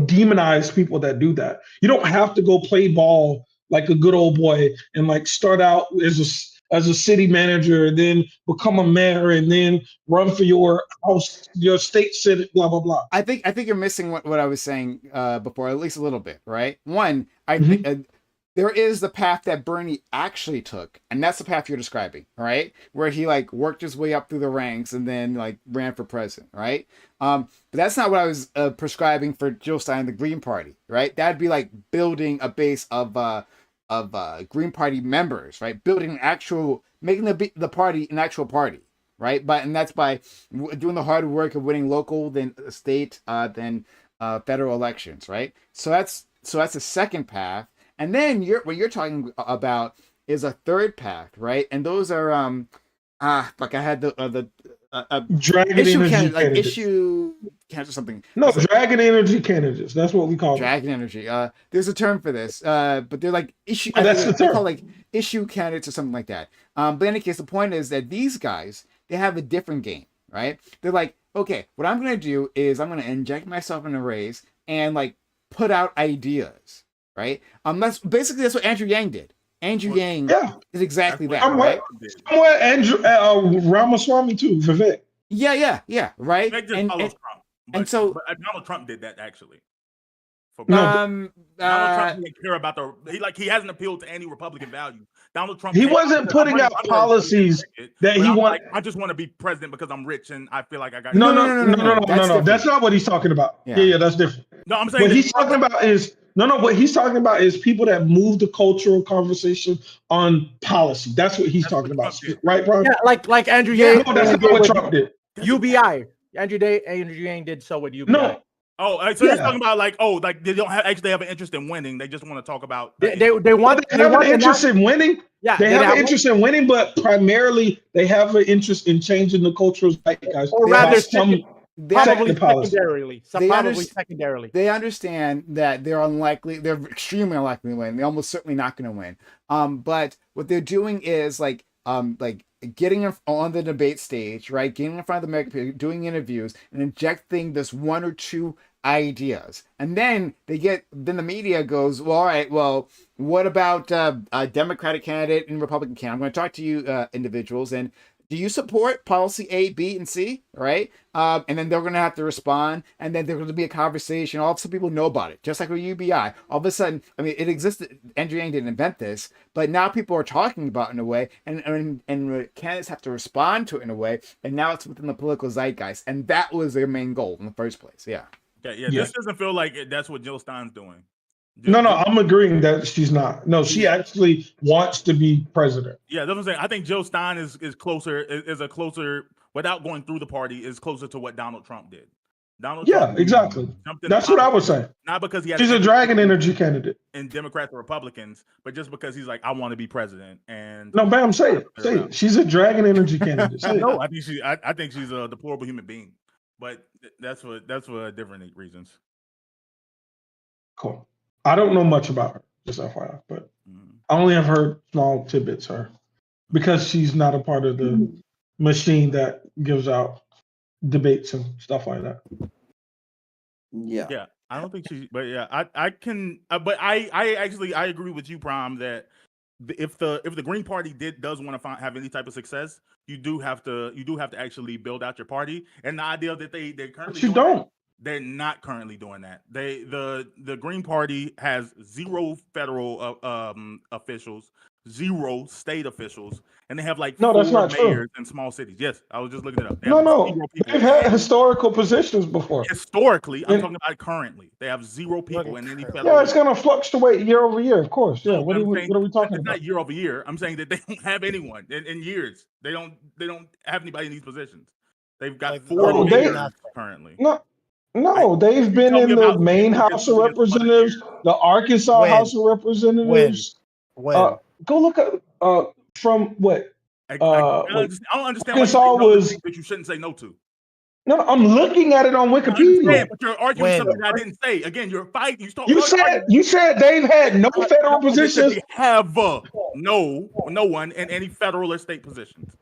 demonize people that do that. You don't have to go play ball like a good old boy and like start out as a city manager and then become a mayor and then run for your house, your state senate, blah, blah, blah. I think you're missing what I was saying before, at least a little bit, right? One, I think there is the path that Bernie actually took, and that's the path you're describing, right? Where he like worked his way up through the ranks and then like ran for president, right? But that's not what I was prescribing for Jill Stein, the Green Party, right? That'd be like building a base of Green Party members, right? Building making the party an actual party, right? And that's by doing the hard work of winning local, then state, then federal elections, right? So that's the second path. And then what you're talking about is a third path, right? And those are like I had the Dragon issue energy candidates. issue candidates or something. No, dragon energy candidates. That's what we call dragon energy. There's a term for this, but they're like issue. Oh, that's the they're term. called like issue candidates or something like that. But in any case, the point is that these guys, they have a different game, right? They're like, okay, what I'm gonna do is I'm gonna inject myself in a race and like put out ideas, right? That's what Andrew Yang did. Andrew Yang did exactly that, right? Somewhat Andrew Ramaswamy too, Vivek. Yeah, right. Vivek just follows Trump. And so Donald Trump did that actually. Donald Trump didn't care about he hasn't appealed to any Republican values. Donald Trump. He wasn't putting out policies that he wanted. I just want to be president because I'm rich and I feel like I got. No. That's not what he's talking about. Yeah, that's different. No, I'm saying what he's talking about is what he's talking about is people that move the cultural conversation on policy. That's what he's talking about, right, bro? Yeah, like Andrew Yang. No, that's not what Trump did. UBI. Andrew Yang did so with UBI. No. Oh, so you're talking about they don't actually have an interest in winning. They just want to talk about they want an interest in winning. Yeah, they have an interest in winning, but primarily they have an interest in changing the cultural zeitgeist. Or rather, Probably secondarily. They understand that they're extremely unlikely to win. They're almost certainly not going to win. But what they're doing is like getting on the debate stage, right? Getting in front of the American people, doing interviews, and injecting this one or two ideas. And then the media goes, well, all right, well, what about a Democratic candidate and Republican candidate? I'm going to talk to you individuals, and do you support policy A, B, and C, right? And then they're going to have to respond, and then there's going to be a conversation. All of a sudden, people know about it, just like with UBI. All of a sudden, I mean, it existed. Andrew Yang didn't invent this, but now people are talking about it in a way, and candidates have to respond to it in a way, and now it's within the political zeitgeist, and that was their main goal in the first place. Yeah. This doesn't feel like that's what Jill Stein's doing. No, I'm agreeing that she's not. No, she actually wants to be president. Yeah, that's what I'm saying. I think Jill Stein is closer, without going through the party, is closer to what Donald Trump did. Trump exactly. That's what I was saying. Not because she's a dragon energy candidate in Democrats or Republicans, but just because he's like, I want to be president. And no, bam, say it. She's a dragon energy candidate. No, I think she's a deplorable human being, but that's for different reasons. Cool. I don't know much about her, just FYI, but I only have heard small tidbits of her because she's not a part of the machine that gives out debates and stuff like that. Yeah. I don't think she, but yeah, I can, but I actually I agree with you, Prime, that if the Green Party does want to have any type of success, you do have to actually build out your party. And the idea that they're currently But you doing that, don't. they're not currently doing that. The Green Party has 0 federal officials, 0 state officials, and they have like No, 4 that's not true. mayors in small cities. Yes, I was just looking it up. They No, have no. 0 people. They've had historical positions before. Historically, I'm And- talking about currently. They have 0 people in any federal. Yeah, it's gonna fluctuate year over year, of course. Yeah. No, What I'm are we saying talking it's about? not year over year. I'm saying that they don't have anyone in years. They don't have anybody in these positions. They've got Like, 4 no, mayors they- currently. No, they've been tell me in the about Maine people House of getting against other Representatives, years. the Arkansas When? House of Representatives. When? Go look up from what? I wait. don't understand why you say Arkansas no to was- things that you shouldn't say no to. No, I'm looking at it on I understand, Wikipedia. but you're arguing When? something I didn't say. Again, you're fighting. You said they've had no federal I just said positions. They have no one in any federal or state positions.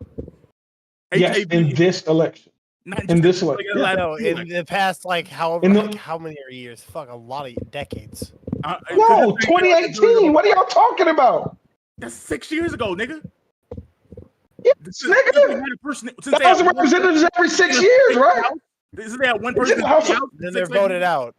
Yes, HAB, in this election. not in just this like election. the last No, few in elections. the past, like In the- like how many years? Fuck, a lot of decades. No, 2018. What are y'all talking about? That's 6 years ago, nigga. Yes, This nigga. they had a person- since they House had of one Representatives every person 6 in years, the right? House, this is they had one It's person in in the the House of- House. Then they're voted out.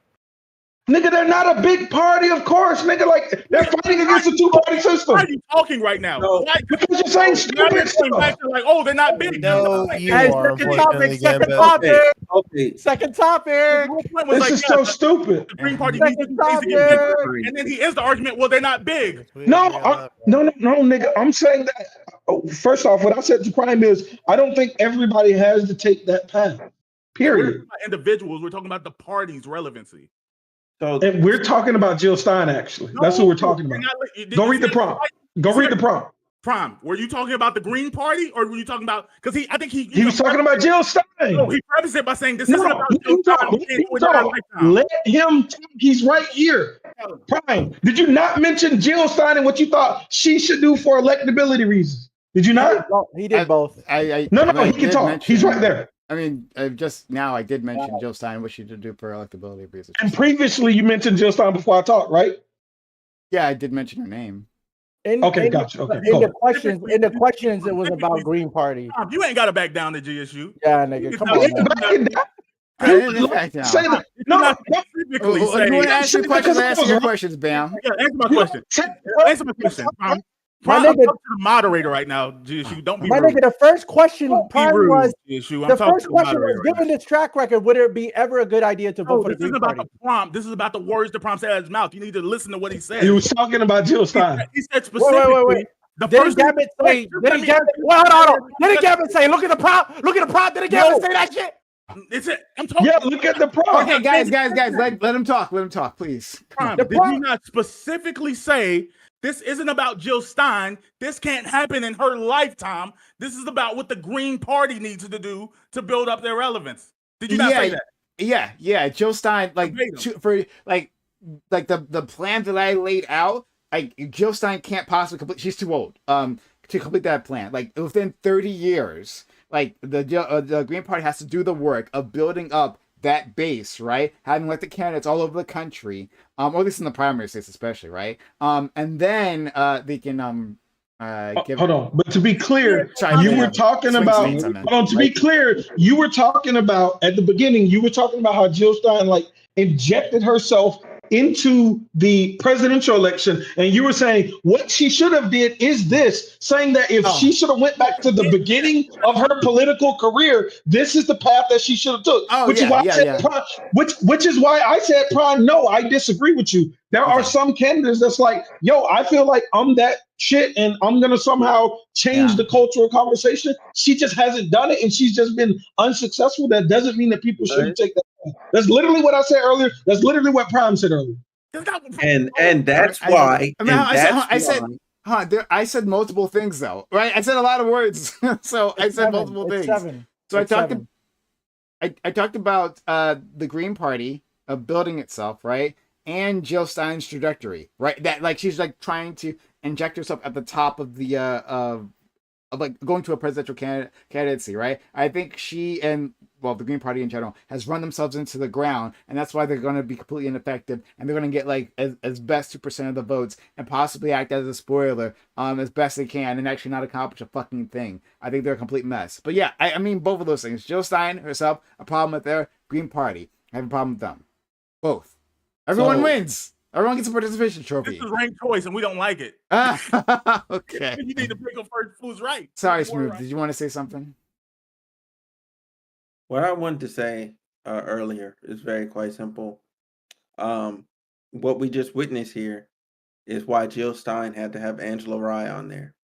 Nigga, they're not a big party, of course, nigga. Like, they're fighting against the two-party system. Why are you talking right now? No. Why? Because you're saying Now you're stupid going back stuff. to like, oh, they're not big. No, you Hey, are, second topic, unfortunately, second Gambit. topic, Okay. second The topic. whole point was This like, is yeah, so the stupid. Green Party needs to Second do things to get bigger. topic. And then he ends the argument, well, they're not big. We No, agree on that, bro. no, nigga. I'm saying that. First off, what I said to Prime is, I don't think everybody has to take that path. We're Period. talking about individuals. We're talking about the party's relevancy. So And we're talking about Jill Stein, actually. That's what we're talking you're about. not li- Go you read the said- prompt. Go read the prompt. Prime. Were you talking about the Green Party, or were you talking about? Because I think he He was talking about Jill Stein. No, he prefaced it by saying this No, isn't about let Jill him Stein. talk. We Let can't him do it in our talk. lifetime. Let him talk. He's right here. Prime, did you not mention Jill Stein and what you thought she should do for electability reasons? Did you not? He did both. No, he can talk. He's right there. I mean, just now I did mention Jill Stein, what she did do for electability reasons. And previously you mentioned Jill Stein before I talked, right? Yeah, I did mention her name. Okay, gotcha. Okay, In cool. the questions, it was about Green Party. Prime, you ain't got to back down to GSU. Yeah, nigga, come No, on. it's Man. Back it down. I didn't back down. Say that. You No, cannot no. specifically Well, say. you want to ask your questions? because I Ask was your wrong. questions, Bam. Yeah, answer my question. Answer my question. Prime, My I'm nigga- talking to the moderator right now, GSU. Don't be My rude. nigga, the first question Don't be Prime rude, was GSU. I'm the talking first to the question was moderator right given now. this track record, would it be ever a good idea to vote No, for the this isn't Green about Party? the prompt. This is about the words the prompt said out of his mouth. You need to listen to what he said. He was talking about Jill Stein. He said specifically. Wait. The Didn't first Gambit say? Wait, just let Didn't me- Gambit? Well, hold on. Didn't Gambit say? Look at the prompt. Look at the prompt. Didn't Gambit No. say that shit? It's it. I'm talking. Yeah, look at the prompt. Okay, guys, let him talk. Let him talk, please. Prime, The did prompt- you not specifically say this isn't about Jill Stein? This can't happen in her lifetime. This is about what the Green Party needs to do to build up their relevance. Did you not say that? Yeah. Jill Stein, like Verbatim. for like the plan that I laid out, like Jill Stein can't possibly complete. She's too old to complete that plan. Like within 30 years, like the Green Party has to do the work of building up that base, right? Having elected candidates all over the country, or at least in the primary states, especially, right? And then they can give. Hold on, but to be clear, Sorry, you yeah. were talking Swing about. states, I meant. Hold on, to be clear, you were talking about at the beginning. You were talking about how Jill Stein like injected herself into the presidential election, and you were saying what she should have did is this, saying that if she should have went back to the beginning of her political career, this is the path that she should have took. Which is why I said Prime, which is why I said Prime. No, I disagree with you. There are some candidates that's like, yo, I feel like I'm that shit, and I'm gonna somehow change the cultural conversation. She just hasn't done it, and she's just been unsuccessful. That doesn't mean that people shouldn't take that. That's literally what I said earlier. That's literally what Prime said earlier. and that's why. I said multiple things though, right? I said a lot of words, so I said multiple things. So I talked about the Green Party building itself, right, and Jill Stein's trajectory, right? That like she's like trying to inject herself at the top of the of like going to a presidential candidacy, right? I think she and the Green Party in general has run themselves into the ground, and that's why they're going to be completely ineffective, and they're going to get like as best 2% of the votes, and possibly act as a spoiler as best they can, and actually not accomplish a fucking thing. I think they're a complete mess. But yeah, I mean both of those things. Jill Stein herself, a problem with their Green Party. I have a problem with them. Both. Everyone wins. Everyone gets a participation trophy. This is ranked choice, and we don't like it. Okay. You need to pick up first who's right. Sorry, Who's more Smooth. right. Did you want to say something? What I wanted to say earlier is very quite simple. What we just witnessed here is why Jill Stein had to have Angela Rye on there,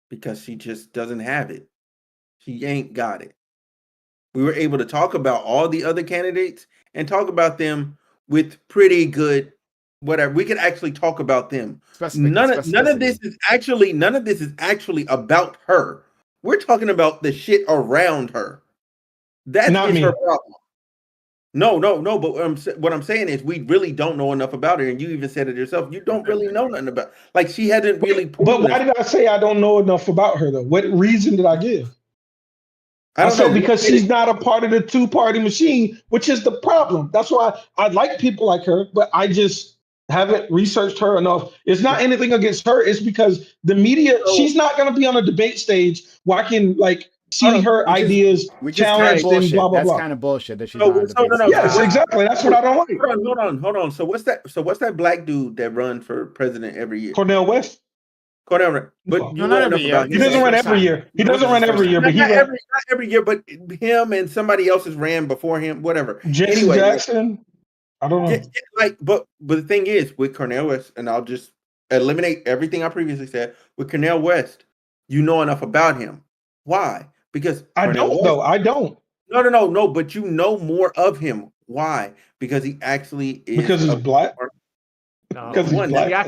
because she just doesn't have it. She ain't got it. We were able to talk about all the other candidates and talk about them with pretty good whatever. We could actually talk about them. None of this is actually about her. We're talking about the shit around her. That is her problem. No. But what I'm saying is, we really don't know enough about her, and you even said it yourself. You don't really know nothing about. Like, she hasn't really. But why did I say I don't know enough about her though? What reason did I give? I said because she's not a part of the two-party machine, which is the problem. That's why I like people like her, but I just haven't researched her enough. It's not anything against her. It's because the media, she's not going to be on a debate stage where I can like see her ideas challenged and blah, blah, blah. That's kind of bullshit that she's on a debate stage. Yes, exactly. That's what I don't like. Hold on. So what's that black dude that runs for president every year? Cornel West. Cornel, but you know enough about. He doesn't run every year. He doesn't run every year, but he not every year. But him and somebody else has ran before him. Whatever. Jason Jackson. I don't know. But the thing is with Cornel West, and I'll just eliminate everything I previously said. With Cornel West, you know enough about him. Why? Because I don't. No. But you know more of him. Why? Because he actually is. Because he's black. Because he's black.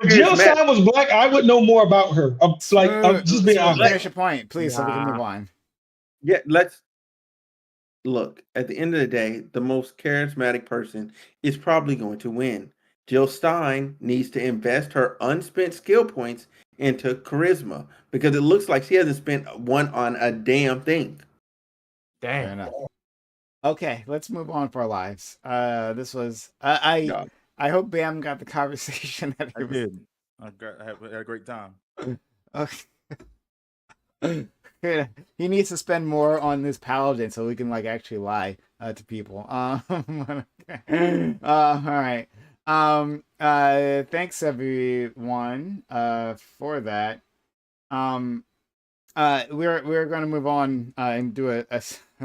Jill Stein was black. I would know more about her. Just being honest. Finish your point, please, so we can move on. Yeah, let's look. At the end of the day, the most charismatic person is probably going to win. Jill Stein needs to invest her unspent skill points into charisma, because it looks like she hasn't spent one on a damn thing. Damn. Okay, let's move on for our lives. This was I hope Bam got the conversation that I did. I had a great time. Okay. He needs to spend more on this paladin so we can like actually lie to people. All right. Thanks everyone for that. We're going to move on and do a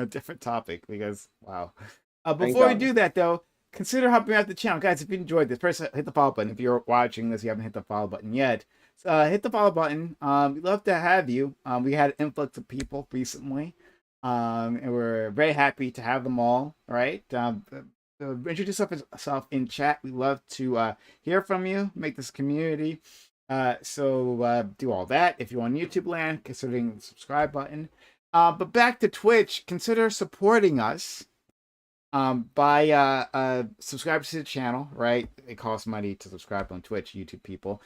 different topic because wow. Before we do that though, consider helping out the channel, guys. If you enjoyed this, first hit the follow button. If you're watching this, you haven't hit the follow button yet. Hit the follow button. We'd love to have you. We had an influx of people recently, and we're very happy to have them all. Right. Introduce yourself in chat. We love to hear from you. Make this community. So do all that. If you're on YouTube land, considering the subscribe button. But back to Twitch, consider supporting us by subscribe to the channel, right? It costs money to subscribe on Twitch, YouTube people.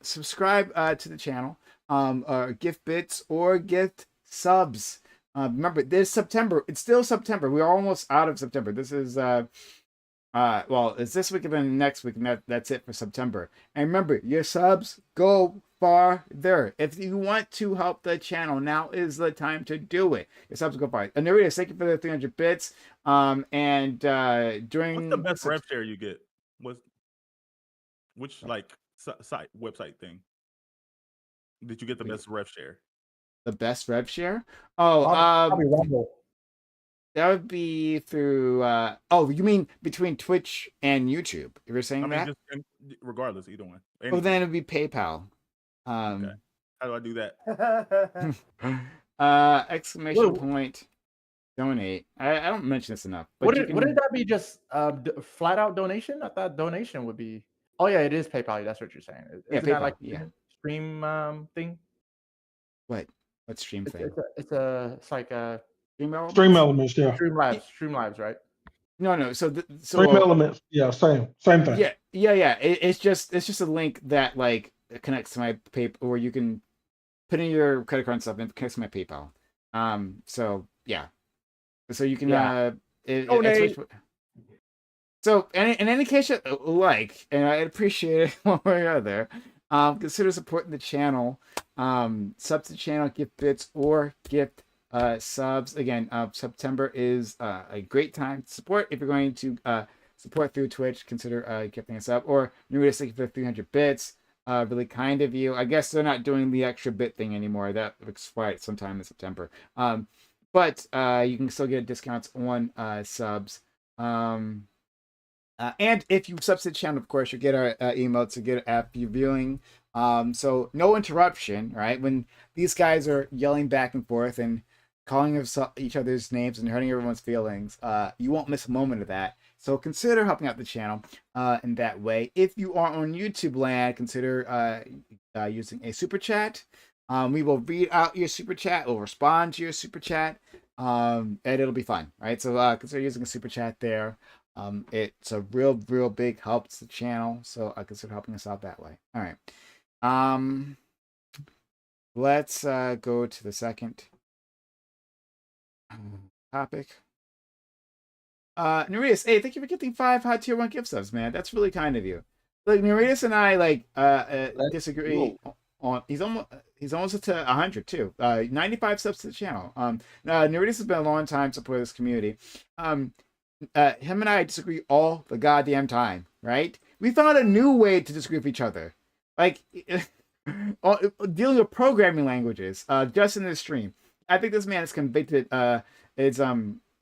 Subscribe to the channel, or gift bits or gift subs. Remember, there's September. It's still September. We're almost out of September. This is well, it's this week and then next week, and that's it for September. And remember, your subs go farther. If you want to help the channel, now is the time to do it. Your subs go far. And Narita, thank you for the 300 bits. And during what's the best rev share you get? Which like site website thing did you get the best rev share? The best rev share? Oh, probably Rumble. That would be through. Oh, you mean between Twitch and YouTube? You were saying that? Just, regardless, either one. Oh, then it'd be PayPal. Okay. How do I do that? Exclamation point. Donate. I don't mention this enough. But Wouldn't that be just flat out donation? I thought donation would be. Oh yeah, it is PayPal. That's what you're saying. Isn't PayPal, that like stream thing? What stream thing? It's like a Stream Elements. Stream Elements, yeah. Stream lives, right? No. So Stream Elements, yeah, same thing. Yeah. It's just a link that like connects to my PayPal, where you can put in your credit card and stuff, and it connects to my PayPal. So yeah. So you can Yeah. it- Donate. Twitch- so in any case you like, and I appreciate it one way or other, consider supporting the channel. Sub to the channel, gift bits or gift subs. Again, September is a great time to support. If you're going to support through Twitch, consider gifting us up. Or Narita, thank you for 300 bits. Really kind of you. I guess they're not doing the extra bit thing anymore. That expired sometime in September. But you can still get discounts on subs. And if you sub to the channel, of course, you get our email to get app viewing. So no interruption, right? When these guys are yelling back and forth and calling each other's names and hurting everyone's feelings, you won't miss a moment of that. So consider helping out the channel in that way. If you are on YouTube land, consider using a super chat. We will read out your super chat. We'll respond to your super chat, and it'll be fun, right? So consider using a super chat there. It's a real big help to the channel, so I consider helping us out that way. All right. Let's go to the second topic. Nereus, hey, thank you for getting 5 hot tier 1 gift subs, man. That's really kind of you. Like Nereus and I disagree on he's almost up to 100 too. 95 subs to the channel. Nereus has been a long time supporter of this community. Him and I disagree all the goddamn time, right? We found a new way to disagree with each other, like dealing with programming languages. Just in this stream, I think this man is convicted. Is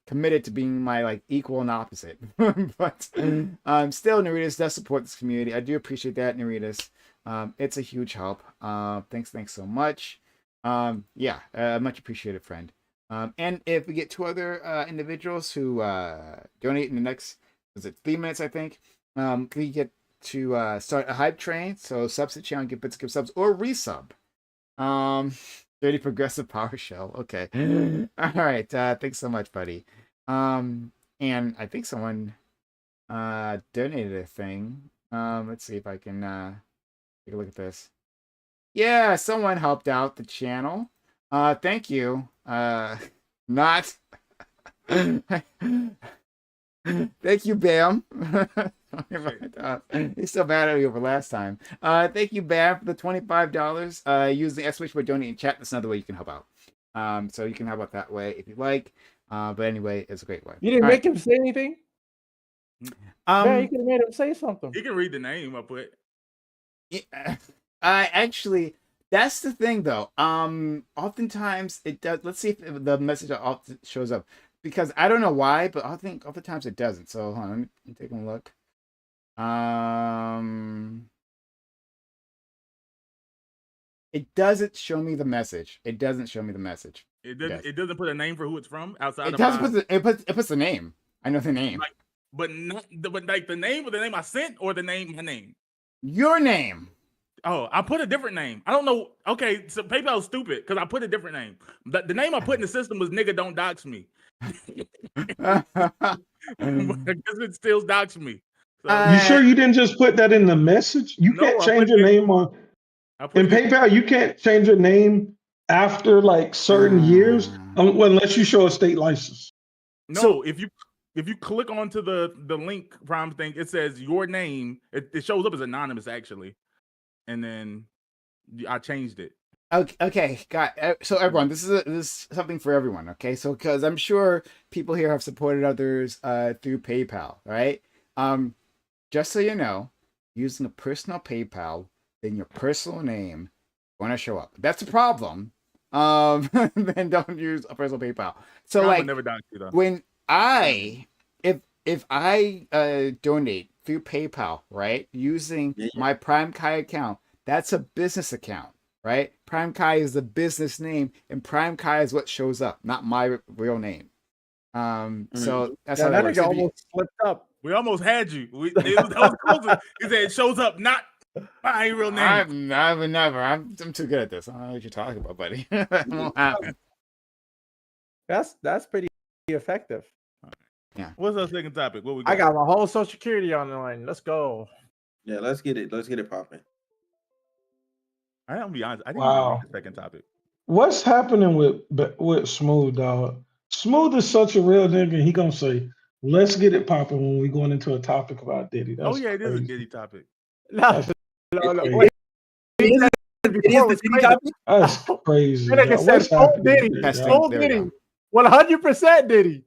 committed to being my like equal and opposite. But still, Naritas does support this community. I do appreciate that, Naritas. It's a huge help. Thanks so much. Much appreciated, friend. And if we get 2 other individuals who donate in the next, 3 minutes, I think, we get to start a hype train. So subs to channel, give bits, give subs, or resub. 30 progressive PowerShell. Okay. All right. Thanks so much, buddy. And I think someone donated a thing. Let's see if I can take a look at this. Yeah, someone helped out the channel. Thank you. Not. Thank you, Bam. He's so mad at you over last time. Thank you, Bam, for the $25. Use the S-Switch for donating in chat. That's another way you can help out. So you can help out that way if you like. But anyway, it's a great way. You didn't make him say anything? Man, you could have made him say something. You can read the name I put. Yeah, actually, that's the thing though. Oftentimes it does. Let's see if the message often shows up, because I don't know why, but I think oftentimes it doesn't. So hold on, let me take a look. It doesn't show me the message. It doesn't show me the message. It doesn't. It doesn't put a name for who it's from outside. It does put it puts the name. I know the name. But like the name or the name I sent or the name my name. Your name. Oh, I put a different name. I don't know. Okay, so PayPal's stupid because I put a different name. The name I put in the system was "Nigga Don't Dox Me." Because it still dox me. So, you sure you didn't just put that in the message? You can't change your name on in PayPal. You can't change your name after like certain years unless you show a state license. No, so, if you click onto the link prime thing, it says your name. It shows up as anonymous actually, and then I changed it. Okay, got so everyone, this is something for everyone. Okay, so because I'm sure people here have supported others through PayPal, right? Just so you know, using a personal PayPal, then your personal name going to show up. If that's a problem. Then don't use a personal PayPal. So like never dox you, though. When if I donate through PayPal, right, using my Prime Kai account, that's a business account. Right, Prime Kai is the business name, and Prime Kai is what shows up, not my real name. So that's how that works. Almost slipped up. We almost had you. That was close. He said it shows up, not my real name. I would never. I'm too good at this. I don't know what you're talking about, buddy. That won't happen. That's pretty effective. Yeah. What's our second topic? What we got? I got my whole Social Security on the line. Let's go. Yeah, let's get it. Let's get it popping. I'm gonna be honest. I didn't even read the second topic. what's happening with Smooth, dog? Smooth is such a real nigga. He gonna say, "Let's get it popping" when we going into a topic about Diddy. Oh That's yeah, it is a crazy. Diddy topic. No, That's no. crazy. Wait, It he is, said it before is it the was city crazy. topic. That's crazy. That nigga Dog. said What's full happening? Diddy. Here, Testing. dog? Full There we Diddy. go. 100% Diddy.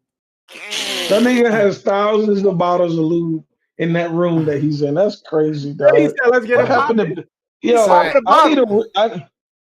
That nigga has thousands of bottles of lube in that room that he's in. That's crazy, Then he dog. said, let's get What it happened popping. to He's yo? popping the I need bottle.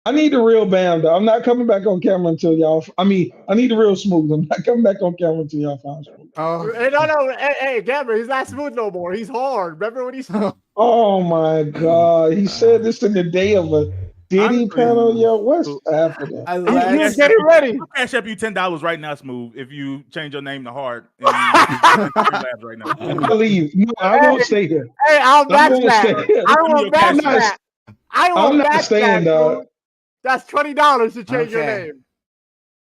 I need the real Bam, dog. I'm not coming back on camera until y'all. I mean, I need the real Smooth. I'm not coming back on camera until y'all find Smooth. Oh, Hey, no. Hey, Gabber, he's not smooth no more. He's hard. Remember when he's Oh my God! He said this in the day of a Diddy Honestly, panel. Yo, what's happening? I he like was getting ready. I'll cash up you $10 right now, Smooth, if you change your name to Hard and you free labs right now. I leave. No, I won't stay here. Hey, I'll I won't backtrack. stay here. I Give me will your cash I'm not. backtrack. I I'm will not staying, backtrack, dog. dude. That's $20 to change your Okay. name.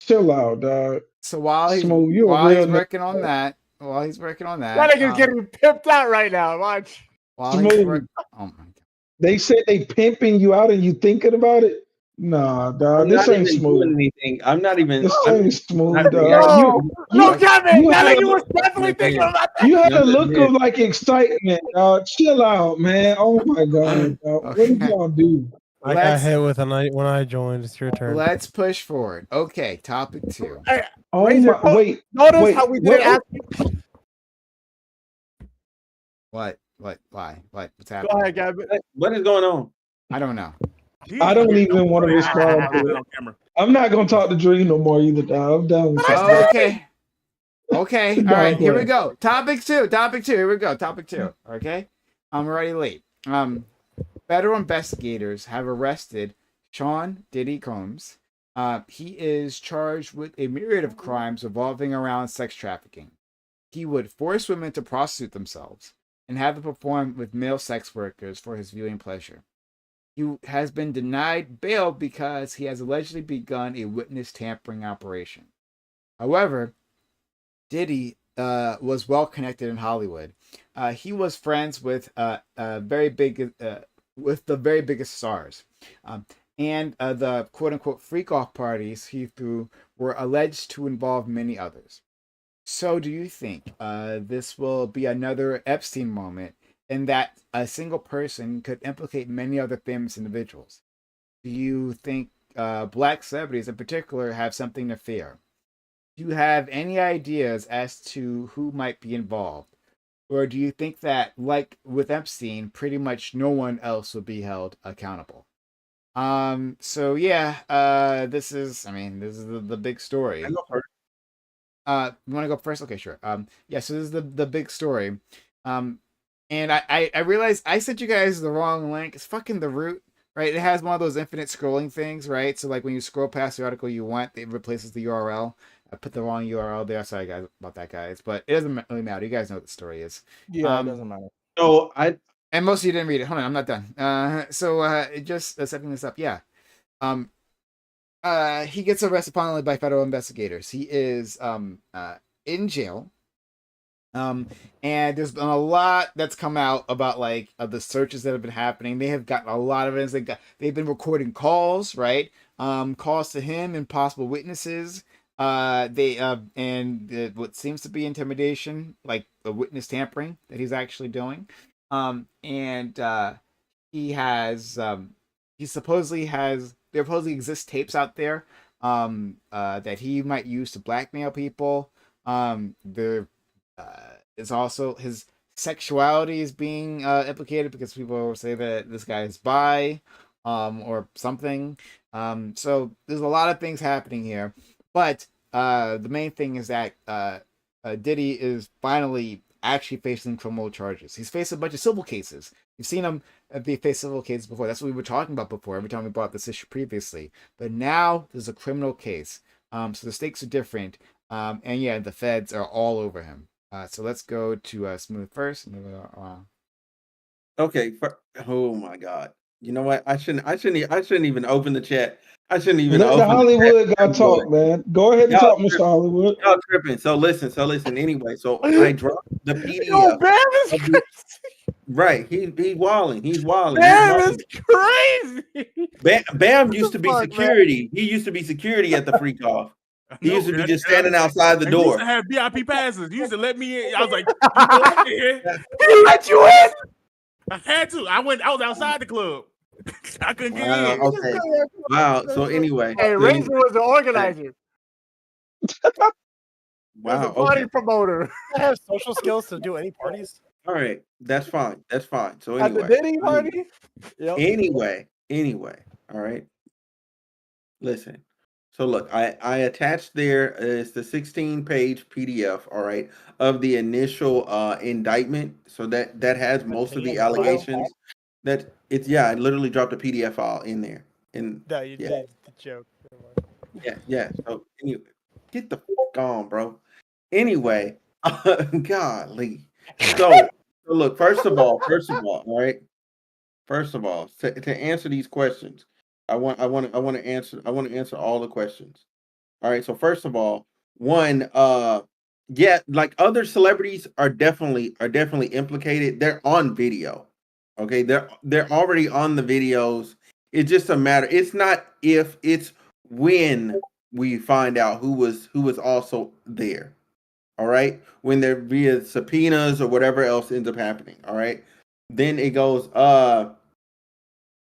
Chill out, dog. so while he's Smooth, you a while he's real nigga. working on that, That nigga's getting pimped out right now. Watch. while he's Smooth. work, oh my God. They said they pimping you out and you thinking about it? Nah, dog. I'm This not ain't even smooth. doing anything. I'm not even. This I'm ain't smooth, not dog. reacting. No, Kevin, you that had nigga a- was definitely thinking about that. You had a Number look 10. of like excitement, dog. Chill out, man. Oh my God, dog. What did Okay. y'all do? I got Let's hit with a night when I joined. It's your turn. let's push forward. Okay, topic 2. Hey, Oh Razor, my wait. notice wait, how we what- didn't ask you. What? Why? What's Go happening? ahead, Gavin. What is going on? I don't know. I don't even want to respond to it. on camera. I'm not gonna talk to Dream no more either, dog. I'm done with this. Oh, okay. Okay. All No, right. Here we go go. Topic 2. Here we go. Topic 2. Okay. I'm already late. Federal investigators have arrested Sean Diddy Combs. He is charged with a myriad of crimes revolving around sex trafficking. He would force women to prostitute themselves and have them perform with male sex workers for his viewing pleasure. He has been denied bail because he has allegedly begun a witness tampering operation. However, Diddy was well connected in Hollywood. He was friends with the very biggest stars, and the quote unquote freak off parties he threw were alleged to involve many others. So, do you think this will be another Epstein moment in that a single person could implicate many other famous individuals? Do you think black celebrities in particular have something to fear? Do you have any ideas as to who might be involved? Or do you think that, like with Epstein, pretty much no one else will be held accountable? So yeah, this is the big story. I go first. You want to go first? Okay, sure. Yeah, so this is the big story. And I realized I sent you guys the wrong link. It's fucking The Root, right? It has one of those infinite scrolling things, right? So like when you scroll past the article you want, it replaces the URL. I put the wrong URL there. Sorry guys about that, guys. But it doesn't really matter. You guys know what the story is. Yeah, it doesn't matter. So And most of you didn't read it. Hold on, I'm not done. So just setting this up. Yeah. He gets arrested finally by federal investigators. He is in jail. And there's been a lot that's come out about like the searches that have been happening. They have gotten a lot of evidence. They've been recording calls, right? Calls to him and possible witnesses. What seems to be intimidation, like a witness tampering that he's actually doing. He has he supposedly has there supposedly exist tapes out there that he might use to blackmail people. There is also his sexuality is being implicated because people say that this guy is bi or something. So there's a lot of things happening here, but the main thing is that Diddy is finally actually facing criminal charges. He's faced a bunch of civil cases. You've seen him be faced civil cases before. That's what we were talking about before. Every time we brought up this issue previously, but now there's a criminal case. So the stakes are different. And yeah, the feds are all over him. So let's go to Smooth first. okay. Oh my God. You know what? I shouldn't even open the chat. I shouldn't even Let the open the Hollywood chat. guy talk, man. Go ahead and Y'all talk, Mr. Hollywood. Y'all tripping. So listen. Anyway, so I dropped the Yo, PDF. Bam is of crazy. the- Right. He's walling. He's walling. Bam is crazy. Bam used to be fuck, man? security. He used to be security at the freak off. He used to be just standing outside the and we used door. to have VIP passes. You used to let me in. I was like, you go in here. He let you in. I had to. I was outside the club. I couldn't get Wow. in. Okay. Wow. So anyway. Hey, Razor was the organizer. He was Wow. a party Okay. promoter. I have social skills to do any parties. All right. That's fine. That's fine. So At the anyway. Diddy party. Yep. Anyway. All right. Listen. So look, I attached there is the 16-page PDF, all right, of the initial indictment. So that has most of the PDF file? allegations. That it's I literally dropped a PDF file in there. And No, you yeah, did the joke. yeah. So anyway, get the fuck on, bro. Anyway, golly. So look, first of all, all right. First of all, to answer these questions, I want to answer all the questions. All right. So first of all, one, yeah, like other celebrities are definitely implicated. They're on video. Okay, they're already on the videos. It's just a matter. It's not if, it's when we find out who was also there. All right, when there via subpoenas or whatever else ends up happening. All right, then it goes.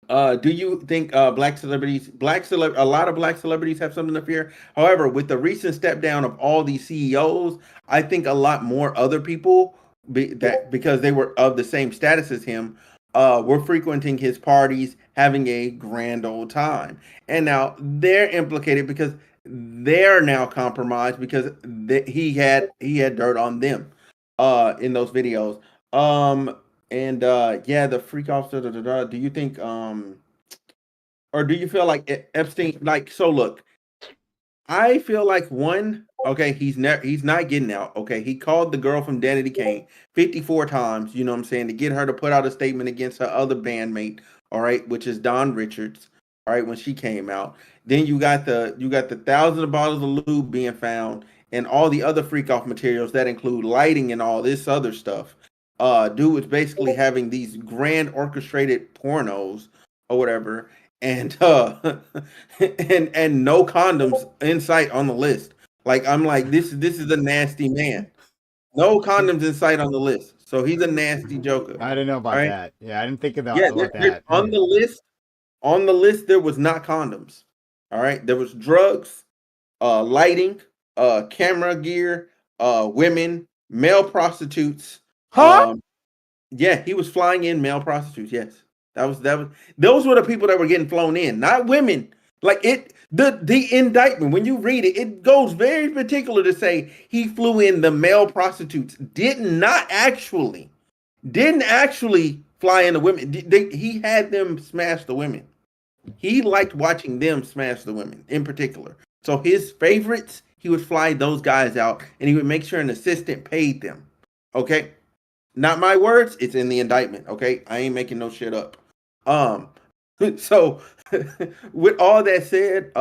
Do you think a lot of black celebrities have something to fear? However, with the recent step down of all these CEOs, I think a lot more other people because they were of the same status as him, were frequenting his parties, having a grand old time, and now they're implicated because they're now compromised because he had dirt on them, in those videos. And yeah, the freak off. Do you think or do you feel like Epstein? Like, so look, I feel like one. Okay, he's not getting out. Okay, he called the girl from Danity Kane 54 times. You know what I'm saying, to get her to put out a statement against her other bandmate. All right, which is Don Richards. All right, when she came out, then you got the thousands of bottles of lube being found and all the other freak off materials that include lighting and all this other stuff. Dude is basically having these grand orchestrated pornos or whatever, and and no condoms in sight on the list. Like, I'm like, this is a nasty man. No condoms in sight on the list. So he's a nasty joker. I didn't know about All right. that. Yeah, I didn't think about, Yeah, that. on the list. On the list, there was not condoms. All right. There was drugs, lighting, camera gear, women, male prostitutes. Huh? Yeah, he was flying in male prostitutes. Yes. Those were the people that were getting flown in, not women. Like, the indictment, when you read it, it goes very particular to say he flew in the male prostitutes. Didn't actually fly in the women. He had them smash the women. He liked watching them smash the women in particular. So his favorites, he would fly those guys out and he would make sure an assistant paid them. Okay? Not my words, it's in the indictment. Okay? I ain't making no shit up. So with all that said,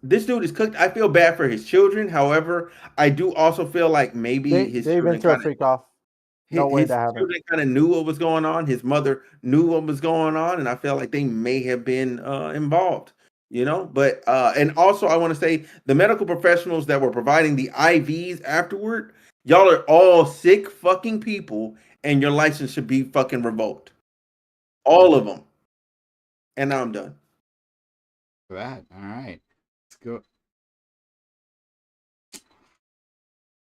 this dude is cooked. I feel bad for his children. However, I do also feel like maybe his They've children been to a kind of freak off. No way his that happened. children kind of knew what was going on. His mother knew what was going on, and I felt like they may have been involved. You know, but and also I want to say the medical professionals that were providing the IVs afterward, y'all are all sick fucking people, and your license should be fucking revoked. All of them. And now I'm done. For that. All right. Let's go.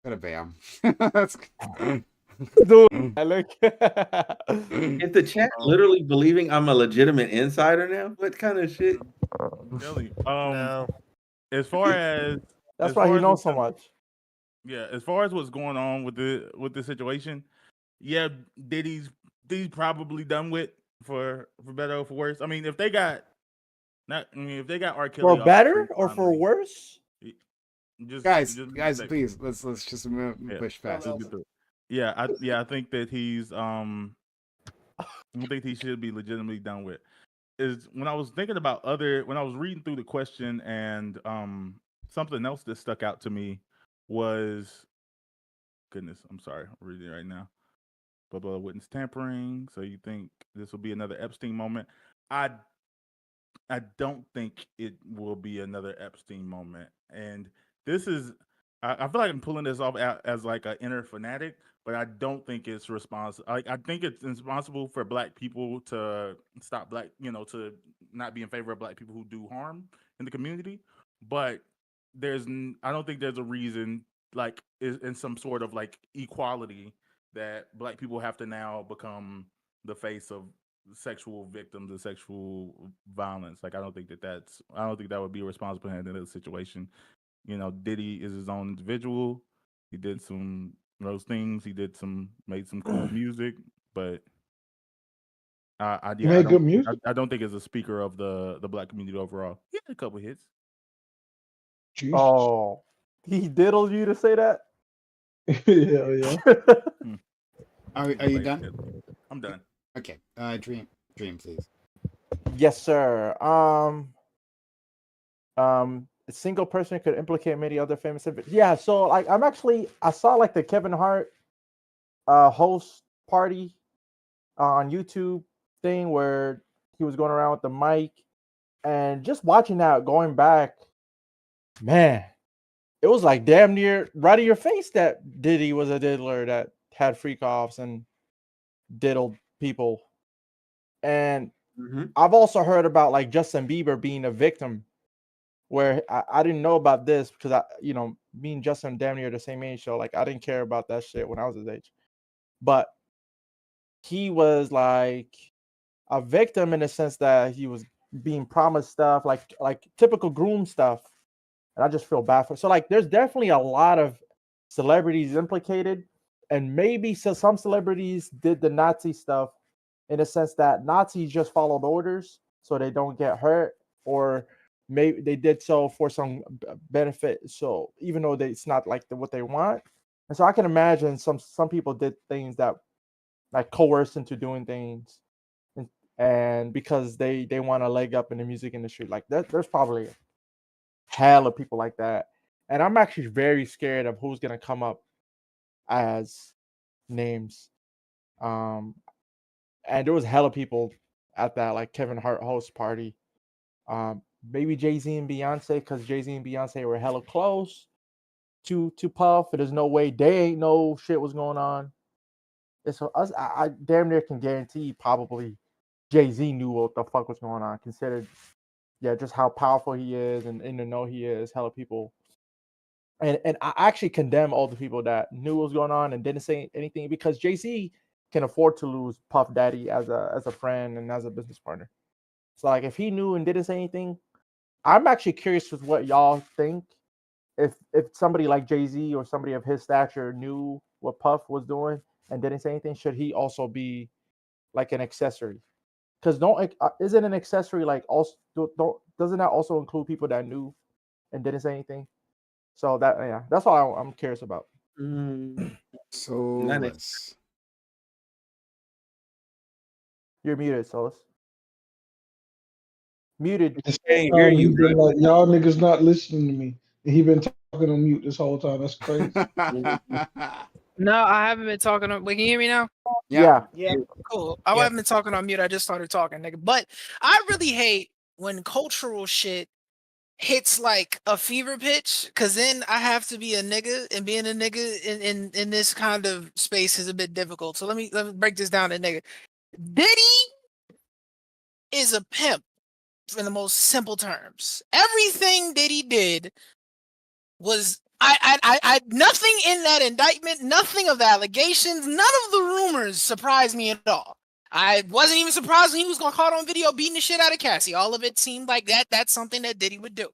Go to Bam. Let's go. Dude, I look. Is the chat literally believing I'm a legitimate insider now? What kind of shit? Really? No. As far as That's as why far he as knows what's so going- much. Yeah, as far as what's going on with the situation, yeah, Diddy's probably done with for better or for worse. I mean, if they got if they got R. Kelly For off the better street or for finally, worse? guys, just respect- please, let's just Yeah. push past. Just get through it. Yeah, I think that he's I don't think he should be legitimately done with. Is when I was thinking about when I was reading through the question and something else that stuck out to me was, goodness, I'm sorry, I'm reading it right now. Blah blah witness tampering. So you think this will be another Epstein moment? I I don't think it will be another Epstein moment. And this is, I feel like I'm pulling this off as like an inner fanatic, but I don't think it's responsible. I think it's responsible for Black people to stop to not be in favor of Black people who do harm in the community. But I don't think there's a reason, like, in some sort of like equality, that Black people have to now become the face of sexual victims of sexual violence. Like, I don't think that would be a responsible handling of the situation. Diddy is his own individual. He did some those things. Made some cool music, but He made good don't music. I don't think as a speaker of the Black community overall. He had a couple hits. Jesus. Oh, he diddled you to say that? yeah. Are you done? I'm done. Okay. Dream, please. Yes, sir. A single person could implicate many other famous individuals. Yeah, so like I saw like the Kevin Hart host party on YouTube thing where he was going around with the mic, and just watching that, going back, man, it was like damn near right in your face that Diddy was a diddler that had freak offs and diddled people. And I've also heard about like Justin Bieber being a victim, where I didn't know about this because me and Justin damn near the same age, so like I didn't care about that shit when I was his age. But he was like a victim in the sense that he was being promised stuff like typical groom stuff, and I just feel bad for. So like, there's definitely a lot of celebrities implicated, and maybe some celebrities did the Nazi stuff in a sense that Nazis just followed orders so they don't get hurt, or maybe they did so for some benefit. So even though it's not like what they want, and so I can imagine some people did things that like coerced into doing things, and because they want a leg up in the music industry, like that. There's probably hell of people like that, and I'm actually very scared of who's gonna come up as names. And there was hella people at that like Kevin Hart host party. Maybe Jay-Z and Beyonce, because Jay-Z and Beyonce were hella close to Puff, and there's no way they ain't know shit was going on. And so I damn near can guarantee probably Jay-Z knew what the fuck was going on, considered just how powerful he is and in the know he is, hella people. And I actually condemn all the people that knew what was going on and didn't say anything, because Jay-Z can afford to lose Puff Daddy as a friend and as a business partner. So like, if he knew and didn't say anything, I'm actually curious with what y'all think. If somebody like Jay-Z or somebody of his stature knew what Puff was doing and didn't say anything, should he also be like an accessory? Because isn't an accessory like also doesn't that also include people that knew and didn't say anything? So that's all I'm curious about. Solus. You're muted, Solus. Muted. Just can't hear you, Been bro. like, y'all niggas not listening to me, and he been talking on mute this whole time. That's crazy. No, I haven't been talking on. Wait, can you hear me now? Yeah. Yeah, cool. I haven't been talking on mute. I just started talking, nigga. But I really hate when cultural shit hits like a fever pitch, because then I have to be a nigga, and being a nigga in this kind of space is a bit difficult. So let me break this down to nigga. Diddy is a pimp in the most simple terms. Everything Diddy did was I nothing in that indictment, nothing of the allegations, none of the rumors surprised me at all. I wasn't even surprised when he was gonna caught on video beating the shit out of Cassie. All of it seemed like that's something that Diddy would do.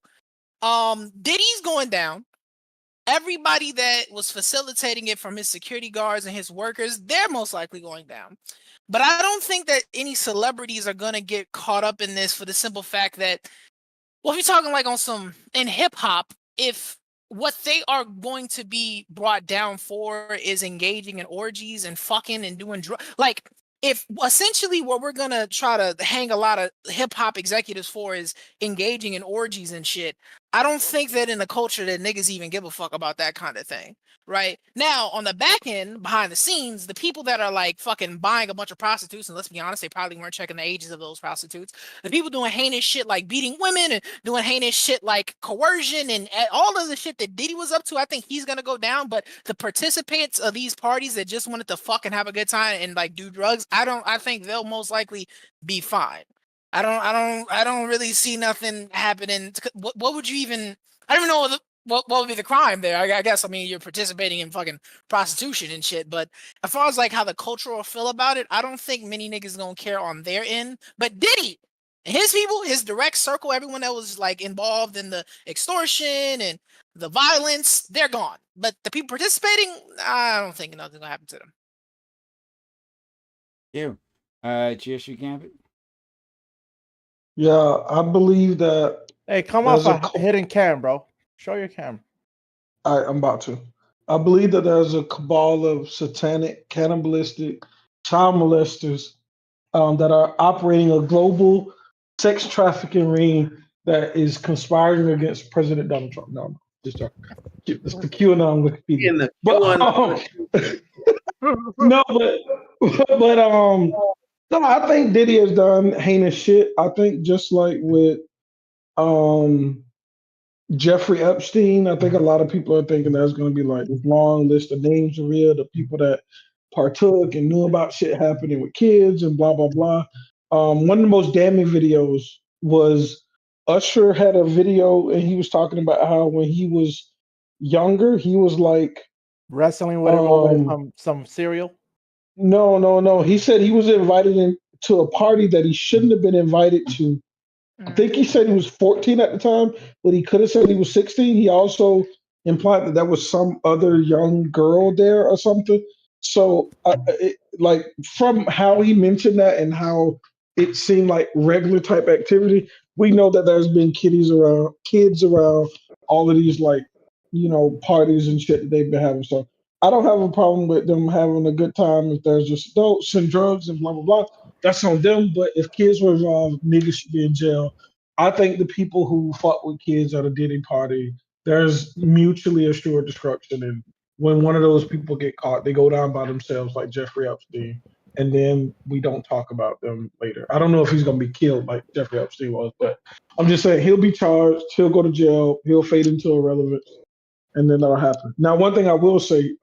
Diddy's going down. Everybody that was facilitating it, from his security guards and his workers, they're most likely going down. But I don't think that any celebrities are gonna get caught up in this, for the simple fact that, well, if you're talking like on some in hip hop, if what they are going to be brought down for is engaging in orgies and fucking and doing drugs, like, if essentially what we're gonna try to hang a lot of hip hop executives for is engaging in orgies and shit, I don't think that in a culture that niggas even give a fuck about that kind of thing. Right now, on the back end, behind the scenes, the people that are like fucking buying a bunch of prostitutes, and let's be honest, they probably weren't checking the ages of those prostitutes. The people doing heinous shit like beating women and doing heinous shit like coercion and all of the shit that Diddy was up to, I think he's gonna go down. But the participants of these parties that just wanted to fucking have a good time and like do drugs, I think they'll most likely be fine. I don't really see nothing happening. What would you even? I don't even know what would be the crime there. I guess, I mean, you're participating in fucking prostitution and shit. But as far as like how the cultural feel about it, I don't think many niggas gonna care on their end. But Diddy and his people, his direct circle, everyone that was like involved in the extortion and the violence, they're gone. But the people participating, I don't think nothing's gonna happen to them. You, GSU Gambit. Yeah, I believe that. Hey, come There's off a a hidden cam, bro. Show your cam. I'm about to. I believe that there's a cabal of satanic, cannibalistic child molesters that are operating a global sex trafficking ring that is conspiring against President Donald Trump. No, just joking. It's the QAnon Wikipedia. In the But no, but no, I think Diddy has done heinous shit. I think just like with Jeffrey Epstein, I think a lot of people are thinking there's going to be like this long list of names of real the people that partook and knew about shit happening with kids and blah blah blah. One of the most damning videos was Usher had a video and he was talking about how when he was younger he was like Wrestling with him over some cereal. No. He said he was invited to a party that he shouldn't have been invited to. I think he said he was 14 at the time, but he could have said he was 16. He also implied that there was some other young girl there or something. So, like from how he mentioned that and how it seemed like regular type activity, we know that there's been kids around all of these like parties and shit that they've been having. So I don't have a problem with them having a good time if there's just adults and drugs and blah blah blah. That's on them. But if kids were involved, niggas should be in jail. I think the people who fuck with kids at a Diddy party, there's mutually assured destruction. And when one of those people get caught, they go down by themselves like Jeffrey Epstein. And then we don't talk about them later. I don't know if he's going to be killed like Jeffrey Epstein was, but I'm just saying he'll be charged. He'll go to jail. He'll fade into irrelevance. And then that'll happen. Now, one thing I will say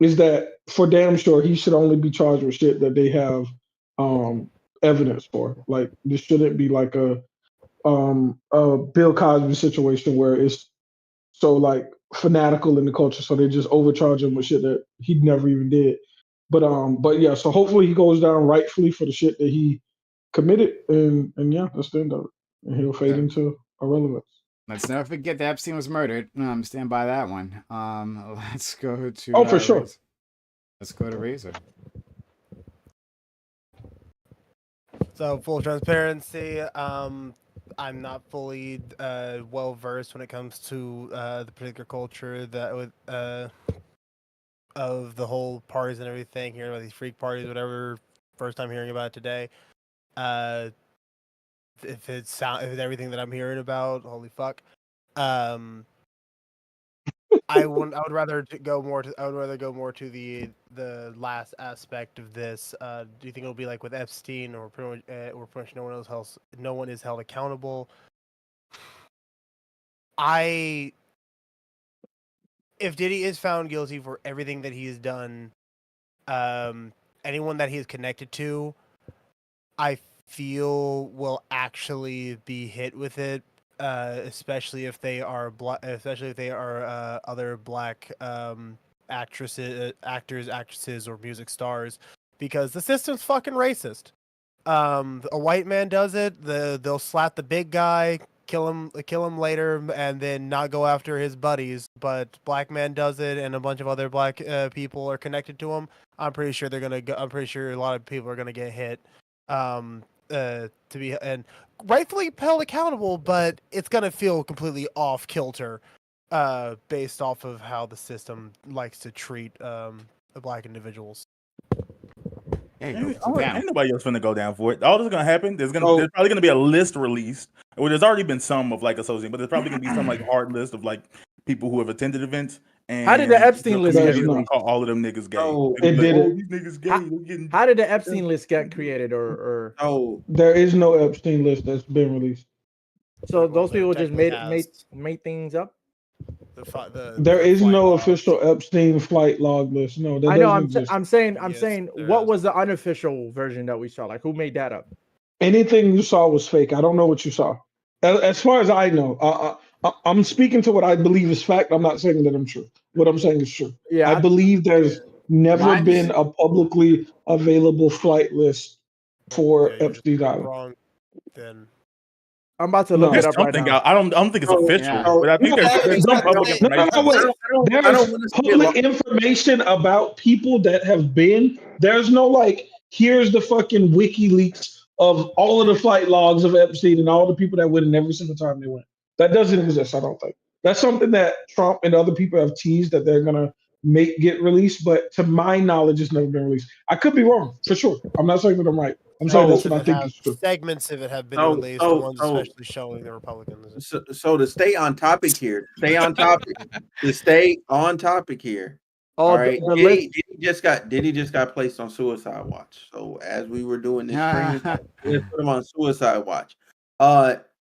is that for damn sure he should only be charged with shit that they have evidence for. Like this shouldn't be like a Bill Cosby situation where it's so like fanatical in the culture, so they just overcharge him with shit that he never even did. But yeah, so hopefully he goes down rightfully for the shit that he committed, and yeah, that's the end of it, and he'll fade into irrelevance. Let's never forget that Epstein was murdered. Stand by that one. Let's go to. Oh, for sure. Let's go to Razor. So full transparency, I'm not fully well versed when it comes to the particular culture that with of the whole parties and everything. Hearing about these freak parties, whatever. First time hearing about it today. If it's everything that I'm hearing about, holy fuck. I would rather go more to the last aspect of this. Do you think it'll be like with Epstein, or pretty much no one is held accountable? If Diddy is found guilty for everything that he has done, anyone that he is connected to, I feel will actually be hit with it. Especially if they are other black actors, or music stars, because the system's fucking racist. A white man does it, they'll slap the big guy, kill him later, and then not go after his buddies. But black man does it, and a bunch of other black people are connected to him. I'm pretty sure I'm pretty sure a lot of people are gonna get hit. To be and rightfully held accountable, but it's gonna feel completely off kilter, based off of how the system likes to treat black individuals. Yeah, Ain't, go sit down. ain't nobody else finna go down for it. All that's gonna happen. There's Oh. probably gonna be a list released. Well, there's already been some of like associated, but there's probably gonna be some like hard list of like people who have attended events. And How did the Epstein list get gonna released? call all of them niggas gay. Oh, They're it gonna be did like, it. oh, these niggas gay. How- They're getting How did the Epstein list get created? Or Oh, There is no Epstein list that's been released. so Well, those there people just technically made things up? There is flight no logs. official Epstein flight log list. No, that I know. doesn't exist. I'm saying. Yes, there What is. was the unofficial version that we saw? Like, who made that up? Anything you saw was fake. I don't know what you saw. As far as I know, I'm speaking to what I believe is fact. I'm not saying that I'm true. What I'm saying is true. Yeah, I believe there's never Mine's- been a publicly available flight list for Yeah, you're just Epstein Island. wrong. Then I'm about to look No. it up right something now. out. I don't think it's Oh, official, yeah. but I think No, there's some public no, information. No, wait. I There's don't want to see it public information about people that have been. There's no like, here's the fucking WikiLeaks of all of the flight logs of Epstein and all the people that went in every single time they went. That doesn't exist, I don't think. That's something that Trump and other people have teased that they're gonna make get released, but to my knowledge, it's never been released. I could be wrong, for sure. I'm not saying that I'm right. I'm saying that's what I think is true. segments of it have been Oh, released. oh, the ones oh. especially showing the Republicans. So to stay on topic here, to stay on topic here. Oh, All right, the list. Diddy just got placed on suicide watch. So as we were doing this stream, let's put him on suicide watch.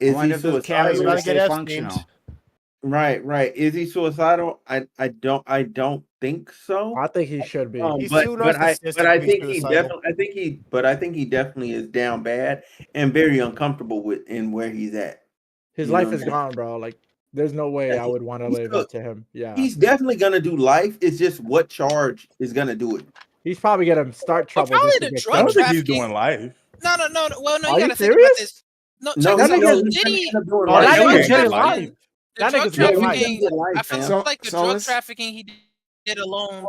Is Wonder he if those calories suicidal? are Gotta stay get Epsteined. functional. Right. Is he suicidal? I don't think so. I think he should be. He's But too but I narcissistic to be think he suicidal. definitely definitely is down bad and very uncomfortable with in where he's at. His You life know is what I'm gone, bro. Like, there's no way Yeah, I would want to he's live good. up to him. Yeah, He's definitely gonna do life. It's just what charge is gonna do it. he's probably gonna start Well, trouble. probably just to the get drug I don't killed. think he's trafficking. doing life. No. Well, no, Are you you gotta think about serious? this. No, No, check this no, out. he's Diddy, gonna do it Oh, life. that drug nigga's getting trafficking- life. the That drug nigga's getting life. trafficking. Get life, I feel fam. like the So drug let's- trafficking he did alone.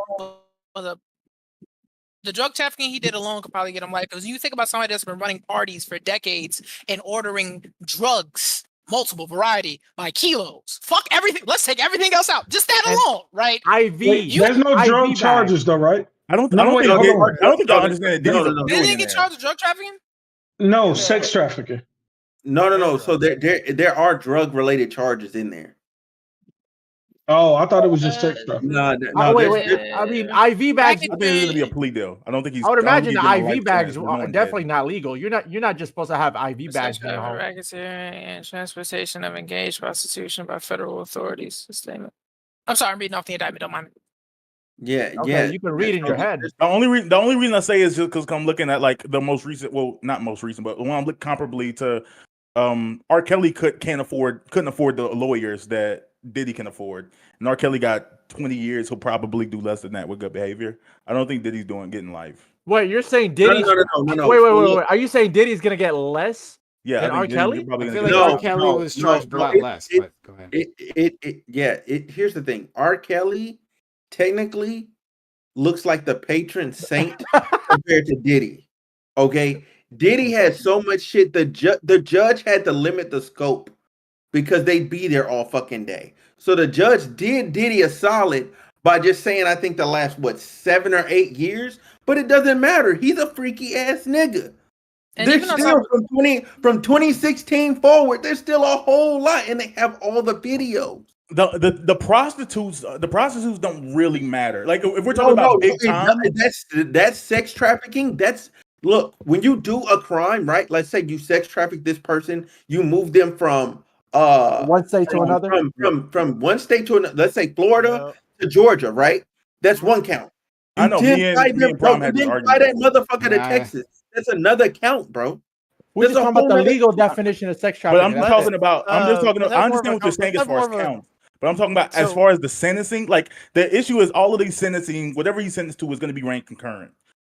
The drug trafficking he did alone could probably get him life. Because you think about somebody that's been running parties for decades and ordering drugs, multiple variety by kilos. Fuck everything. Let's take everything else out. Just that And- alone, right? IV. Wait, there's no IV drug bag. charges though, right? I don't No, think wait, y'all hold get- on. I don't think y'all understand that Diddy's No, a no, no. They billionaire. didn't get charged with drug trafficking? No, sex trafficking. No. So there are drug related charges in there. Oh, I thought it was just sex trafficking. No, Wait. there's- I mean, IV bags. I think there's gonna be a plea deal. I don't think he's. I would don't think imagine he's the getting a IV life bags sentence, but no are one definitely did. not legal. You're not just supposed to have IV bags in your home. Racketeering and transportation of engaged prostitution by federal authorities. The statement. I'm sorry, I'm reading off the indictment. Don't mind me. Yeah, Okay, yeah. you can read in your head. The only reason I say is just because I'm looking at like the most recent, well, not most recent, but when I'm looking comparably to, R. Kelly couldn't afford the lawyers that Diddy can afford, and R. Kelly got 20 years. He'll probably do less than that with good behavior. I don't think Diddy's getting life. Wait, you're saying No, Diddy's? no. Wait. Are you saying Diddy's gonna get less? Yeah, And I R. think Kelly? Diddy's probably I gonna feel get like No, R. Kelly no, was charged no, a lot it- less, it- but go ahead. Here's the thing. R. Kelly technically looks like the patron saint compared to Diddy. Okay, Diddy has so much shit. The judge had to limit the scope because they'd be there all fucking day. So the judge did Diddy a solid by just saying, I think the last 7 or 8 years, but it doesn't matter. He's a freaky ass nigga. And There's even on still top from 2016 forward, there's still a whole lot, and they have all the videos. The prostitutes don't really matter. Like if we're talking about big time, That's sex trafficking. Look, when you do a crime, right? Let's say you sex traffic this person, you move them from One state to another. from one state to another. Let's say Florida to Georgia, right? That's one count. You I know, me and Prom had this fly argument that before. motherfucker to Nah. Texas. That's another count, bro. We're just There's a talking about whole the nother- legal definition of sex But trafficking. I'm That's talking it. about. I'm just talking. let's I have more understand of what you're a- saying as let's far have as more of a- counts, but I'm talking about as So- far as the sentencing. Like the issue is all of these sentencing, whatever he's sentenced to is going to be ranked concurrent.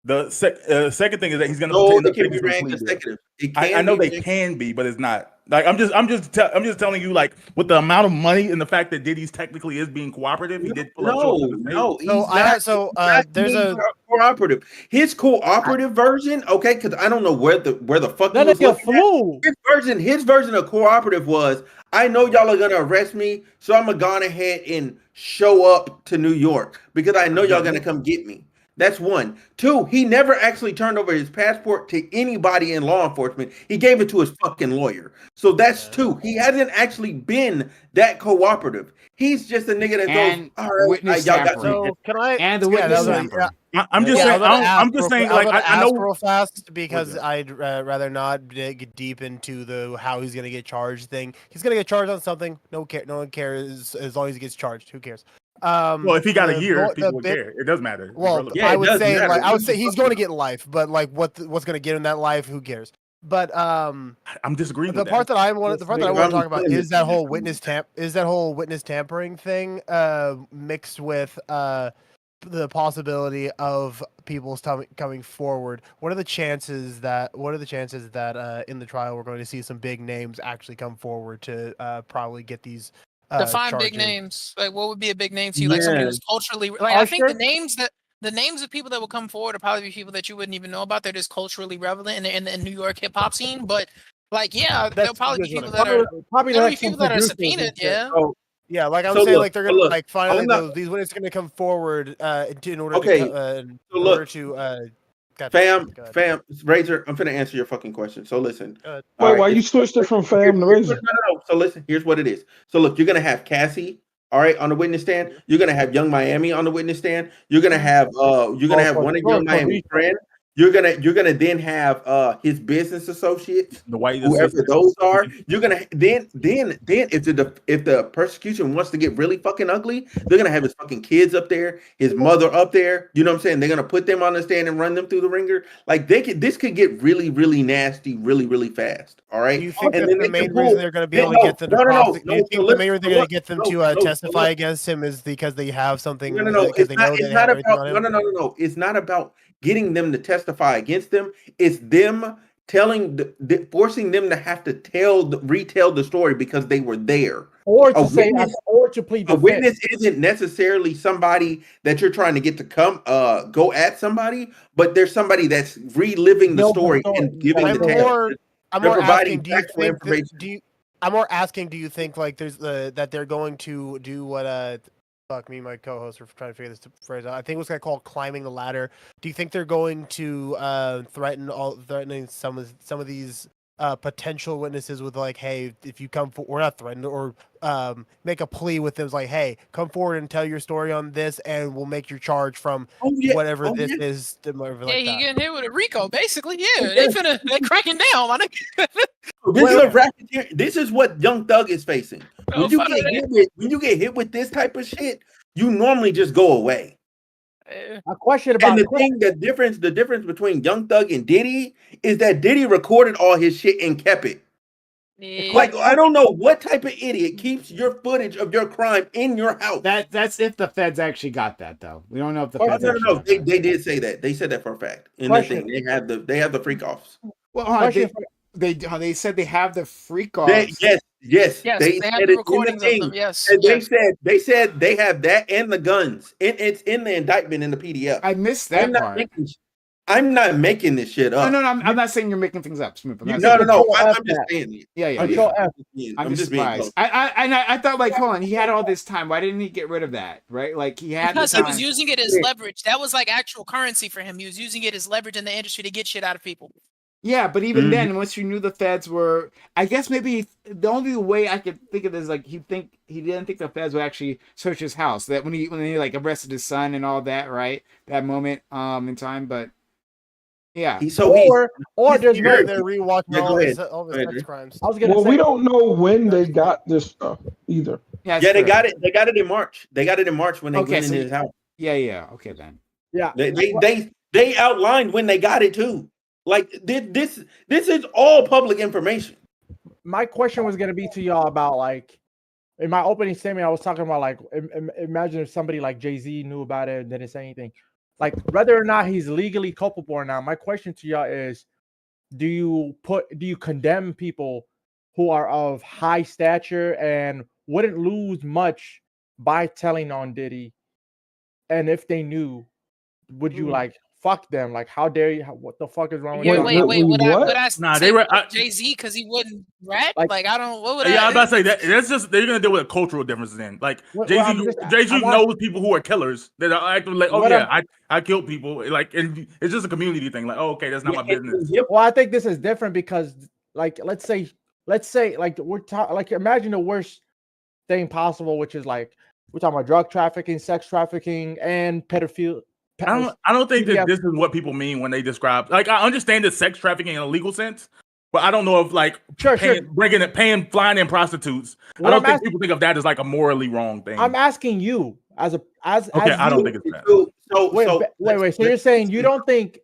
The second thing is that he's going to No, end they up can taking be some ranked plea deals. consecutive. It I can know be they ranked- can be, but it's not. Like I'm just telling you, like with the amount of money and the fact that Diddy's technically is being cooperative, he did pull up short of the state. No. There's a cooperative. His cooperative version, okay, because I don't know where the fuck he That was nigga looking at. flew. His version of cooperative was, I know y'all are gonna arrest me, so I'm gonna go ahead and show up to New York because I know y'all gonna come get me. That's one. Two, he never actually turned over his passport to anybody in law enforcement. He gave it to his fucking lawyer. So that's two. He hasn't actually been that cooperative. He's just a nigga that And goes, all right, witness y'all got tampering. me. So can I? And the yeah, witness that was- tampering. I'm just Yeah, saying. I'm just real saying. quick- Like gonna I know. ask real fast because Okay. I'd rather not dig deep into the how he's gonna get charged thing. He's gonna get charged on something. No one cares as long as he gets charged. Who cares? Well, if he got a the year, the people would bit- care. It does matter. It's Well, relevant. Yeah, I it would does say matter. like I would This say is he's fucking- going to get life, but like what's going to get him that life? Who cares? But I'm disagreeing the with part that. that I want to I'm talk about saying is this- that whole witness tampering thing mixed with the possibility of people coming forward. What are the chances that in the trial we're going to see some big names actually come forward to probably get these Define big charges? names. Like, what would be a big name to you? Like somebody who's culturally. Like, I think the names of people that will come forward are probably be people that you wouldn't even know about. They're just culturally relevant in the New York hip hop scene. But like, yeah, there'll probably be people that are. Probably There'll like be people some that are producers subpoenaed. and shit. Yeah. So, Yeah, like I'm So saying, look, like they're so gonna look, like finally I'm not- these witnesses are gonna come forward in order Okay, to in so order look, to gotcha, Fam, go ahead. fam, Razor, I'm finna answer your fucking question. So listen. Go ahead. All Wait, right, why it's- you switched it from fam to razor? No. So listen, here's what it is. So look, you're gonna have Cassie, all right, on the witness stand. You're gonna have Young Miami on the witness stand. You're gonna have one of Young Miami's friends. You're gonna then have his business associates, The white whoever assistant. those are. You're gonna then if the persecution wants to get really fucking ugly, they're gonna have his fucking kids up there, his mother up there. You know what I'm saying? They're gonna put them on the stand and run them through the ringer. Like this could get really, really nasty, really, really fast. All right. Do you think And that's then the they can main pull- reason they're going to be able No, to get them to no, no, prosecute? no, Do you so think the listen, main reason they're going to get them no, to no, so testify look. against him is because they have something? No. Because they know It's they not have everything about on him. no. It's not about getting them to testify against them. It's them forcing them to have to retell the story because they were there. Or A to say, witness- or to plead A defense. witness isn't necessarily somebody that you're trying to get to come go at somebody, but there's somebody that's reliving the Build the story story. and giving I'm the tale. more They're providing asking. Do you factual think that, information. I'm more asking. Do you think like there's that they're going to do what fuck me, and my co-host are trying to figure this phrase out. I think it was called climbing the ladder. Do you think they're going to threatening some of these potential witnesses with like, hey, if you come we're not threatened, or make a plea with them like, hey, come forward and tell your story on this, and we'll make your charge from whatever this is. Whatever Yeah, like he that. getting hit with a Rico, basically. Yeah, they cracking down, my nigga. This is a racketeer. This is what Young Thug is facing. Oh, When you fuck get it. hit with this type of shit, you normally just go away. A question about And the difference between Young Thug and Diddy is that Diddy recorded all his shit and kept it. Yeah. Like, I don't know what type of idiot keeps your footage of your crime in your house. That's if the feds actually got that, though. We don't know if the Oh, feds no. actually got They that. did say that. They said that for a fact. In the Question. thing, they have the freak offs. Well, hold on, Question they said they have the freak offs. Yes. Yes, They they said have it the in recordings of thing. them. Yes. And yes. they said they have that and the guns. It's in the indictment in the PDF. I missed that part. I'm not making this shit up. No, I'm not saying you're making things up, Smooth. I'm not No, saying- no. Control I'm F just that. saying it. Yeah. Control F. I'm just being surprised. close. I thought, like, hold on, he had all this time. Why didn't he get rid of that? Right? Like, he had Because the he time. was using it as leverage. That was like actual currency for him. He was using it as leverage in the industry to get shit out of people. Yeah, but even Mhm. then, once you knew the feds were, I guess maybe the only way I could think of this is like he didn't think the feds would actually search his house. That when he like arrested his son and all that, right? That moment in time, but yeah. Or there's They're no. rewatching Yeah, all go his ahead. all Go his ahead, sex Drew. crimes. I was gonna Well, say. we don't know when they got this stuff either. Yeah, Yeah, they got it. They got it in March. They got it in March when they Okay, went in so- his house. Yeah. Okay, then. Yeah. They outlined when they got it too. Like this is all public information. My question was gonna be to y'all about like in my opening statement, I was talking about like imagine if somebody like Jay-Z knew about it and didn't say anything. Like whether or not he's legally culpable or not. My question to y'all is, do you condemn people who are of high stature and wouldn't lose much by telling on Diddy? And if they knew, would you like fuck them. Like, how dare you? What the fuck is wrong with Yeah, you? wait. Would what? I Nah, say they were. Jay Z because he wouldn't rat? Like- Like I don't. What would Yeah, I? I'm about to say that. That's just they're gonna deal with a cultural difference then. Like Well, Jay I'm Z, just- Jay Z I'm knows asking- people who are killers that are acting like, oh What yeah, I'm- I killed people. Like, and it's just a community thing. Like, oh okay, that's not my business. Well, I think this is different because, like, let's say, like we're talking, like, imagine the worst thing possible, which is like we're talking about drug trafficking, sex trafficking, and pedophilia. I don't think that PDF. this is what people mean when they describe. Like, I understand the sex trafficking in a legal sense, but I don't know if like Sure. paying, flying in prostitutes. What I don't I'm think asking- people think of that as like a morally wrong thing. I'm asking you as Okay, I don't you- think it's bad. Wait. So you're saying you don't think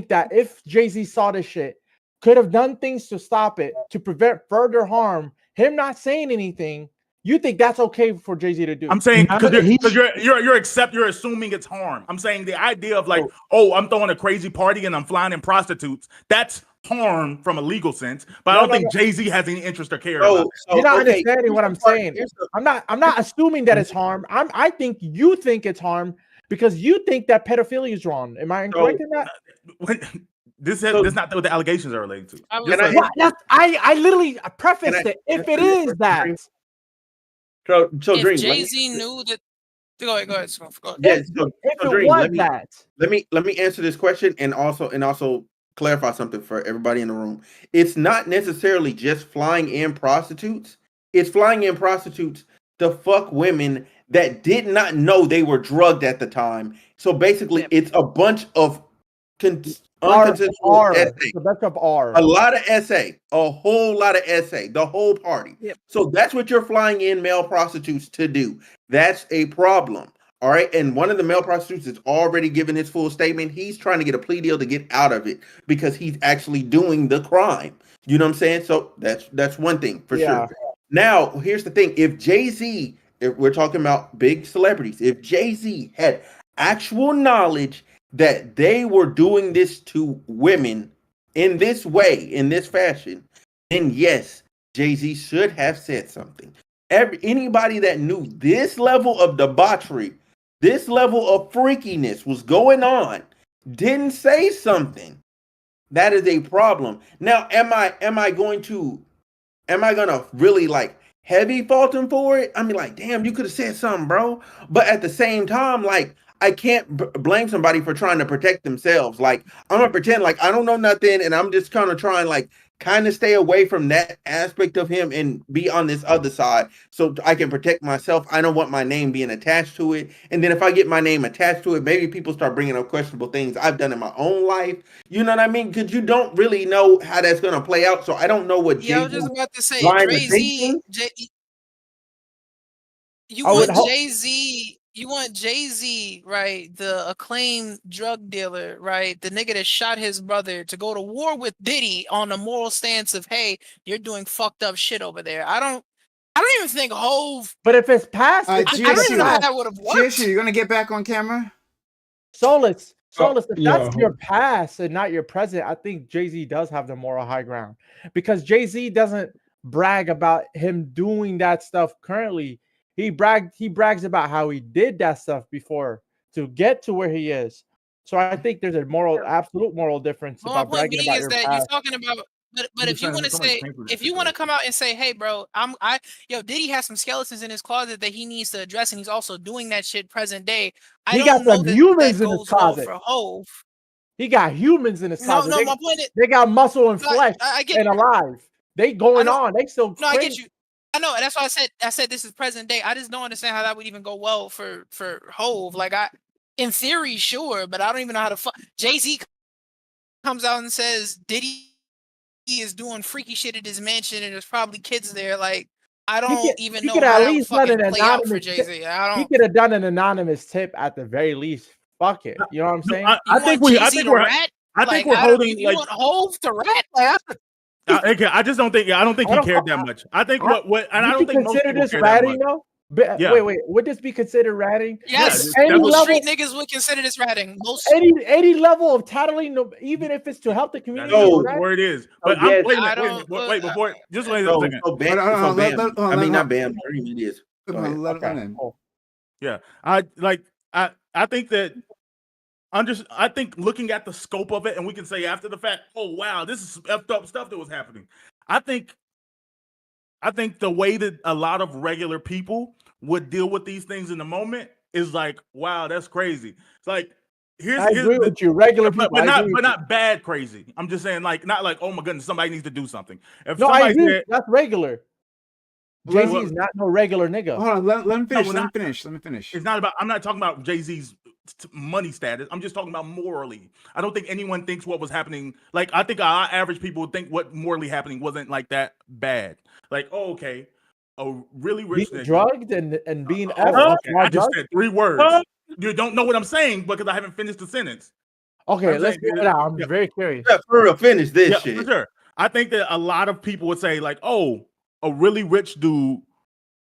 that if Jay-Z saw this shit, could have done things to stop it, to prevent further harm, him not saying anything, you think that's okay for Jay-Z to do? I'm saying Nah, because you're assuming it's harm. I'm saying the idea of like, oh, I'm throwing a crazy party and I'm flying in prostitutes. That's harm from a legal sense, but I don't think Jay-Z has any interest or care about it. You're not understanding what I'm saying. I'm not assuming that it's harm. I think you think it's harm because you think that pedophilia is wrong. Am I incorrect in that? This is not what the allegations are related to. I literally prefaced it. If it is that. So if Dream, Jay Z knew that, go ahead. Yes, if it was that. Let me answer this question and also clarify something for everybody in the room. It's not necessarily just flying in prostitutes. It's flying in prostitutes to fuck women that did not know they were drugged at the time. So basically, it's a bunch of unconsensual essay. The best of R. A lot of essay, a whole lot of essay, the whole party. Yep. So that's what you're flying in male prostitutes to do. That's a problem. All right. And one of the male prostitutes is already given his full statement. He's trying to get a plea deal to get out of it because he's actually doing the crime. You know what I'm saying? So that's one thing for sure. Now, here's the thing. If Jay-Z, if we're talking about big celebrities, if Jay-Z had actual knowledge that they were doing this to women in this way, in this fashion, then yes, Jay-Z should have said something. Anybody that knew this level of debauchery, this level of freakiness was going on, didn't say something. That is a problem. Now, am I gonna really like heavy fault him for it? I mean, like, damn, you could have said something, bro. But at the same time, like, I can't blame somebody for trying to protect themselves. Like, I'm gonna pretend like I don't know nothing, and I'm just kind of trying like kind of stay away from that aspect of him and be on this other side so I can protect myself. I don't want my name being attached to it. And then if I get my name attached to it, maybe people start bringing up questionable things I've done in my own life. You know what I mean? Because you don't really know how that's gonna play out. So I don't know what. Yeah, I was just about to say, You want Jay-Z, right? The acclaimed drug dealer, right? The nigga that shot his brother to go to war with Diddy on a moral stance of, hey, you're doing fucked up shit over there. I don't even think Hove. But if it's past, I don't even know how that would have worked. You're gonna get back on camera? Solus, if yeah. that's your past and not your present, I think Jay-Z does have the moral high ground because Jay-Z doesn't brag about him doing that stuff currently. He brags about how he did that stuff before to get to where he is. So I think there's a absolute moral difference about bragging about your past. You're talking about, but if you want to say, if you want to come out and say, hey, bro, Diddy has some skeletons in his closet that he needs to address, and he's also doing that shit present day. He got some humans in his closet. For Hove. He got humans in his closet. No, my point is, they got muscle and flesh and alive. They going on. They still. No, I get you. I know, that's why I said this is present day. I just don't understand how that would even go well for Hove. Like, in theory, sure, but I don't even know how to. Jay-Z comes out and says Diddy is doing freaky shit at his mansion, and there's probably kids there. Like, I don't even know how that would fucking play out for Jay-Z. He could have done an anonymous tip at the very least. Fuck it, you know what I'm saying? I think we're holding. You want Hove to rat? Like, I just don't think. I don't think he cared that much. I think what, and I don't think most people care that much. Though? Wait. Would this be considered ratting? Yes. Street niggas would consider this ratting. Any level of tattling, even if it's to help the community. Where it is. But wait before. Just wait a second. I mean, not Bam. It is. Let him in. Yeah, I think that. I think looking at the scope of it, and we can say after the fact, oh wow, this is effed up stuff that was happening. I think the way that a lot of regular people would deal with these things in the moment is like, wow, that's crazy. It's like I agree with you, regular people, but not bad crazy. I'm just saying, like, not like, oh my goodness, somebody needs to do something. If No, I somebody agree. said, That's regular. Jay-Z is not no regular nigga. Hold on, let me finish. we're Let me not- finish. Let me finish. it's not about. I'm not talking about Jay-Z's money status. I'm just talking about morally. I don't think anyone thinks what was happening. Like, I think our average people would think what morally happening wasn't like that bad. Like, oh, okay, a really rich Being nigga. drugged and being Okay, I just drugged? said 3 words. You don't know what I'm saying because I haven't finished the sentence. Okay, I'm let's saying- get it out. I'm yeah. very curious. Yeah, for real, finish this Yeah, shit. for sure. I think that a lot of people would say, like, oh, a really rich dude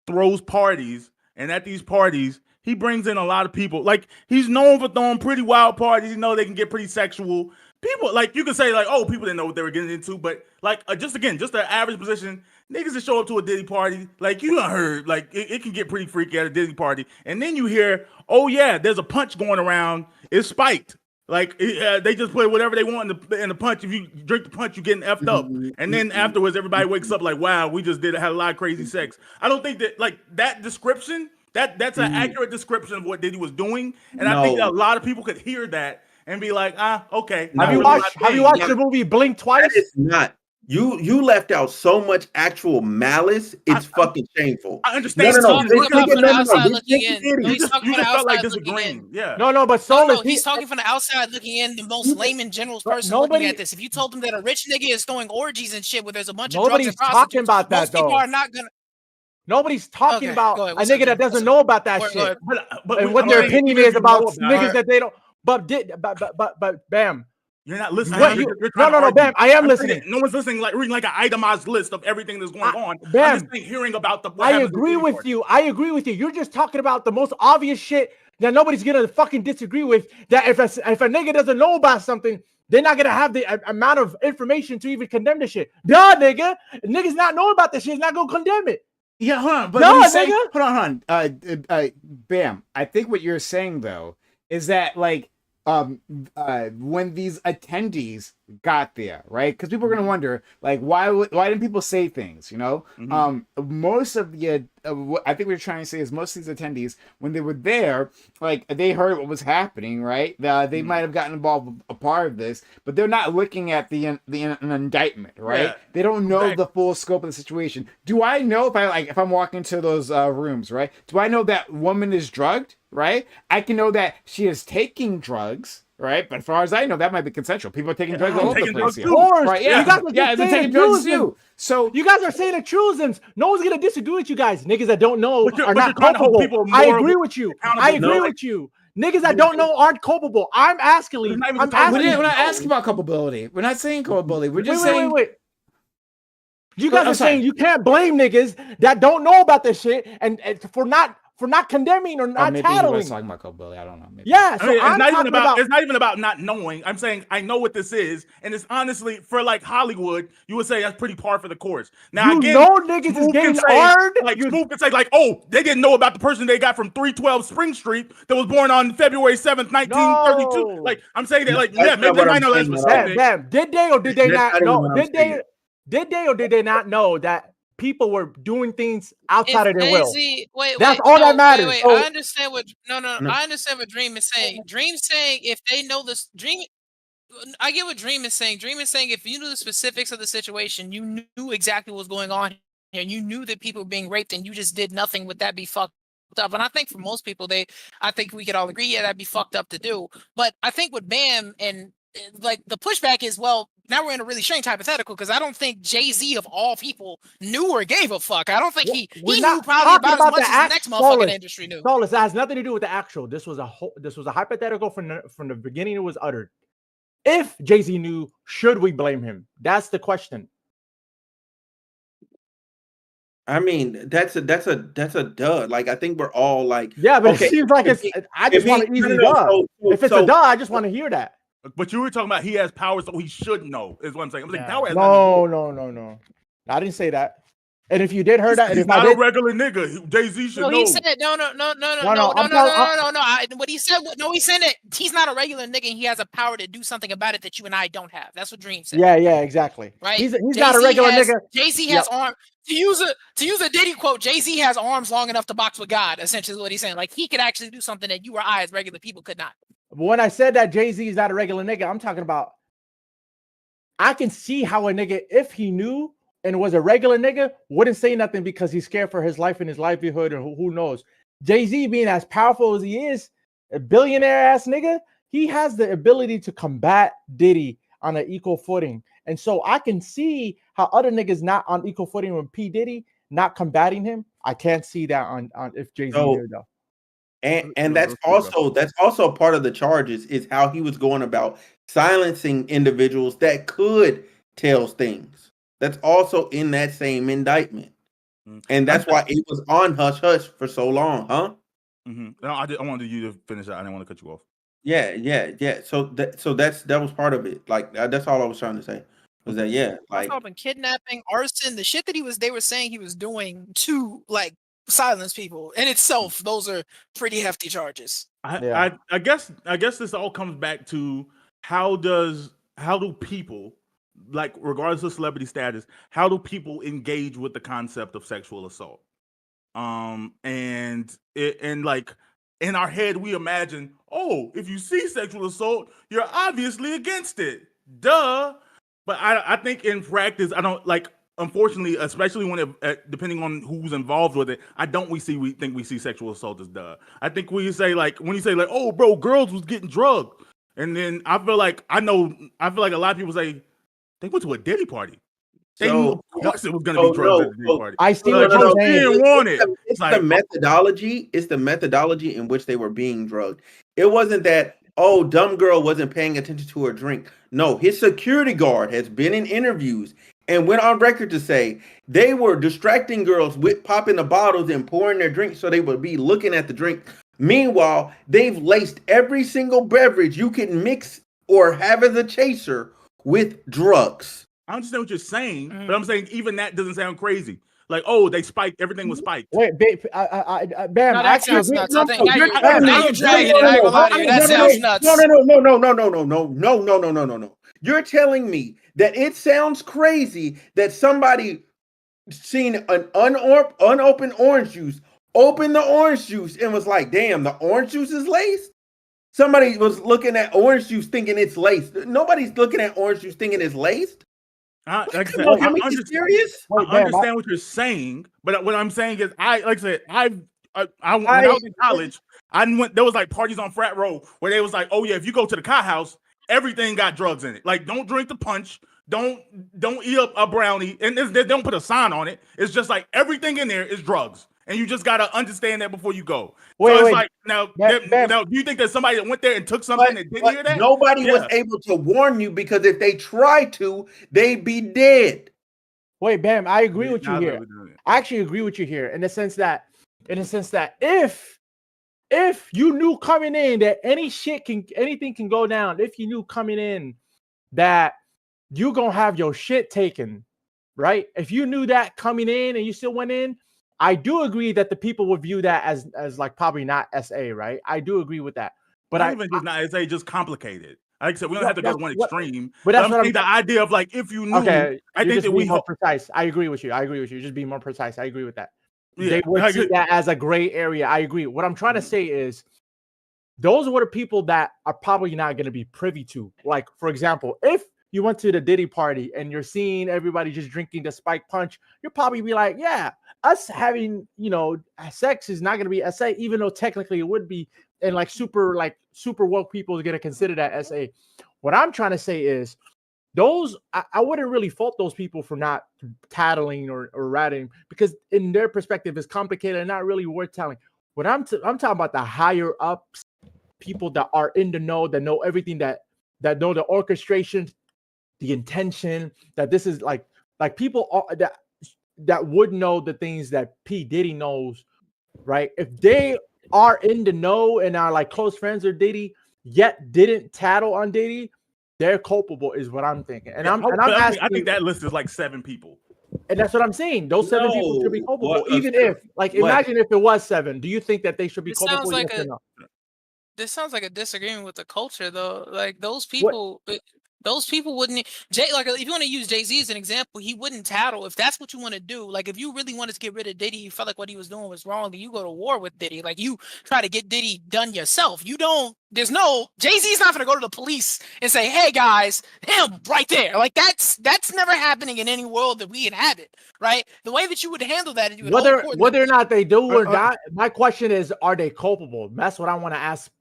throws parties, and at these parties, he brings in a lot of people. Like, he's known for throwing pretty wild parties. You know, they can get pretty sexual. People, like, you can say, like, oh, people didn't know what they were getting into, but, like, just the average position, niggas that show up to a Diddy party, like, you done heard, like, it can get pretty freaky at a Diddy party. And then you hear, oh, yeah, there's a punch going around. It's spiked. Like, they just play whatever they want in the punch. If you drink the punch, you're getting effed up. And then afterwards, everybody wakes up like, wow, we just had a lot of crazy sex. I don't think that, like, that description, that's an accurate description of what Diddy was doing. And I think that a lot of people could hear that and be like, okay. Have you watched the movie Blink twice? That is not. You left out so much actual malice. It's fucking shameful. I understand. No. He's talking about from the outside looking in. You No, he's talking You from the just felt like outside looking in. disagreeing. Yeah. No, but No, Soulless, he's talking from the outside looking in, the most layman general person looking at this. If you told him that a rich nigga is throwing orgies and shit where there's a bunch of drugs nobody's and talking prostitutes, about that most people though. are not gonna. Nobody's talking Okay, about go ahead. a What's nigga up, that Jim? doesn't know about that Go shit ahead. But and what I'm their saying, opinion even is if you about know niggas that they don't. But bam. You're not listening. What You're you- trying to no, argue. Bam. I am I'm saying listening. that no one's listening. Like reading like an itemized list of everything that's going on. Bam. I'm just saying, hearing about what I happens at agree Diddy with parties. you. I agree with you. You're just talking about the most obvious shit that nobody's gonna fucking disagree with. That if a nigga doesn't know about something, they're not gonna have the amount of information to even condemn the shit. Duh, nigga. If niggas not knowing about this shit, is not gonna condemn it. Yeah, hold on. But No, what he's saying, nigga. hold on. Bam. I think what you're saying though is that like when these attendees got there, right? Because people are gonna wonder, like, why didn't people say things? You know, most of the what I think we're trying to say is most of these attendees, when they were there, like they heard what was happening, right? They might have gotten involved with a part of this, but they're not looking at the indictment, right? Yeah. They don't know Right. the full scope of the situation. Do I know if I'm walking into those rooms, right? Do I know that woman is drugged, right? I can know that she is taking drugs, right? But as far as I know, that might be consensual. People are taking drugs all over the taking place drugs here. too. Of course. Right, yeah. You guys are Yeah, just they're saying taking drugs truisms. too. So You guys are saying the truisms. No one's gonna disagree with you guys. Niggas that don't know But you're are not trying to hold culpable. people I more agree with you. accountable. I agree No. with you. Niggas that don't know aren't culpable. I'm asking. It's not even I'm the time. we're asking. not asking about culpability. We're not saying culpability. We're just saying. Wait. You guys I'm are saying sorry. you can't blame niggas that don't know about this shit and for not condemning or Or not maybe he tattling. was talking about culpability. I don't know. Maybe. Yeah, so I mean, I'm talking about. it's not even about not knowing. I'm saying I know what this is, and it's honestly for like Hollywood, you would say that's pretty par for the course. Now You again, know niggas is Smooth getting can say, hard. like Smooth can say, like, oh, they didn't know about the person they got from 312 Spring Street that was born on February 7th, 1932. No. Like I'm saying that, like, That's yeah, maybe not they what might I'm know that's saying at all. specific. Damn, did they or did they That's not not even know? what I'm Did they or did they not know that people were doing things outside of their will? That's all that matters. Wait. So- I understand what I understand what Dream is saying. Dream's saying if they know this Dream. I get what Dream is saying. Dream is saying if you knew the specifics of the situation, you knew exactly what was going on here, and you knew that people were being raped, and you just did nothing. Would that be fucked up? And I think for most people, I think we could all agree, yeah, that'd be fucked up to do. But I think with Bam and like the pushback is, well, now we're in a really strange hypothetical because I don't think Jay-Z of all people knew or gave a fuck. I don't think he We're knew not probably talking about as about much the as the next act- motherfucking Solid. industry knew. Solus, that has nothing to do with the actual. This was a hypothetical from the beginning it was uttered. If Jay-Z knew, should we blame him? That's the question. I mean, that's a dud. Like I think we're all like, Yeah, but okay, it seems like it's. I just want an easy duh. If it's a duh, I just want to hear that. But you were talking about he has power, so he should know. Is what I'm saying. I'm saying Yeah. power has nothing to do with No. I didn't say that. And if you did hear that, and He's if I not a did, regular nigga. Jay-Z should No, know. he said no. what he said. No, he said that he's not a regular nigga and he has a power to do something about it that you and I don't have. That's what Dream said. Yeah, exactly. Right? He's not a regular nigga. Jay-Z has arms. To use a Diddy quote, Jay-Z has arms long enough to box with God, essentially is what he's saying. Like, he could actually do something that you or I as regular people could not. But when I said that Jay-Z is not a regular nigga, I'm talking about, I can see how a nigga, if he knew and was a regular nigga, wouldn't say nothing because he's scared for his life and his livelihood, and who knows. Jay-Z being as powerful as he is, a billionaire ass nigga, he has the ability to combat Diddy on an equal footing. And so I can see how other niggas not on equal footing with P. Diddy, not combating him. I can't see that on if Jay-Z did though. And that's also part of the charges is how he was going about silencing individuals that could tell things. That's also in that same indictment. And that's why it was on hush hush for so long, huh? No, I wanted you to finish that. I didn't want to cut you off. Yeah. So that was part of it. Like that's all I was trying to say. Was that like kidnapping, arson, the shit that they were saying he was doing to like silence people in itself, those are pretty hefty charges. I guess this all comes back to how do people, like regardless of celebrity status, how do people engage with the concept of sexual assault? And like in our head we imagine, oh, if you see sexual assault, you're obviously against it. Duh. But I think in practice, I don't like. Unfortunately, especially when depending on who's involved with it, I don't we think we see sexual assault as duh. I think we say like when you say like, oh, bro, girls was getting drugged, and then I feel like a lot of people say they went to a Diddy party. They knew, of course, it was going to be drugs at the Diddy party. I see what you're saying. Didn't want it. It's the methodology. It's the methodology in which they were being drugged. It wasn't that, oh, dumb girl wasn't paying attention to her drink. No, his security guard has been in interviews and went on record to say they were distracting girls with popping the bottles and pouring their drinks so they would be looking at the drink. Meanwhile, they've laced every single beverage you can mix or have as a chaser with drugs. I understand what you're saying, but I'm saying even that doesn't sound crazy. Like, oh, they spiked, everything was spiked. Wait, Bam, that sounds nuts. I think now you're dragging it. I ain't gonna lie to you. That sounds nuts. No. You're telling me that it sounds crazy that somebody seen an unopened orange juice, opened the orange juice, and was like, damn, the orange juice is laced? Somebody was looking at orange juice thinking it's laced. Nobody's looking at orange juice thinking it's laced. I understand what you're saying, but what I'm saying is, when I was in college, there was like parties on frat row where they was like, oh yeah, if you go to the Kai house, everything got drugs in it. Like, don't drink the punch, don't eat up a brownie, and they don't put a sign on it. It's just like everything in there is drugs, and you just gotta understand that before you go. Now, do you think that somebody that went there and took something that didn't hear that? Nobody was able to warn you, because if they tried to, they'd be dead. Wait, Bam, I agree with you here. I actually agree with you here in the sense that if you knew coming in that anything can go down, if you knew coming in that you gonna have your shit taken, right? If you knew that coming in and you still went in, I do agree that the people would view that as like probably not SA, right? I do agree with that. But not SA, just complicated. Like I said, we don't have to go to one extreme. But that's the idea of like, if you knew, okay, I think that we more precise. I agree with you. Just be more precise. I agree with that. Yeah, they would see that as a gray area. I agree. What I'm trying to say is those are the people that are probably not going to be privy to. Like, for example, if you went to the Diddy party and you're seeing everybody just drinking the spike punch, you'll probably be like, yeah, us having, sex is not going to be SA, even though technically it would be. And like super woke people are going to consider that SA. What I'm trying to say is I wouldn't really fault those people for not tattling or ratting, because in their perspective it's complicated and not really worth telling. What I'm talking about, the higher ups, people that are in the know, that know everything, that know the orchestration, the intention, that this is like people that would know the things that P. Diddy knows, right? If they are in the know and are like close friends with Diddy, yet didn't tattle on Diddy, they're culpable, is what I'm thinking. And I'm asking, I think that list is like 7 people. And that's what I'm saying. Those 7 people should be culpable. Even if, like, imagine if it was 7. Do you think that they should be culpable? Sounds like this sounds like a disagreement with the culture, though. Like those people wouldn't. Like if you want to use Jay-Z as an example, he wouldn't tattle if that's what you want to do. Like if you really wanted to get rid of Diddy, you felt like what he was doing was wrong, then you go to war with Diddy. Like you try to get Diddy done yourself. You don't. There's no Jay-Z's not gonna go to the police and say, "Hey guys, him right there." Like that's never happening in any world that we inhabit, right? The way that you would handle that is you would whether or not they do or not. My question is, are they culpable? That's what I want to ask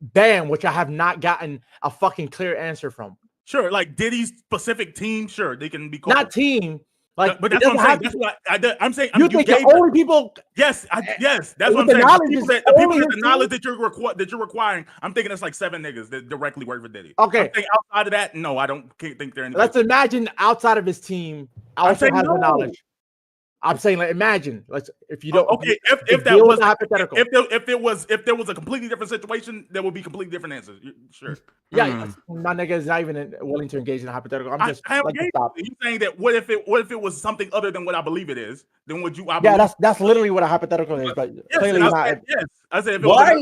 Bam, which I have not gotten a fucking clear answer from. Sure, like Diddy's specific team, sure, they can be called. Not team. Like, but that's what I'm saying. That's what I'm saying. You think the only people? Yes, yes, that's what I'm saying. The people that the knowledge that you're requiring, I'm thinking it's like 7 niggas that directly work for Diddy. Okay. Outside of that, no, I don't think they're. Let's imagine outside of his team also has the knowledge. I'm saying, like, imagine, if you don't. Okay, if that was hypothetical, if there was a completely different situation, there would be completely different answers. Sure. Yeah, my nigga is not even willing to engage in a hypothetical. I'm just. Stop. You saying that? What if it was something other than what I believe it is? Then would you? Yeah, that's literally what a hypothetical is. But clearly not. Yes, I said. Why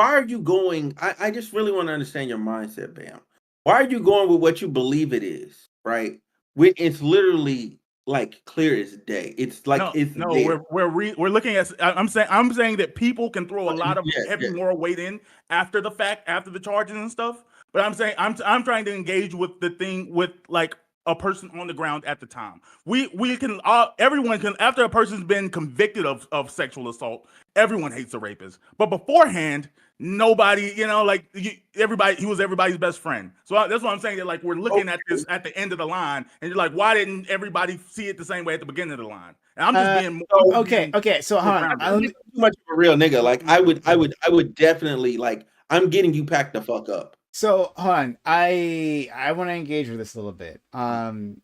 are you going? I just really want to understand your mindset, Bam. Why are you going with what you believe it is? Right? When it's literally like clear as day. It's like we're looking at. I'm saying that people can throw a lot of heavy moral weight in after the fact, after the charges and stuff. But I'm saying I'm trying to engage with the thing with like a person on the ground at the time. We can everyone can, after a person's been convicted of sexual assault, everyone hates a rapist. But beforehand, nobody, everybody, he was everybody's best friend. So that's what I'm saying. That like we're looking at this at the end of the line, and you're like, why didn't everybody see it the same way at the beginning of the line? And I'm just being okay. So I'm too much of a real nigga. Like I would definitely like. I'm getting you packed the fuck up. So Han, I want to engage with this a little bit. And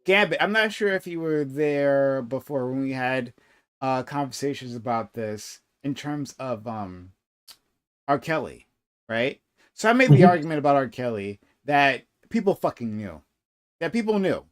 Gambit, I'm not sure if you were there before when we had conversations about this in terms of R. Kelly, right? So I made the argument about R. Kelly that people fucking knew. That people knew.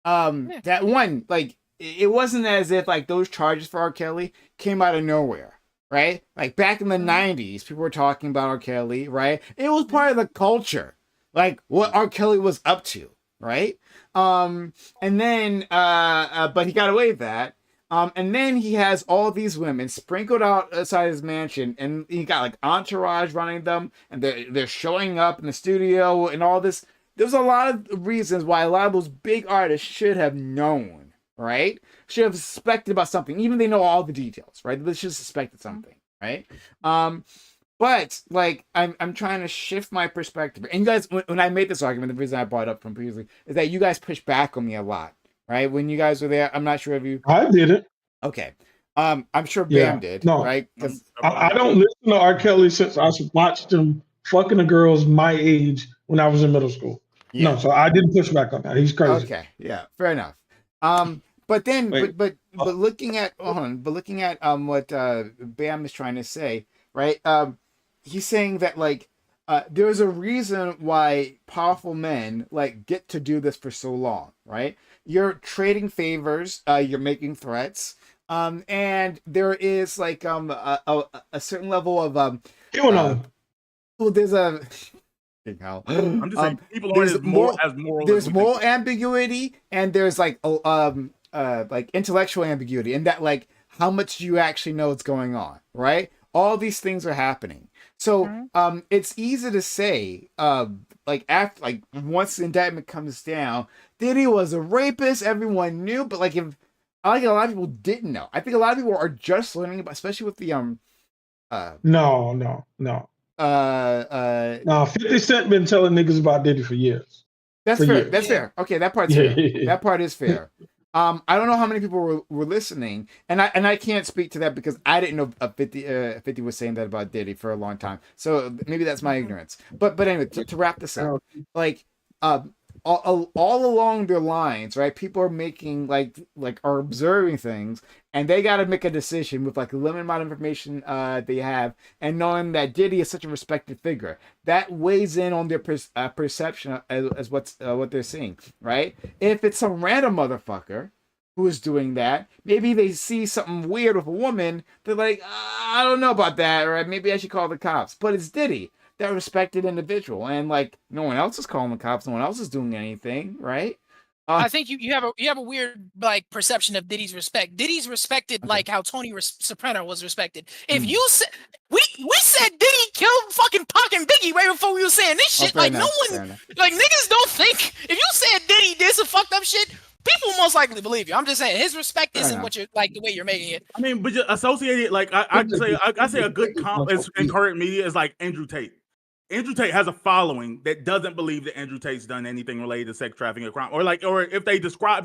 That one, like, it wasn't as if like those charges for R. Kelly came out of nowhere. Right? Like back in the 90s, people were talking about R. Kelly, right? It was part of the culture. Like what R. Kelly was up to, right? And then but he got away with that. And then he has all these women sprinkled outside his mansion, and he got like entourage running them, and they're showing up in the studio and all this. There's a lot of reasons why a lot of those big artists should have known, right? Should have suspected about something, even they know all the details, right? They should have suspected something, right? But like I'm trying to shift my perspective. And you guys, when I made this argument, the reason I brought it up from previously is that you guys pushed back on me a lot, right? When you guys were there, I'm not sure if you. I didn't. Okay. I'm sure Bam did. No, right? Because I don't listen to R. Kelly since I watched him fucking the girls my age when I was in middle school. Yeah. No, so I didn't push back on that. He's crazy. Okay, yeah, fair enough. But then, but looking at what Bam is trying to say, right? He's saying that like there's a reason why powerful men like get to do this for so long, right? You're trading favors, you're making threats, and there is like a certain level of well, there's a. I'm just saying people aren't as moral. There's moral ambiguity, and there's like intellectual ambiguity, and that like how much you actually know what's going on, right? All these things are happening. So it's easy to say like after like once the indictment comes down, Diddy was a rapist, everyone knew, but like if I think a lot of people didn't know. I think a lot of people are just learning about, especially with the No, 50 Cent been telling niggas about Diddy for years. That's fair. That's fair. Okay, that part's fair. That part is fair. I don't know how many people were listening, and I can't speak to that because I didn't know 50 was saying that about Diddy for a long time. So maybe that's my ignorance. But anyway, to wrap this up, like all along their lines, right? People are making like are observing things, and they got to make a decision with like a limited amount of information they have, and knowing that Diddy is such a respected figure, that weighs in on their perception as what they're seeing, right? If it's some random motherfucker who is doing that. Maybe they see something weird with a woman. They're like, I don't know about that, or maybe I should call the cops. But it's Diddy, that respected individual, and like no one else is calling the cops. No one else is doing anything, right? I think you have a weird like perception of Diddy's respect. Diddy's respected like how Tony Soprano was respected. If you said we said Diddy killed fucking Pac and Biggie right before we were saying this shit, like no one, like niggas don't think if you said Diddy did some fucked up shit, people most likely believe you. I'm just saying his respect isn't what you're like the way you're making it. I mean, but just associated, like I say a good comp in current media is like Andrew Tate. Andrew Tate has a following that doesn't believe that Andrew Tate's done anything related to sex trafficking or crime, or if you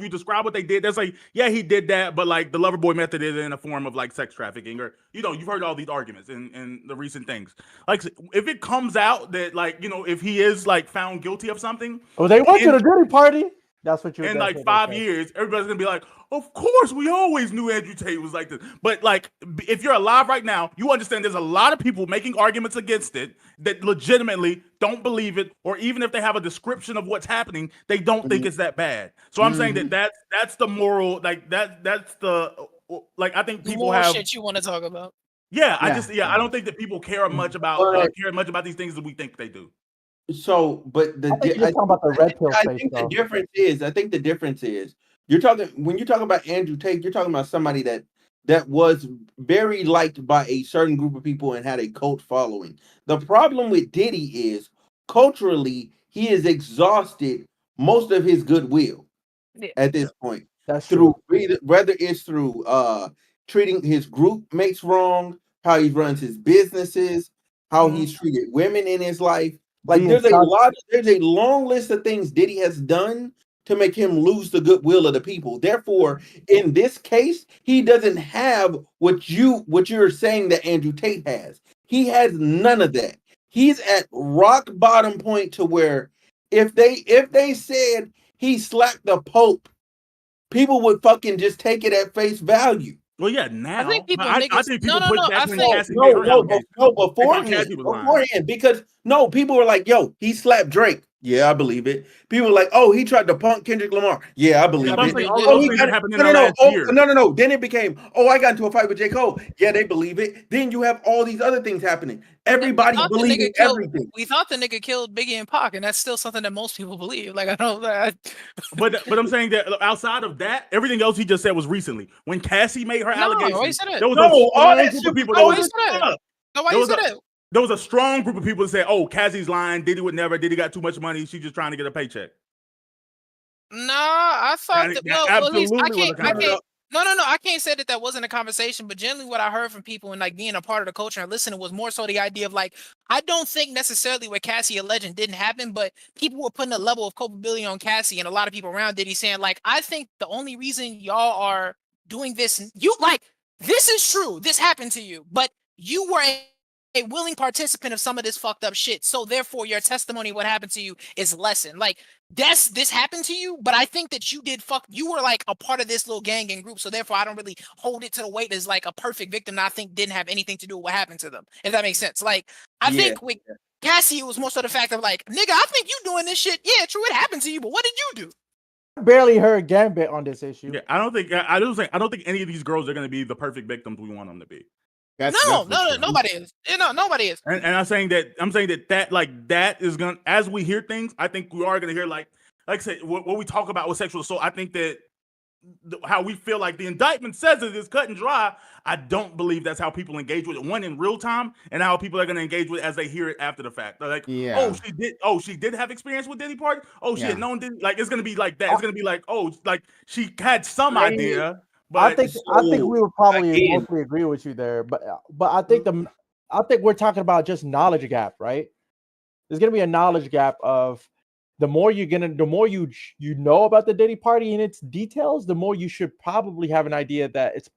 describe what they did, that's like, yeah, he did that, but like the Loverboy method is in a form of like sex trafficking, or you've heard all these arguments in the recent things. Like if it comes out that like if he is like found guilty of something, they went to the Diddy party. That's what you're. In like 5 years, everybody's gonna be like, of course, we always knew Andrew Tate was like this. But like, if you're alive right now, you understand there's a lot of people making arguments against it that legitimately don't believe it, or even if they have a description of what's happening, they don't think it's that bad. So I'm saying that's the moral, like that's the like I think people have shit you want to talk about. Yeah, I don't think that people care much about these things that we think they do. So, but I think the difference is when you're talking about Andrew Tate, you're talking about somebody that was very liked by a certain group of people and had a cult following. The problem with Diddy is culturally he has exhausted most of his goodwill at this point. That's through whether it's through treating his group mates wrong, how he runs his businesses, how he's treated women in his life. Like there's a long list of things Diddy has done to make him lose the goodwill of the people. Therefore, in this case, he doesn't have what you're saying that Andrew Tate has. He has none of that. He's at rock bottom point to where if they said he slapped the Pope, people would fucking just take it at face value. Well, yeah, now I think people beforehand, because people were like, "Yo, he slapped Drake." Yeah, I believe it. People were like, "Oh, he tried to punk Kendrick Lamar." Yeah, I believe it. No. Then it became, "Oh, I got into a fight with J. Cole." Yeah, they believe it. Then you have all these other things happening. Everybody believes everything. We thought the nigga killed Biggie and Pac, and that's still something that most people believe. Like I don't. But I'm saying that outside of that, everything else he just said was recently when Cassie made her allegations. There was there was a strong group of people that said, "Oh, Cassie's lying. Diddy would never. Diddy got too much money. She's just trying to get a paycheck." Nah, I thought that. Well, at least I can't. No. I can't say that wasn't a conversation, but generally what I heard from people and like being a part of the culture and listening was more so the idea of like, I don't think necessarily what Cassie alleged didn't happen, but people were putting a level of culpability on Cassie and a lot of people around Diddy saying like, I think the only reason y'all are doing this, this is true. This happened to you, but you were a willing participant of some of this fucked up shit. So therefore your testimony, what happened to you is lessened. Like this happened to you, but I think that you were like a part of this little gang and group. So therefore I don't really hold it to the weight as like a perfect victim that I think didn't have anything to do with what happened to them. If that makes sense. Like I think with Cassie, it was more so the fact of like, nigga, I think you doing this shit. Yeah, true, it happened to you, but what did you do? I barely heard Gambit on this issue. Yeah, I don't think any of these girls are going to be the perfect victims we want them to be. Nobody is. Nobody is. And I'm saying that is gonna, as we hear things, I think we are gonna hear like I said, what we talk about with sexual assault. I think that how we feel like the indictment says it is cut and dry. I don't believe that's how people engage with it. One in real time, and how people are gonna engage with it as they hear it after the fact. They're like, she did have experience with Diddy Party. Oh, she had known Diddy. Like it's gonna be like that. It's gonna be like, like she had some idea. But I think we would probably mostly agree with you there, but I think we're talking about just knowledge gap, right? There's gonna be a knowledge gap of the more you know about the Diddy Party and its details, the more you should probably have an idea that it's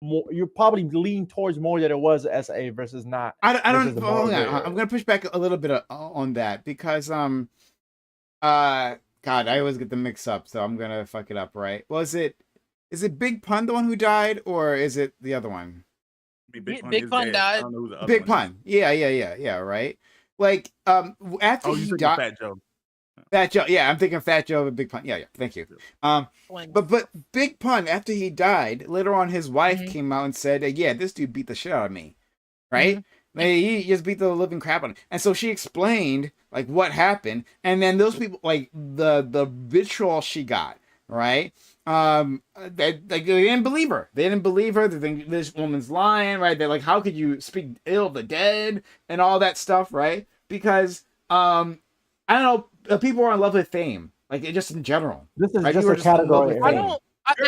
more. You're probably lean towards more that it was SA versus not. I don't. I'm gonna push back a little bit on that because God, I always get the mix up, so I'm gonna fuck it up. Right? Is it Big Pun the one who died, or is it the other one? Big Pun died. Big Pun. Yeah. Right. Like, after he died. Fat Joe. Fat Joe. Yeah, I'm thinking Fat Joe and Big Pun. Yeah, thank you. But Big Pun, after he died, later on his wife came out and said, yeah, this dude beat the shit out of me. Right? Like, he just beat the living crap out of him. And so she explained like what happened, and then those people, like the vitriol she got, right? They didn't believe her. They didn't believe her. They think this woman's lying, right? They're like, how could you speak ill of the dead and all that stuff, right? Because I don't know, people are in love with fame, like just in general. This is right? just People a are just in love category. with I fame. don't.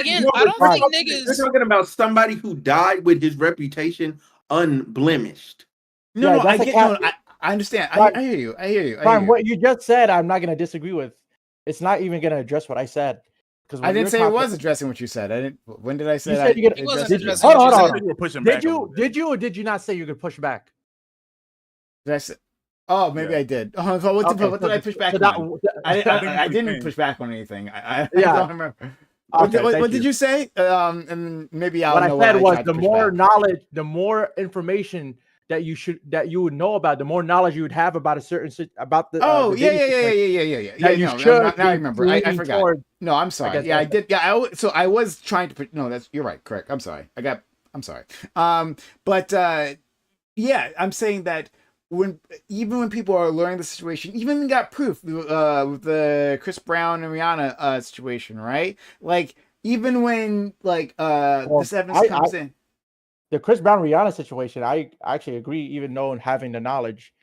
You're I don't think You're niggas. talking about somebody who died with his reputation unblemished. No, Yeah, no, I that's a get. cat- No, I understand. Right. I hear you. I hear you. I Brian, hear you. what you just said, I'm not going to disagree with. It's not even going to address what I said. Because I didn't say it was addressing what you said. I didn't. When did I say You that? said you get- It wasn't addressed addressing it? what you Hold on, said. hold You were pushing back. Did you or did you not say you could push back? Did I say? Oh, maybe Yeah. I did. So what did I push back so that- on? I think I you didn't can. push back on anything. I Yeah. don't remember. Okay, What thank did you say? And maybe I'll What I know said was tried the to push more back. knowledge, the more information that you would know about, the more knowledge you would have about a certain about the. Oh, the yeah. Diddy situation. Yeah, you no, should now I be remember. I leaning forgot. toward- No, I'm sorry. guess Yeah, I that's did. Yeah, so I was trying to put. No, you're right. Correct. I'm sorry. I'm sorry. But yeah, I'm saying that even when people are learning the situation, even got proof with the Chris Brown and Rihanna situation, right? Like even when like this evidence comes in. The Chris Brown Rihanna situation, I actually agree, even though having the knowledge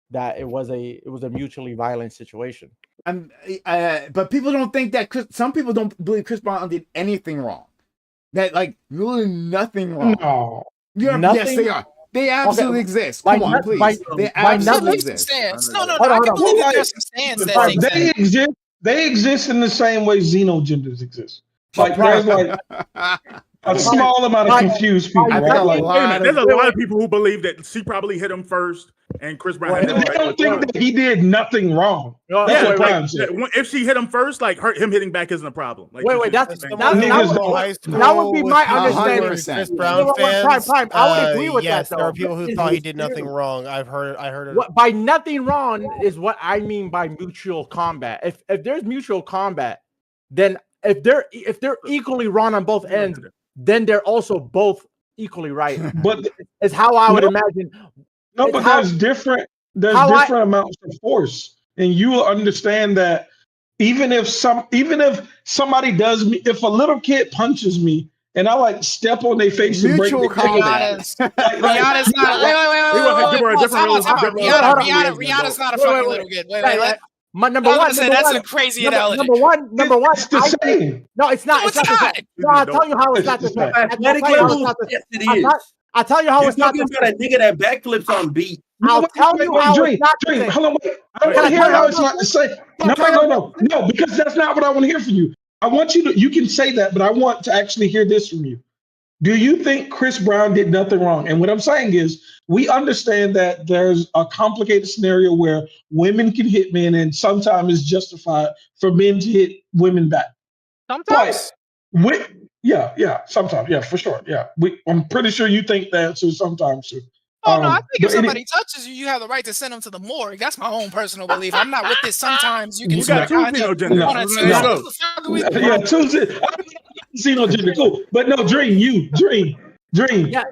that it was a mutually violent situation. But people don't think that some people don't believe Chris Brown did anything wrong. That like really nothing wrong. No. Yes, Nothing? they are. They absolutely exist. Come on, please. They by absolutely There's some exist. stands. No, Hold on, I hold can on. believe that Well, there's some stands that Like, think that. they exist in the same way xenogenders exist. Like Right. there's like a small amount of confused people, I think right? a Like, lot There's a of lot of people who believe that she probably hit him first, and Chris Brown had they no right. don't think that he did nothing wrong. That's Yeah, what Prime like, said. if she hit him first, like him hitting back isn't a problem. Like, Wait, that's As that- someone that who would- went to niggas- high school that would be with my people who understanding. were 100%. Chris Brown Prime, fans. I would agree with yes, that, there though. are people who thought he did nothing wrong. I heard it. What by nothing wrong is what I mean by mutual combat. If there's mutual combat, then if they're equally wrong on both ends, then they're also both equally right. But Is how I would No. imagine. no, It's but how- there's different how I- amounts of force, and you will understand that even if somebody does me, if a little kid punches me and I like step on their face and break mutual their neck, combat. Rihanna's not. He wasn't give her a different role. Rihanna's not a fucking little kid. Wait. My number I was one. gonna say number that's one, a crazy number, analogy. number one. it's the I think- same. No, it's not. No, it's it's not. not. The same. No, I'll tell you how it's not the It's same. not. Athletic I'll tell you how it's level, not the yes, same. it is. I'll tell you how You're it's not talking the about same. a nigga that backflips on beat. I'll tell you how Dream, it's not the Dream, same. hold on, wait. I don't Can want I to hear tell you how how it's not the same. No, because that's not what I want to hear from you. I want you can say that, but I want to actually hear this from you. Do you think Chris Brown did nothing wrong? And what I'm saying is, we understand that there's a complicated scenario where women can hit men, and sometimes it's justified for men to hit women back. Sometimes. Sometimes, yeah, for sure, yeah. I'm pretty sure you think that, so sometimes too. Oh no, I think if but somebody touches you, you have the right to send them to the morgue. That's my own personal belief. I'm not with this. Sometimes you can We got two xenogenders. No, on a There Tuesday. you no. go. What the fuck are we- Yeah, Tuesday. Xenogender, cool. But no, Dream. Yeah,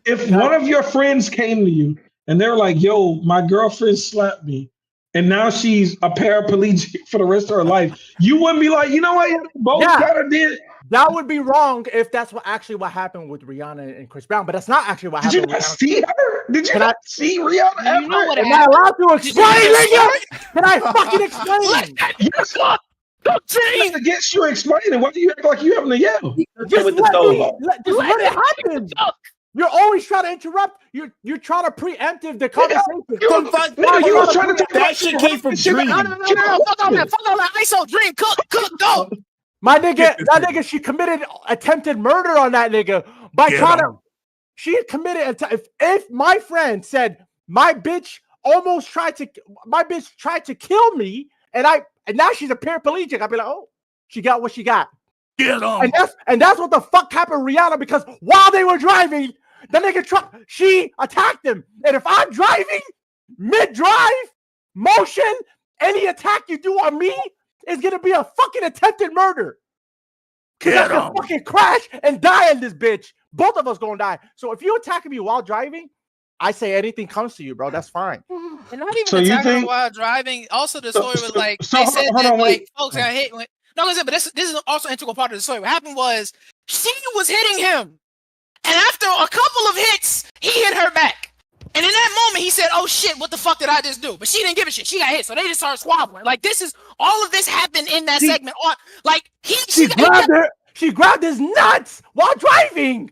If one of your friends came to you and they're like, "Yo, my girlfriend slapped me, and now she's a paraplegic for the rest of her life," you wouldn't be like, "You know what? Both Yeah. kind of did." That would be wrong if that's what happened with Rihanna and Chris Brown, but that's not actually what Did you happened. not with Rihanna. see her? Did you Can not see Rihanna You know ever? what Am I allowed to explain, nigga? Can I fucking explain? Yes, I guess you're explaining. Why do you act like you having to yell? Just with the let stove me, off. just let it happen. You're always trying to interrupt. You're trying to preemptive the conversation. You was trying to talk That about shit came from Dream. No, fuck all that. Fuck all that. ISO Dream. Cook, go. My nigga, that nigga, she committed attempted murder on that nigga by Get trying to. on. She committed. If my friend said my bitch tried to kill me, and now she's a paraplegic, I'd be like, oh, she got what she got. Get on. And that's what the fuck happened to Rihanna, because while they were driving, the nigga she attacked him. And if I'm driving mid-drive, motion, any attack you do on me is gonna be a fucking attempted murder. Cause I can fucking crash and die in this bitch. Both of us gonna die. So if you attack me while driving, I say anything comes to you, bro. That's fine. And not even So you attacking him think- while driving. Also, the story was like so they hold said on, that wait. like folks got hit. No, listen, but this is also an integral part of the story. What happened was she was hitting him, and after a couple of hits, he hit her back. And in that moment, he said, "Oh shit, what the fuck did I just do?" But she didn't give a shit. She got hit, so they just started squabbling. Like this is all of this happened in that segment. Like She grabbed his nuts while driving.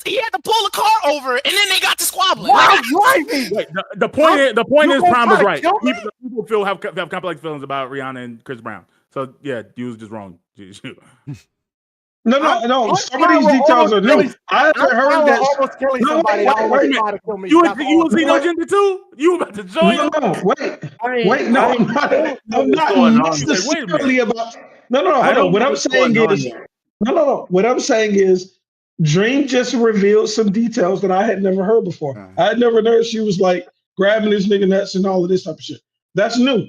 He had to pull the car over, and then they got to squabbling. While driving. Wait, the point is, gonna Prime was try right. to kill me? People have complex feelings about Rihanna and Chris Brown. So yeah, you was just wrong. No. Some of these details are new. I haven't heard that. Almost killing No, somebody. wait, that almost wait. tried to kill me. You That's was all. in agenda too? You about to join? No, wait. I mean, Wait, no, I'm not. I'm not going on. necessarily about. No. Hold I don't on. What know I'm what's saying going on is, here. no. What I'm saying is, Dream just revealed some details that I had never heard before. I had never heard she was like grabbing this nigga nuts and all of this type of shit. That's new.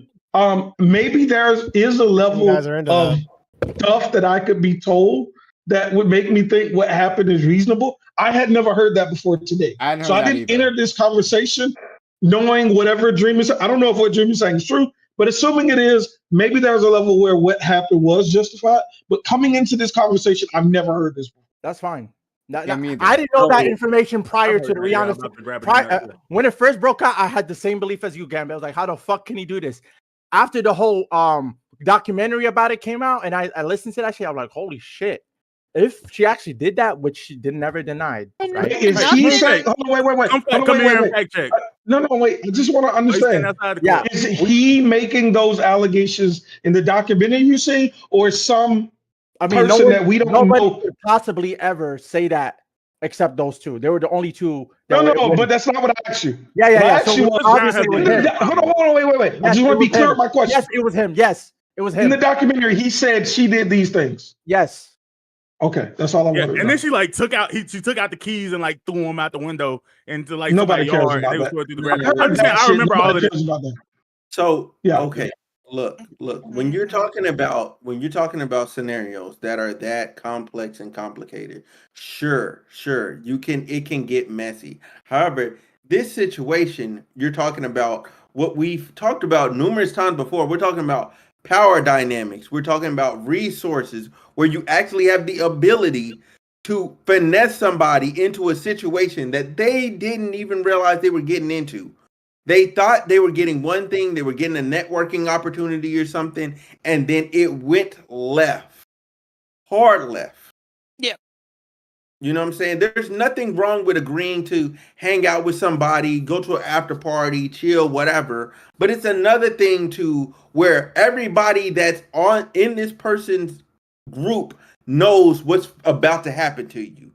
Maybe there is a level guys are into of stuff that I could be told that would make me think what happened is reasonable. I had never heard that before today. I hadn't heard So I that didn't either. enter this conversation knowing whatever Dream is. I don't know if what Dream is saying is true, but assuming it is, maybe there's a level where what happened was justified. But coming into this conversation, I've never heard this before. That's fine. Yeah, me either. I didn't know that Oh, information prior to the Rihanna. about to grab it. When it first broke out, I had the same belief as you, Gambit. I was like, how the fuck can he do this? After the whole documentary about it came out, and I listened to that shit, I'm like, holy shit. If she actually did that, which she never denied, right? Is he saying? Hold on, wait. Come here and fact check. No, wait. I just want to understand. Yeah. Is he making those allegations in the documentary you see, or some person that we don't nobody know? could possibly ever say that except those two. They were the only two. No, but that's not what I asked you. Yeah. What I asked So you was, obviously it was him. hold on, wait. I Yes, just want to it be was clear him. with my question. Yes, it was him. Yes, it was him. In the documentary, he said she did these things. Yes. Okay, that's all I Yeah, wanted to and know. then she like took out the keys and like threw them out the window into like Nobody somebody's cares yard. about And they was that. going through the I grass. heard I'm that saying, I shit. remember all Nobody of this. cares about that. So Yeah. okay, look. When you're talking about scenarios that are that complex and complicated, sure, it can get messy. However, this situation you're talking about, what we've talked about numerous times before, we're talking about power dynamics. We're talking about resources where you actually have the ability to finesse somebody into a situation that they didn't even realize they were getting into. They thought they were getting one thing, they were getting a networking opportunity or something, and then it went left. Hard left. Yeah. You know what I'm saying? There's nothing wrong with agreeing to hang out with somebody, go to an after party, chill, whatever. But it's another thing to where everybody that's in this person's group knows what's about to happen to you.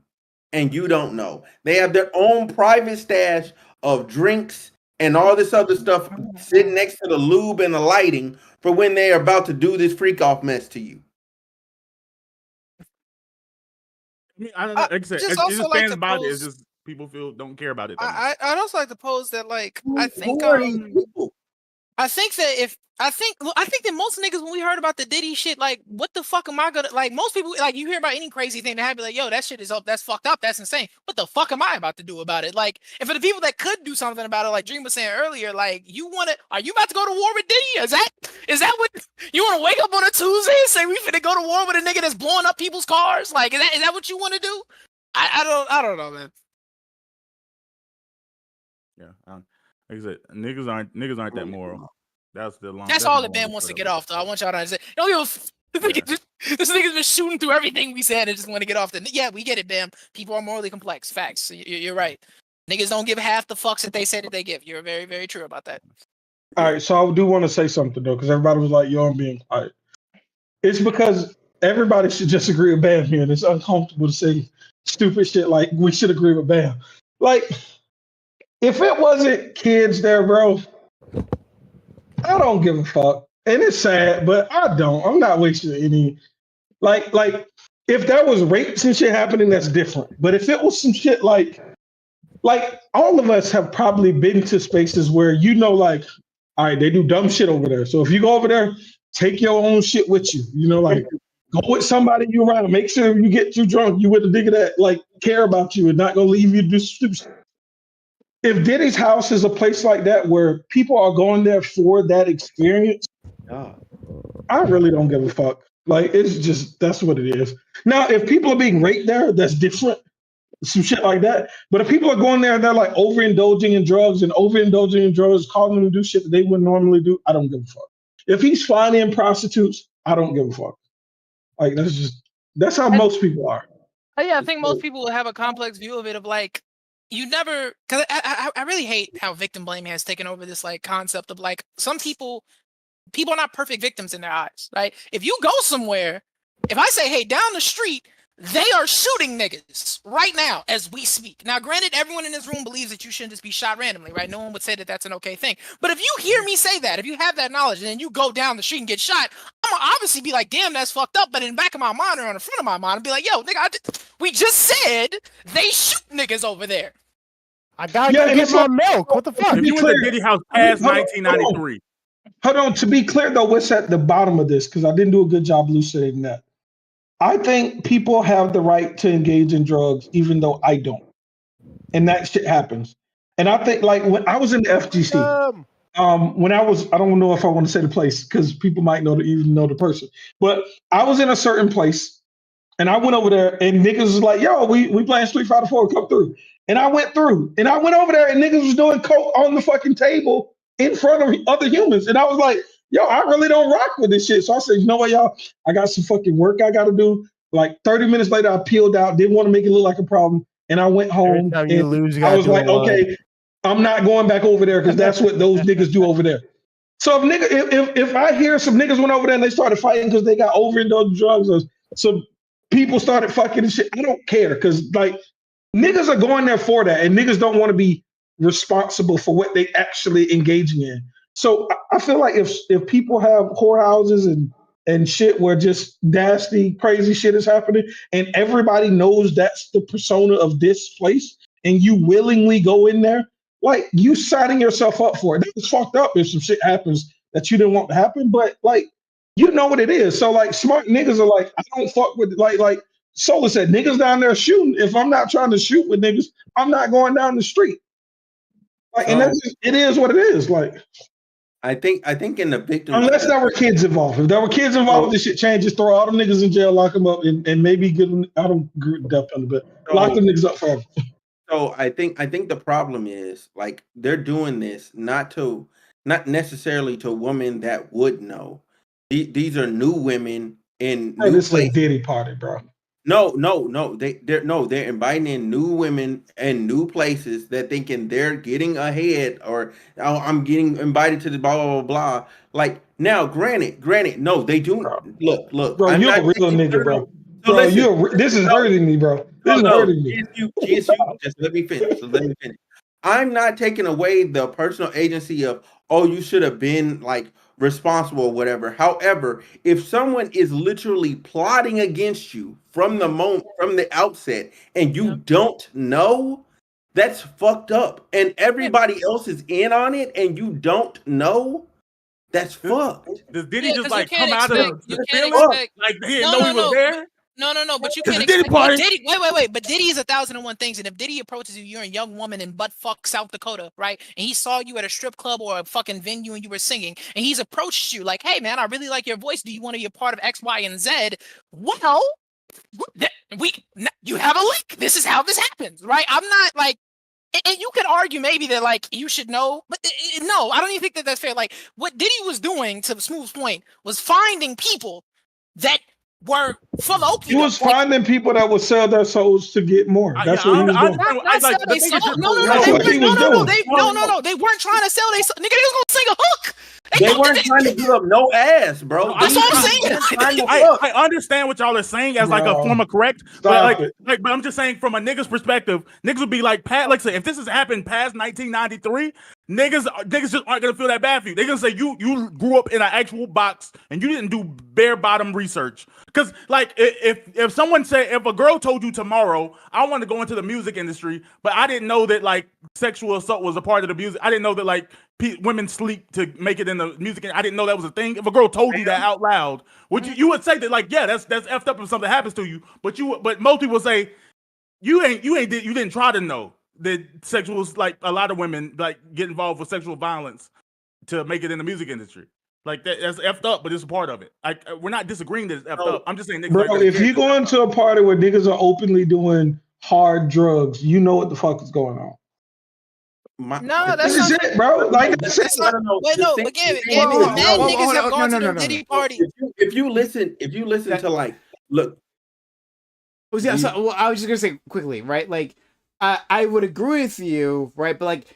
And you don't know. They have their own private stash of drinks and all this other stuff sitting next to the lube and the lighting for when they're about to do this freak off mess to you. I mean, I don't know. Like I said, just it's also just like fans to about it. It's pose- just people don't care about it. that much. I'd also like to pose that like I think Who are these people? I think that most niggas when we heard about the Diddy shit, like what the fuck am I gonna like? Most people like you hear about any crazy thing, they have be like, yo, that shit is up, that's fucked up, that's insane. What the fuck am I about to do about it? Like, and for the people that could do something about it, like Dream was saying earlier, like are you about to go to war with Diddy? Is that what you want to wake up on a Tuesday and say we finna go to war with a nigga that's blowing up people's cars? Like, is that what you want to do? I don't know, man. Yeah, like I said, niggas aren't that moral. That's the line. That's all that Ben wants to get off, though. I want y'all to understand. This nigga's been shooting through everything we said and just want to get off. Yeah, we get it, Bam. People are morally complex. Facts. You're right. Niggas don't give half the fucks that they say that they give. You're very, very true about that. All right, so I do want to say something though, because everybody was like, "Yo, I'm being quiet." It's because everybody should just agree with Bam here, and it's uncomfortable to say stupid shit like we should agree with Bam. Like, if it wasn't kids there, bro, I don't give a fuck, and it's sad, but I don't. I'm not wasting any. Like if there was rapes and shit happening, that's different. But if it was some shit like all of us have probably been to spaces where like all right, they do dumb shit over there. So if you go over there, take your own shit with you. You know, like go with somebody you around. Make sure you get too drunk, you with a nigga that like care about you and not gonna leave you to do stupid shit. If Diddy's house is a place like that where people are going there for that experience, I really don't give a fuck. Like it's just that's what it is. Now, if people are being raped there, that's different. Some shit like that. But if people are going there and they're like overindulging in drugs, calling them to do shit that they wouldn't normally do, I don't give a fuck. If he's flying in prostitutes, I don't give a fuck. Like that's how most people are. Yeah, I think most people will have a complex view of it of like, you never, because I really hate how victim blaming has taken over this like concept of like, some people are not perfect victims in their eyes, right? If you go somewhere, if I say, hey, down the street, they are shooting niggas right now as we speak. Now, granted, everyone in this room believes that you shouldn't just be shot randomly, right? No one would say that that's an okay thing. But if you hear me say that, if you have that knowledge, and then you go down the street and get shot, I'm gonna obviously be like, damn, that's fucked up. But in the back of my mind or on the front of my mind, I'd be like, yo, nigga, we just said they shoot niggas over there. I gotta go get my milk. What the fuck? If you went to Diddy house past 1993. Hold on. To be clear, though, what's at the bottom of this? Because I didn't do a good job elucidating that. I think people have the right to engage in drugs, even though I don't. And that shit happens. And I think, like, when I was in the FGC, when I don't know if I want to say the place because people might even know the person, but I was in a certain place and I went over there and niggas was like, yo, we playing Street Fighter 4, come through. And I went through and I went over there and niggas was doing coke on the fucking table in front of other humans. And I was like, yo, I really don't rock with this shit. So I said, you know what, y'all, I got some fucking work I got to do. Like 30 minutes later, I peeled out, didn't want to make it look like a problem. And I went home and I was like, okay, I'm not going back over there because that's what those niggas do over there. So if I hear some niggas went over there and they started fighting because they got overindulged drugs or some people started fucking and shit, I don't care because like niggas are going there for that and niggas don't want to be responsible for what they actually engaging in. So I feel like if people have whorehouses and shit where just nasty, crazy shit is happening and everybody knows that's the persona of this place and you willingly go in there, like you signing yourself up for it. That's fucked up if some shit happens that you didn't want to happen, but like, you know what it is. So like smart niggas are like, I don't fuck with like Solar said, niggas down there shooting. If I'm not trying to shoot with niggas, I'm not going down the street. Like, and that's just, it is what it is. Like, I think in the victim, unless there were kids involved. If there were kids involved, this shit changes. Throw all them niggas in jail, lock them up, and maybe give them. I don't agree with death penalty, but lock them niggas up forever. So I think the problem is like they're doing this not necessarily to women that would know. These are new women in new This is a places. Diddy party, bro. No. They're inviting in new women and new places that thinking they're getting ahead or I'm getting invited to the blah blah blah blah. Like now, granted, no, they do. Look, bro, you're a real nigga, bro. So bro, this is hurting me, bro. This is hurting me. GSU, just let me finish. I'm not taking away the personal agency of you should have been like responsible or whatever. However, if someone is literally plotting against you from the outset and you don't know, that's fucked up. And everybody else is in on it and you don't know, that's fucked. Does Diddy just like come out of the feeling like he didn't know he was there? No, but you can't expect Diddy. Wait. But Diddy is 1,001 things. And if Diddy approaches you, you're a young woman in buttfuck South Dakota, right? And he saw you at a strip club or a fucking venue and you were singing, and he's approached you like, hey man, I really like your voice. Do you want to be a part of X, Y, and Z? Well, you have a link. This is how this happens, right? I'm not like, and you could argue maybe that like you should know, but no, I don't even think that that's fair. Like what Diddy was doing, to Smooth's point, was finding people that were full of He was finding people that would sell their souls to get more. That's what he was doing. No. They weren't trying to sell their soul. Nigga, they was gonna sing a hook. They weren't trying to give up no ass, bro. That's what I'm saying. I understand what y'all are saying as like a form of correct, but but I'm just saying from a nigga's perspective, niggas would be like, Pat, like say, if this has happened past 1993, niggas just aren't gonna feel that bad for you. They're gonna say you grew up in an actual box and you didn't do bare bottom research. Cause like if someone said, if a girl told you tomorrow, I want to go into the music industry, but I didn't know that like sexual assault was a part of the music. I didn't know that like women sleep to make it in the music. I didn't know that was a thing. If a girl told you that out loud, would you would say that like, yeah, that's effed up if something happens to you. But most people say you didn't try to know that sexual, like a lot of women like get involved with sexual violence to make it in the music industry. Like that's effed up, but it's a part of it. We're not disagreeing that it's effed up. I'm just saying, niggas bro, if you go into a party where niggas are openly doing hard drugs, you know what the fuck is going on. No, that's This is not. it, bro. Like that's it. Wait, no, but Gavin, mad niggas have gone to the Diddy party. If you listen to like, look. Well, yeah, so well, I was just gonna say quickly, right? Like, I would agree with you, right? But like,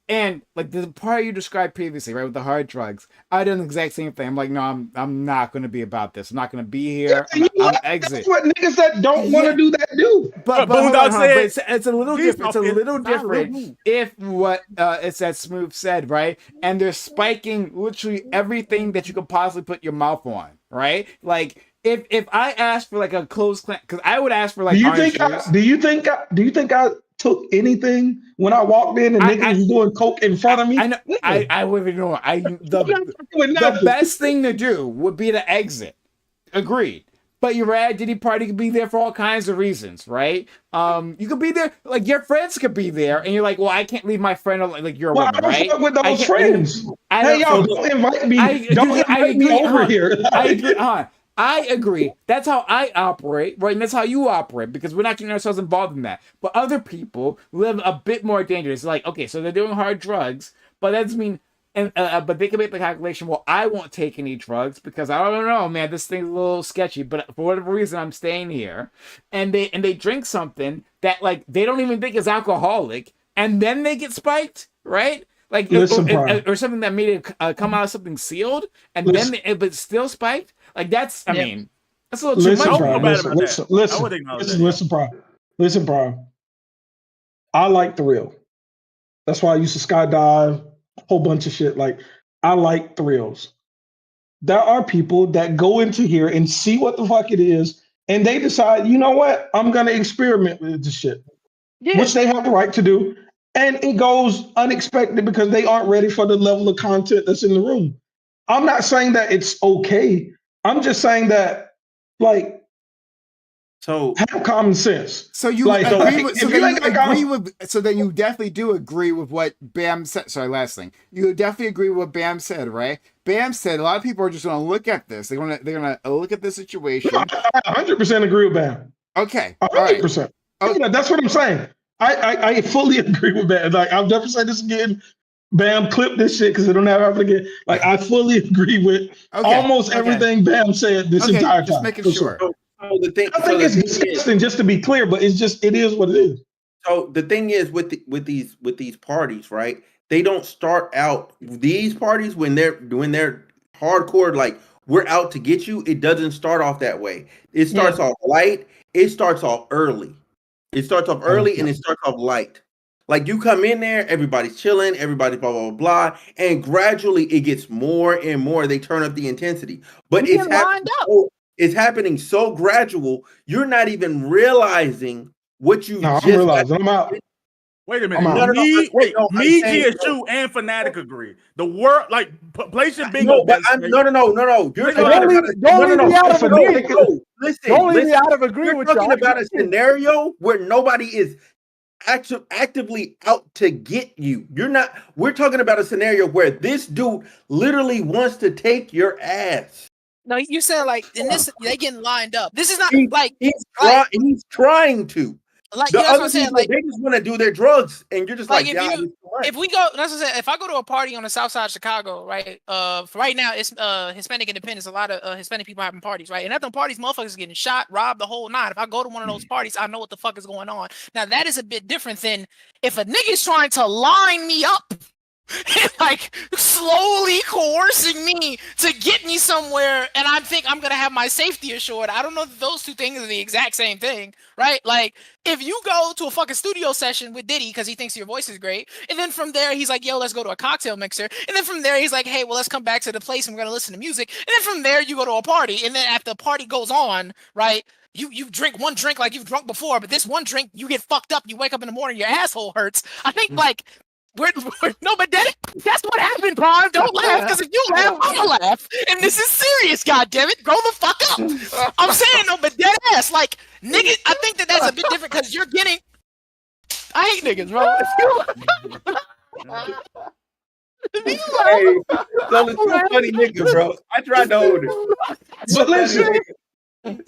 and like the part you described previously, right, with the hard drugs, I done the exact same thing. I'm like, no, I'm not gonna be about this. I'm not gonna be here. Yeah, I'm exit. That's what niggas that don't want to do that do. But it's a little different. It's a little different if what it's that Smooth said, right? And they're spiking literally everything that you could possibly put your mouth on, right? Like. If I asked for like a closed clan, because I would ask for like. Do you think I took anything when I walked in and niggas was doing coke in front of me? I know. I wouldn't know. The best thing to do would be to exit. Agreed. But you're at Diddy party could be there for all kinds of reasons, right? You could be there, like your friends could be there, and you're like, well, I can't leave my friend like you're a woman, right? Fuck with those friends. Hey, y'all, don't invite me. Don't invite me over here. I agree. I agree. That's how I operate, right? And that's how you operate, because we're not getting ourselves involved in that. But other people live a bit more dangerous. Like, okay, so they're doing hard drugs, but that doesn't mean, but they can make the calculation, well, I won't take any drugs because I don't know, man, this thing's a little sketchy, but for whatever reason, I'm staying here. And they drink something that, like, they don't even think is alcoholic, and then they get spiked, right? Like, or something that made it come out of something sealed, and then but still spiked. Like that's, I mean, that's a little too much. Listen, bro. I like thrill. That's why I used to skydive, a whole bunch of shit. Like, I like thrills. There are people that go into here and see what the fuck it is, and they decide, you know what, I'm gonna experiment with this shit, which they have the right to do. And it goes unexpected because they aren't ready for the level of content that's in the room. I'm not saying that it's okay. I'm just saying that, like, so have common sense. So you like, agree with, so then you definitely do agree with what Bam said. Sorry, last thing. You definitely agree with what Bam said, right? Bam said a lot of people are just going to look at this. They're gonna look at the situation. No, I 100% agree with Bam. Okay, 100%. Right. Yeah, that's what I'm saying. I fully agree with that. Like, I'll never say this again. Bam, clip this shit because it'll never happen again. Like, I fully agree with almost everything Bam said this entire time. Just making sure. So the thing, I think it's disgusting, just to be clear, but it is what it is. So the thing is with these parties, right? They don't start out these parties when they're hardcore, like we're out to get you. It doesn't start off that way. It starts off light. It starts off early. It starts off early and it starts off light. Like you come in there, everybody's chilling, everybody blah, blah, blah, and gradually it gets more and more. They turn up the intensity. But it's happening so gradual, you're not even realizing what you just... I'm realizing. I'm out. Wait a minute. Me, GSU, and Fanatic agree. The world, like, place your bingo. No. You're talking about a scenario where nobody is actively out to get you. We're talking about a scenario where this dude literally wants to take your ass. No, you said like in this they getting lined up. This is not he's trying to. Like the that's other what I'm saying. people, Like they just want to do their drugs, and you're just like if we go, that's what I'm saying. If I go to a party on the south side of Chicago, right? For right now, it's Hispanic Independence. A lot of Hispanic people having parties, right? And at them parties, motherfuckers getting shot, robbed, the whole nine. If I go to one of those parties, I know what the fuck is going on. Now that is a bit different than if a nigga's trying to line me up and like slowly coercing me to get me somewhere, and I think I'm gonna have my safety assured. I don't know if those two things are the exact same thing, right? Like, if you go to a fucking studio session with Diddy because he thinks your voice is great, and then from there he's like, yo, let's go to a cocktail mixer, and then from there he's like, hey, well, let's come back to the place and we're gonna listen to music, and then from there you go to a party, and then after the party goes on, right? You drink one drink like you've drunk before, but this one drink you get fucked up. You wake up in the morning, your asshole hurts. I think like we're no, but that's what happened, Prime. Don't laugh, because if you laugh, I'm gonna laugh, and this is serious. God damn it, grow the fuck up. I'm saying no, but dead ass, like niggas. I think that's a bit different because you're getting. I hate niggas, bro. Hey, so it's too funny, nigga, bro. I tried to hold it. But listen, But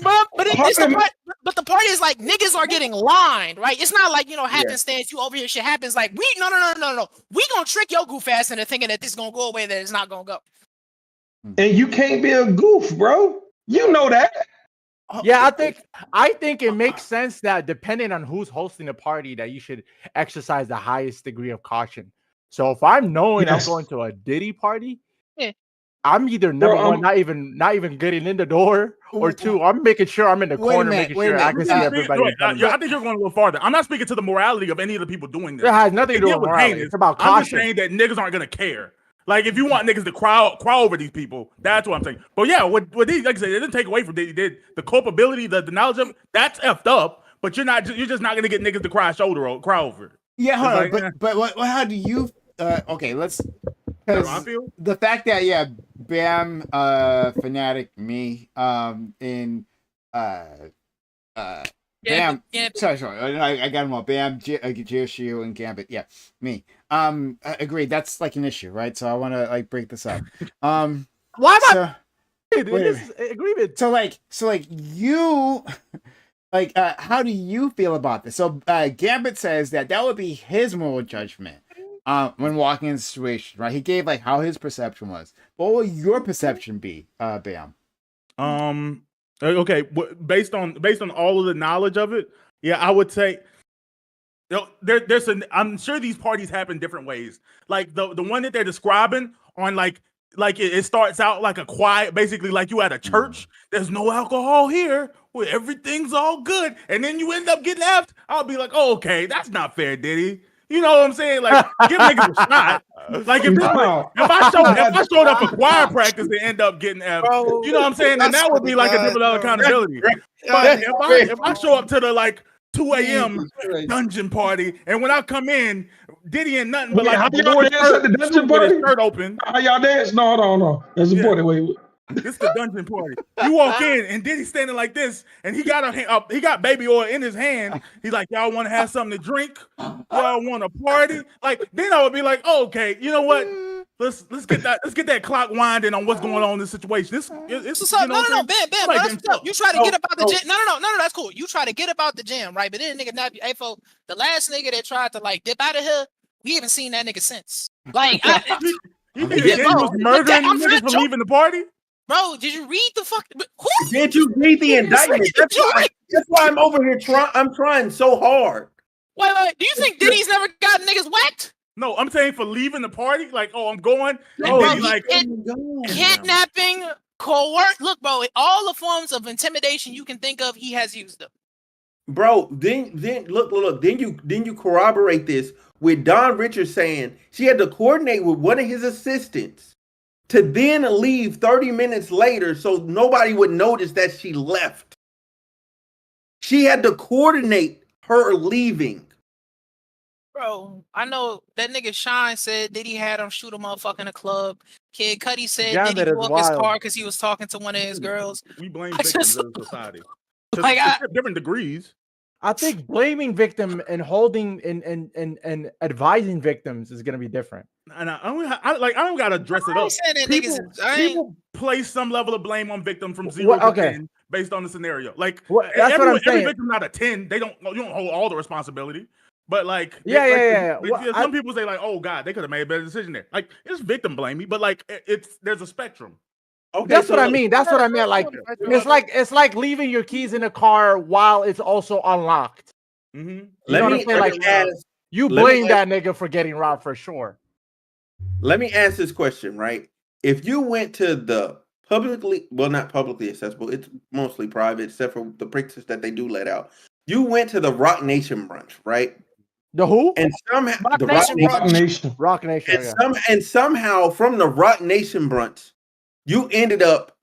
the part is like niggas are getting lined, right? It's not like, happenstance, you over here, shit happens. Like no. We gonna trick your goof ass into thinking that this is gonna go away, that it's not gonna go. and you can't be a goof, bro. You know that. Yeah, I think it makes sense that depending on who's hosting the party, that you should exercise the highest degree of caution. So if I'm knowing I'm going to a Diddy party, I'm either number one, not even getting in the door, or two, I'm making sure I'm in the corner, making sure I can see everybody. I think you're going a little farther. I'm not speaking to the morality of any of the people doing this. It has nothing to do with morality. It's about caution. I'm just saying that niggas aren't gonna care. Like, if you want niggas to crawl over these people, that's what I'm saying. But yeah, what these, like I said, it didn't take away from Diddy. Did the culpability, the knowledge of it, that's effed up. But you're just not gonna get niggas to cry over it. Yeah, hold on, like, but how do you? Okay, let's. Because the fact that Bam, Fanatic, me, Bam. Sorry. I got them all. Bam, Geoshu, and Gambit. Yeah, me. Agreed. That's like an issue, right? So I want to like break this up. Why am I? This agreement. So you. Like, how do you feel about this? So Gambit says that would be his moral judgment when walking in the situation, right? He gave like how his perception was. What will your perception be, Bam? Okay, based on all of the knowledge of it, yeah, I would say I'm sure these parties happen different ways. Like the one that they're describing on like it starts out like a quiet, basically like you at a church. There's no alcohol here, where everything's all good, and then you end up getting left. I'll be like, oh, okay, that's not fair, Diddy. You know what I'm saying? Like, give niggas a shot. Like, if I showed up for choir practice and end up getting F, you know what I'm saying? Then that would be like a different level of accountability. But if I show up to the like 2 a.m. dungeon party, and when I come in, Diddy ain't nothing but like how y'all dance at the dungeon party? Shirt open. How y'all dance? No. There's a party. Wait. This is the dungeon party. You walk in and Diddy's standing like this, and he got baby oil in his hand. He's like, y'all want to have something to drink? Y'all want to party? Like, then I would be like, oh, okay, you know what? Let's get that clock winding on what's going on in this situation. Ben. You try to get up out the gym. No, that's cool. You try to get up out the gym, right? But then nigga nap you. Hey, folks, the last nigga that tried to like dip out of here, we haven't seen that nigga since. Like, you think he was murdering niggas for leaving the party? Bro, did you read the fuck? Did you read the indictment? That's why I'm over here I'm trying so hard. Wait. Do you think Diddy's never got niggas whacked? No, I'm saying for leaving the party. Like, oh, I'm going. Kidnapping, coercion. Look, bro, all the forms of intimidation you can think of, he has used them. Bro, then look. Then you corroborate this with Don Richards saying she had to coordinate with one of his assistants to then leave 30 minutes later so nobody would notice that she left. She had to coordinate her leaving. Bro, I know that nigga Stein said Diddy had him shoot a motherfucker in a club. Kid Cudi said Diddy blew up his car because he was talking to one of his girls. We blame victims of society. Like, different degrees. I think blaming victim and holding and advising victims is gonna be different. And I don't gotta dress it up. People place some level of blame on victim from 0 to 10 based on the scenario. Like, that's what I'm saying. Every victim not a 10. You don't hold all the responsibility. But like, some people say like, oh God, they could have made a better decision there. Like, it's victim blaming, but like, there's a spectrum. Okay, that's what I mean. That's what I meant. Like, it's like leaving your keys in the car while it's also unlocked. Mm-hmm. You know what I'm saying? Like, you blame that nigga for getting robbed for sure. let me ask this question, right? If you went to the not publicly accessible, it's mostly private, except for the pictures that they do let out. You went to the Rock Nation brunch, right? The who? And somehow Rock the Nation Rock Rock Nation, Nation. Rock Nation. and Yeah. somehow from the Rock Nation brunch, you ended up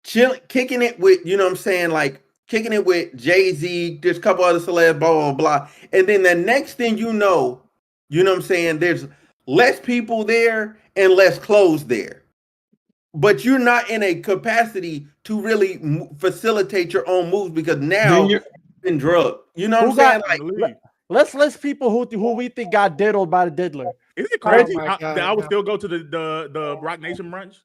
kicking it with, you know what I'm saying, like kicking it with Jay-Z, there's a couple other celebs, blah, blah, blah. And then the next thing you know what I'm saying, there's less people there and less clothes there. But you're not in a capacity to really facilitate your own moves because now Then you you've been drugged. You know what I'm Who saying? got- Like, Believe. Let's list people who we think got diddled by the diddler. Isn't it Oh crazy my that God, I would no. still go to the Rock Nation brunch?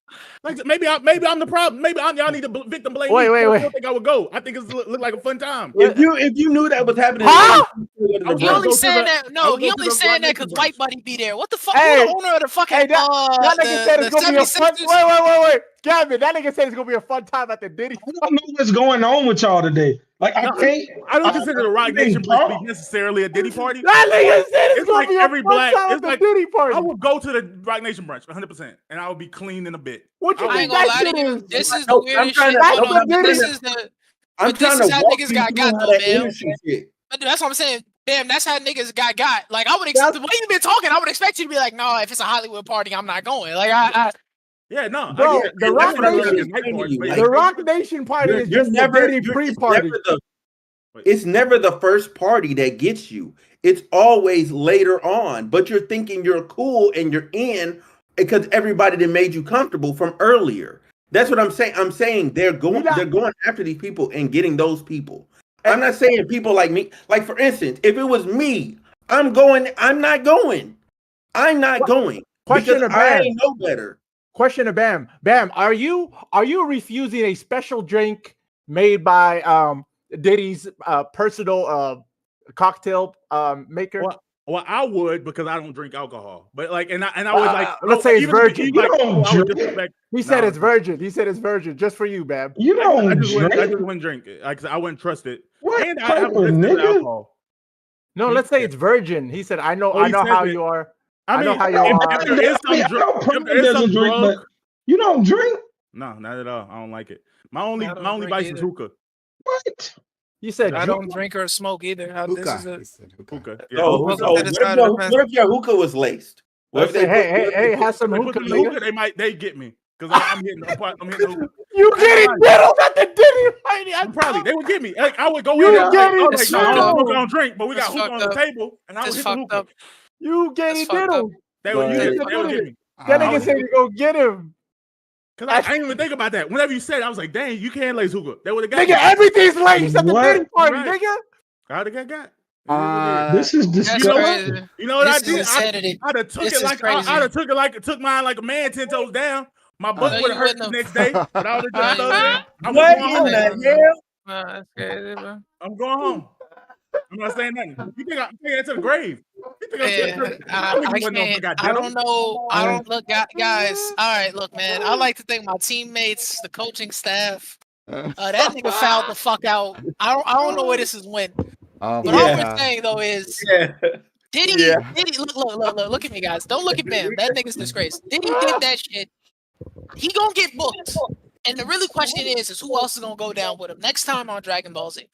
Like maybe I'm the problem. Maybe y'all need to victim blame Wait, me. wait, I wait. still think I would go. I think it's look like a fun time. if you knew that was happening, Huh? you I was He gonna only go to saying the- that. I No, would he go to only the saying Rock that Nation because brunch. White Buddy be there. What the fuck? Hey, Who the owner of the fucking that nigga said it's the gonna be a fun. 76ers? Wait. Gavin, that nigga said it's gonna be a fun time at the Diddy. I don't know what's going on with y'all today. Like I No, can't. I don't consider the Rock Nation brunch to be talk. necessarily a Diddy party. That nigga said it's It's gonna like be a every fun black- time at it's the like- Diddy party. I would go to the Rock Nation brunch 100%, and I would be clean in a bit. What you I think ain't gonna that lie shit to you. is? This is No, the I'm weirdest trying shit. to- Hold no, on, but Diddy. this is the. I'm But this trying is to how walk niggas you got through how though, that man. industry shit. But that's what I'm saying. Damn, that's how niggas got. Like I would expect the way you've been talking, I would expect you to be like, no, if it's a Hollywood party, I'm not going. Like I Yeah, no, Bro, I get it. the That's Rock what I like Nation- at night parties, but Like, The yeah, Rock Nation party is You're just never, the Diddy you're- pre-party. it's never the first party that gets you. It's always later on. But you're thinking you're cool and you're in because everybody that made you comfortable from earlier. That's what I'm saying. I'm saying they're going after these people and getting those people. I'm not saying people like me. Like for instance, if it was me, I'm going. I'm not going. I'm not going Question because to I Bam. know better. Question to Bam. Bam, are you refusing a special drink made by Diddy's personal cocktail maker? Well, I would because I don't drink alcohol. But like, and I would like. Let's say it's even if virgin. you You like, don't I would drink. disrespect. He said No, it's virgin. He said it's virgin just for you, Bam. You I don't just drink. wouldn't drink it. Like I wouldn't trust it. What And I type have of a good sense of nigga? alcohol. No, let's say it's virgin. He said, I know Oh, he said how it. you are. I know mean, how you if are. there is some I drug, know if Prime there is some doesn't drink, drug, but you don't drink. no, not at all. I don't like it. My I only don't drink vice is either. hookah. What? You said I drink. don't drink or smoke either. This is Hookah. a He said hookah. Hookah. Yeah. So, Welcome so to the side of the fence. what if your hookah was laced? What Let's if say, they hey, have some They hookah, put some hookah, nigga. they get me because I'm hitting the hookah. You I getting ain't diddled at the Diddy party? I Probably they would get me. Like I would go You in. I'm getting like, It's no, I fucked don't up. smoke, I don't drink, but we got It's hookah on fucked the up. table, and I would It's hit the fucked hookah. up. You getting fucked up. diddled. They would You use said it. They would it. get me. That I nigga would said hit you go get him. Because I didn't even think about that. Whenever you said it, I was like, dang, you can't lace hookah. They would have got Nigga, me. everything's laced at the What? Diddy party, Right. nigga. I'd have got. This is That's You know what? disgusting. You know what I This is did? insanity. I'd have took This it is like crazy. I'd have took it like took mine like a man 10 toes down. My butt No, would you have hurt the wouldn't next day, but I would have just No, done you it. I'm What going in home. the hell? Nah, that's crazy, bro. I'm going home. I'm not saying nothing. You think I'm taking that to the grave? You think I'm Yeah, taking I can't. I don't know. I don't look, guys. All right, look, man. I like to thank my teammates, the coaching staff. That nigga fouled the fuck out. I don't know where this is went. Oh But my all we're God. saying though is Yeah. Diddy. Yeah. Diddy. Look at me, guys. Don't look at Bam. That nigga's disgrace. Diddy did that shit. He gonna get booked. And the really question is who else is gonna go down with him next time on Dragon Ball Z?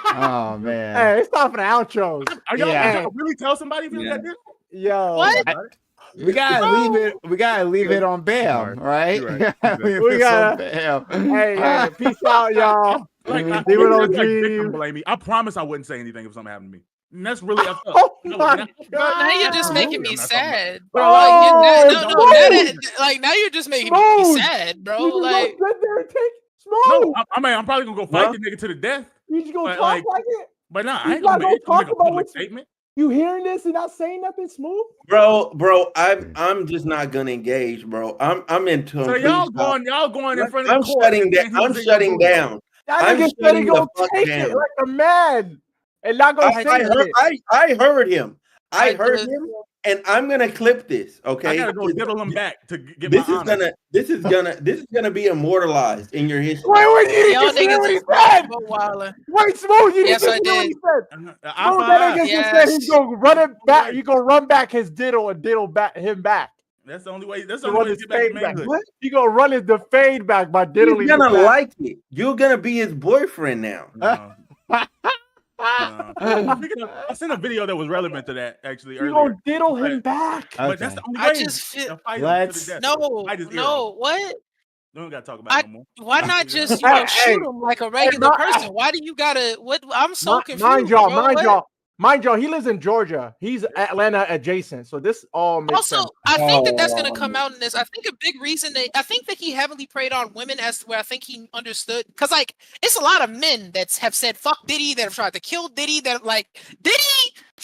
Oh man. Hey, it's time for the outros. Are y'all, Yeah. would y'all really tell somebody if you got this? Yo. What? We gotta leave it. We gotta leave it on Bam, Right. right? You're right. Leave We this gotta- on Bam. Hey, peace out, y'all. Like, Mhm. Leave it on like dream. victim blame me. I promise I wouldn't say anything if something happened to me. And that's really up. Oh No, my not- Bro, now you're just Absolutely, making me I'm not talking about- sad. Bro, Bro, like, smooth. like now you're just making me Smooth. sad, bro. You just Like gonna sit there and take No, smoke. I'm probably gonna go fight the nigga to the death. You just gonna but, talk like, like it. But nah, You I ain't not gonna make gonna talk a about public what's- statement. You hearing this and not saying nothing, smooth? Bro, I'm just not gonna engage, bro. I'm into So y'all going in front of I'm the court. shutting and down. saying he was I'm in your shutting room. down. That I'm nigga said he shutting the gonna fuck take down. it like a man and not gonna say it. I heard him. I Like heard this. him, and I'm gonna clip this. Okay, I gotta go diddle him back to get This my is honor. this is gonna be immortalized in your history. Wait, you y'all didn't hear what he niggas said. is wildin'. Wait, smooth, you Yes, didn't I hear what he did. said. Smooth, that nigga just said Yes. he's gonna run it back. You gonna run back his diddle and diddle back him back. That's the only way. That's the He only won way to his get back to fade back. manhood. What? He gonna run his the fade back by diddling. He's gonna his back. like it. You're gonna be his boyfriend now. No. No. Speaking of, I sent a video that was relevant to that actually You earlier. gonna diddle him But- back? But that's the only I way. just feel- to fight him to Let's- the death. No, Fight his ear no, off. what? We don't gotta talk about it no more. Why not just Hey, shoot him like a regular my- person? Why do you gotta? What? I'm so confused. Mind y'all, bro. What? mind y'all. He lives in Georgia. He's Atlanta adjacent, so this all makes Also, sense. I think that's going to come out in this. I think a big reason I think that he heavily preyed on women as to where I think he understood. Because, like, it's a lot of men that have said, fuck Diddy, that have tried to kill Diddy, that, like, Diddy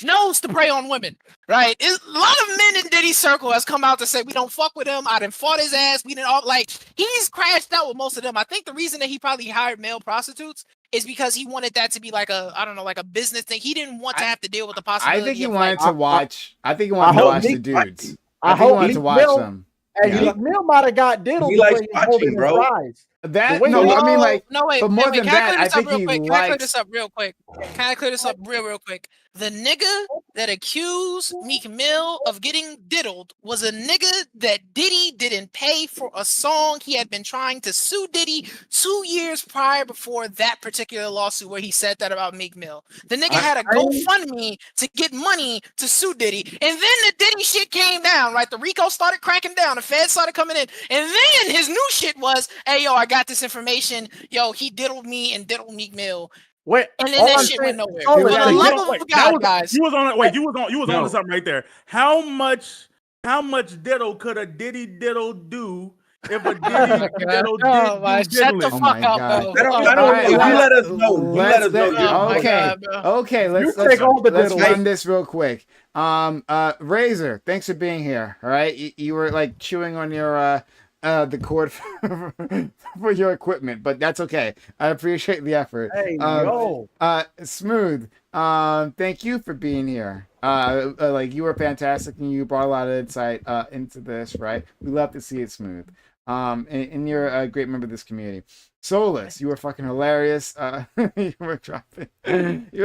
knows to prey on women, right? A lot of men in Diddy's circle has come out to say, we don't fuck with him. I done fought his ass. We didn't all, like, he's crashed out with most of them. I think the reason that he probably hired male prostitutes is because he wanted that to be like a, I don't know, like a business thing. He didn't want to have to deal with the possibility. I think he of, wanted like, to watch. I think he wanted to hope watch the Meek- dudes. I I think he hope wanted Meek to watch Mill- them. And Yeah. Meek Mill might have got diddled. He the likes way watching, holding his bro. fries. That way no, he- I mean like, no, wait, but more wait, than can I that, clear I this up think real he quick? Can I clear likes. this up real quick? Can I clear this up real quick? The nigga that accused Meek Mill of getting diddled was a nigga that Diddy didn't pay for a song. He had been trying to sue Diddy 2 years prior before that particular lawsuit where he said that about Meek Mill. The nigga had a GoFundMe to get money to sue Diddy. And then the Diddy shit came down, right? The RICO started cracking down. The feds started coming in. And then his new shit was, hey, yo, I got this information. Yo, he diddled me and diddled Meek Mill. Wait, And then all that I'm shit saying- went nowhere. all For I'm the saying- love Wait, of that God, was- guys. You was on. Wait, you was on No. to something right there. How much diddle could a Diddy diddle do if a Diddy diddle Oh my, did do shut the diddling? Oh fuck my up, God. bro. I don't Oh know. my Alright, You God. let us know. You let us know. let- Oh my okay, God, bro. okay. Let's take all the let's diddle. run this real quick. Razor, thanks for being here. All right, you were like chewing on your the cord for your equipment, but that's okay. I appreciate the effort. Hey, yo. Smooth. Thank you for being here. Like you were fantastic, and you brought a lot of insight into this. Right, we love to see it, Smooth. And you're a great member of this community. Solus, you were fucking hilarious. You were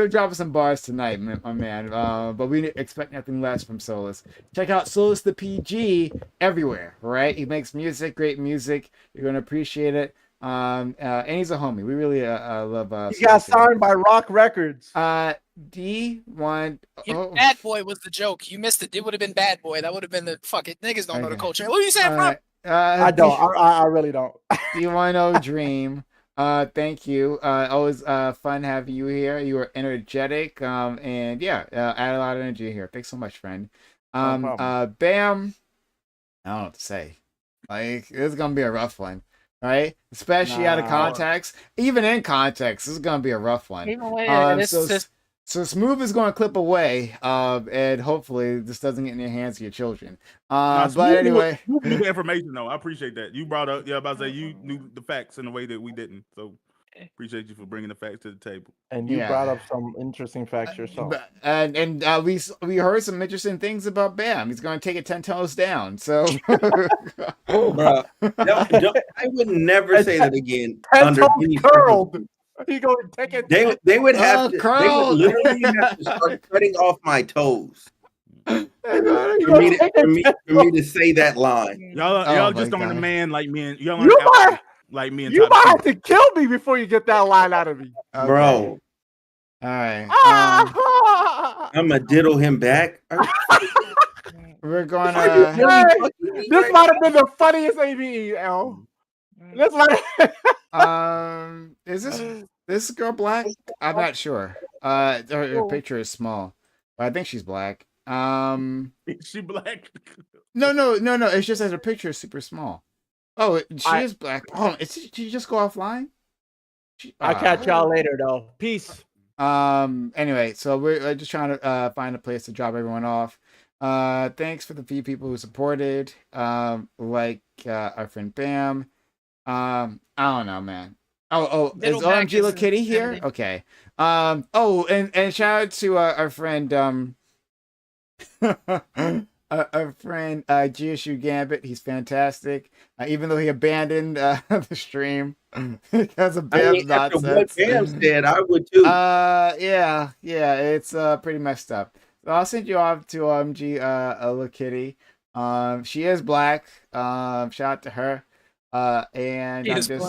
dropping some bars tonight, my man. But we expect nothing less from Solus. Check out Solus the PG everywhere. Right, he makes music, great music. You're gonna appreciate it. And he's a homie. We really love. He got Solus here. signed by Rock Records. D1. Oh. Bad Boy was the joke. You missed it. It would have been Bad Boy. That would have been the fuck it. Niggas don't know the Okay. culture. What are you saying, bro? I don't. I really don't. D10 Dream. Thank you. Always fun having you here. You were energetic. And yeah, add a lot of energy here. Thanks so much, friend. problem. Bam. I don't know what to say. Like, this is gonna be a rough one, right? Especially out of Nah. context. Even in context, this is gonna be a rough one. Even when So Smooth is going to clip away, and hopefully this doesn't get in your hands of your children. Nah, But anyway, you knew the information though. I appreciate that. You brought up, about to say you knew the facts in a way that we didn't. So appreciate you for bringing the facts to the table. And you Yeah. brought up some interesting facts yourself. and we heard some interesting things about Bam. He's going to take it 10 toes down. So, Bro, I would never say that again. Ten Under toes any curled. He going to take it. They would have to. They curled. would literally have to start cutting off my toes He for gonna me take to, it. for me to say that line. Y'all Oh just my aren't a God. man like me and y'all You aren't might- out like me and You Top might Two. have to kill me before you get that line out of me. Okay. Bro, All right. Ah! I'm gonna diddle him back. We're going Are you to. really Hey, fucking me This right might have been the funniest ABE, L. This might. Is this girl black? I'm not sure. Her picture is small, but I think she's black. Is she black? No. It's just that her picture is super small. Oh, she is black. Oh, did she just go offline? I'll catch y'all later, though. Peace. Anyway, so we're just trying to find a place to drop everyone off. Thanks for the few people who supported. Like our friend Bam. I don't know, man. Oh, is Little Mac OMG Little is Kitty here? intimidate. Okay. Oh, and shout out to our friend our friend GSU Gambit. He's fantastic. Even though he abandoned the stream because of I Bam's mean, after what nonsense. Bam said, I would too. Yeah, it's pretty messed up. So I'll send you off to OMG Little Kitty. She is black. Shout out to her. And She I'm is just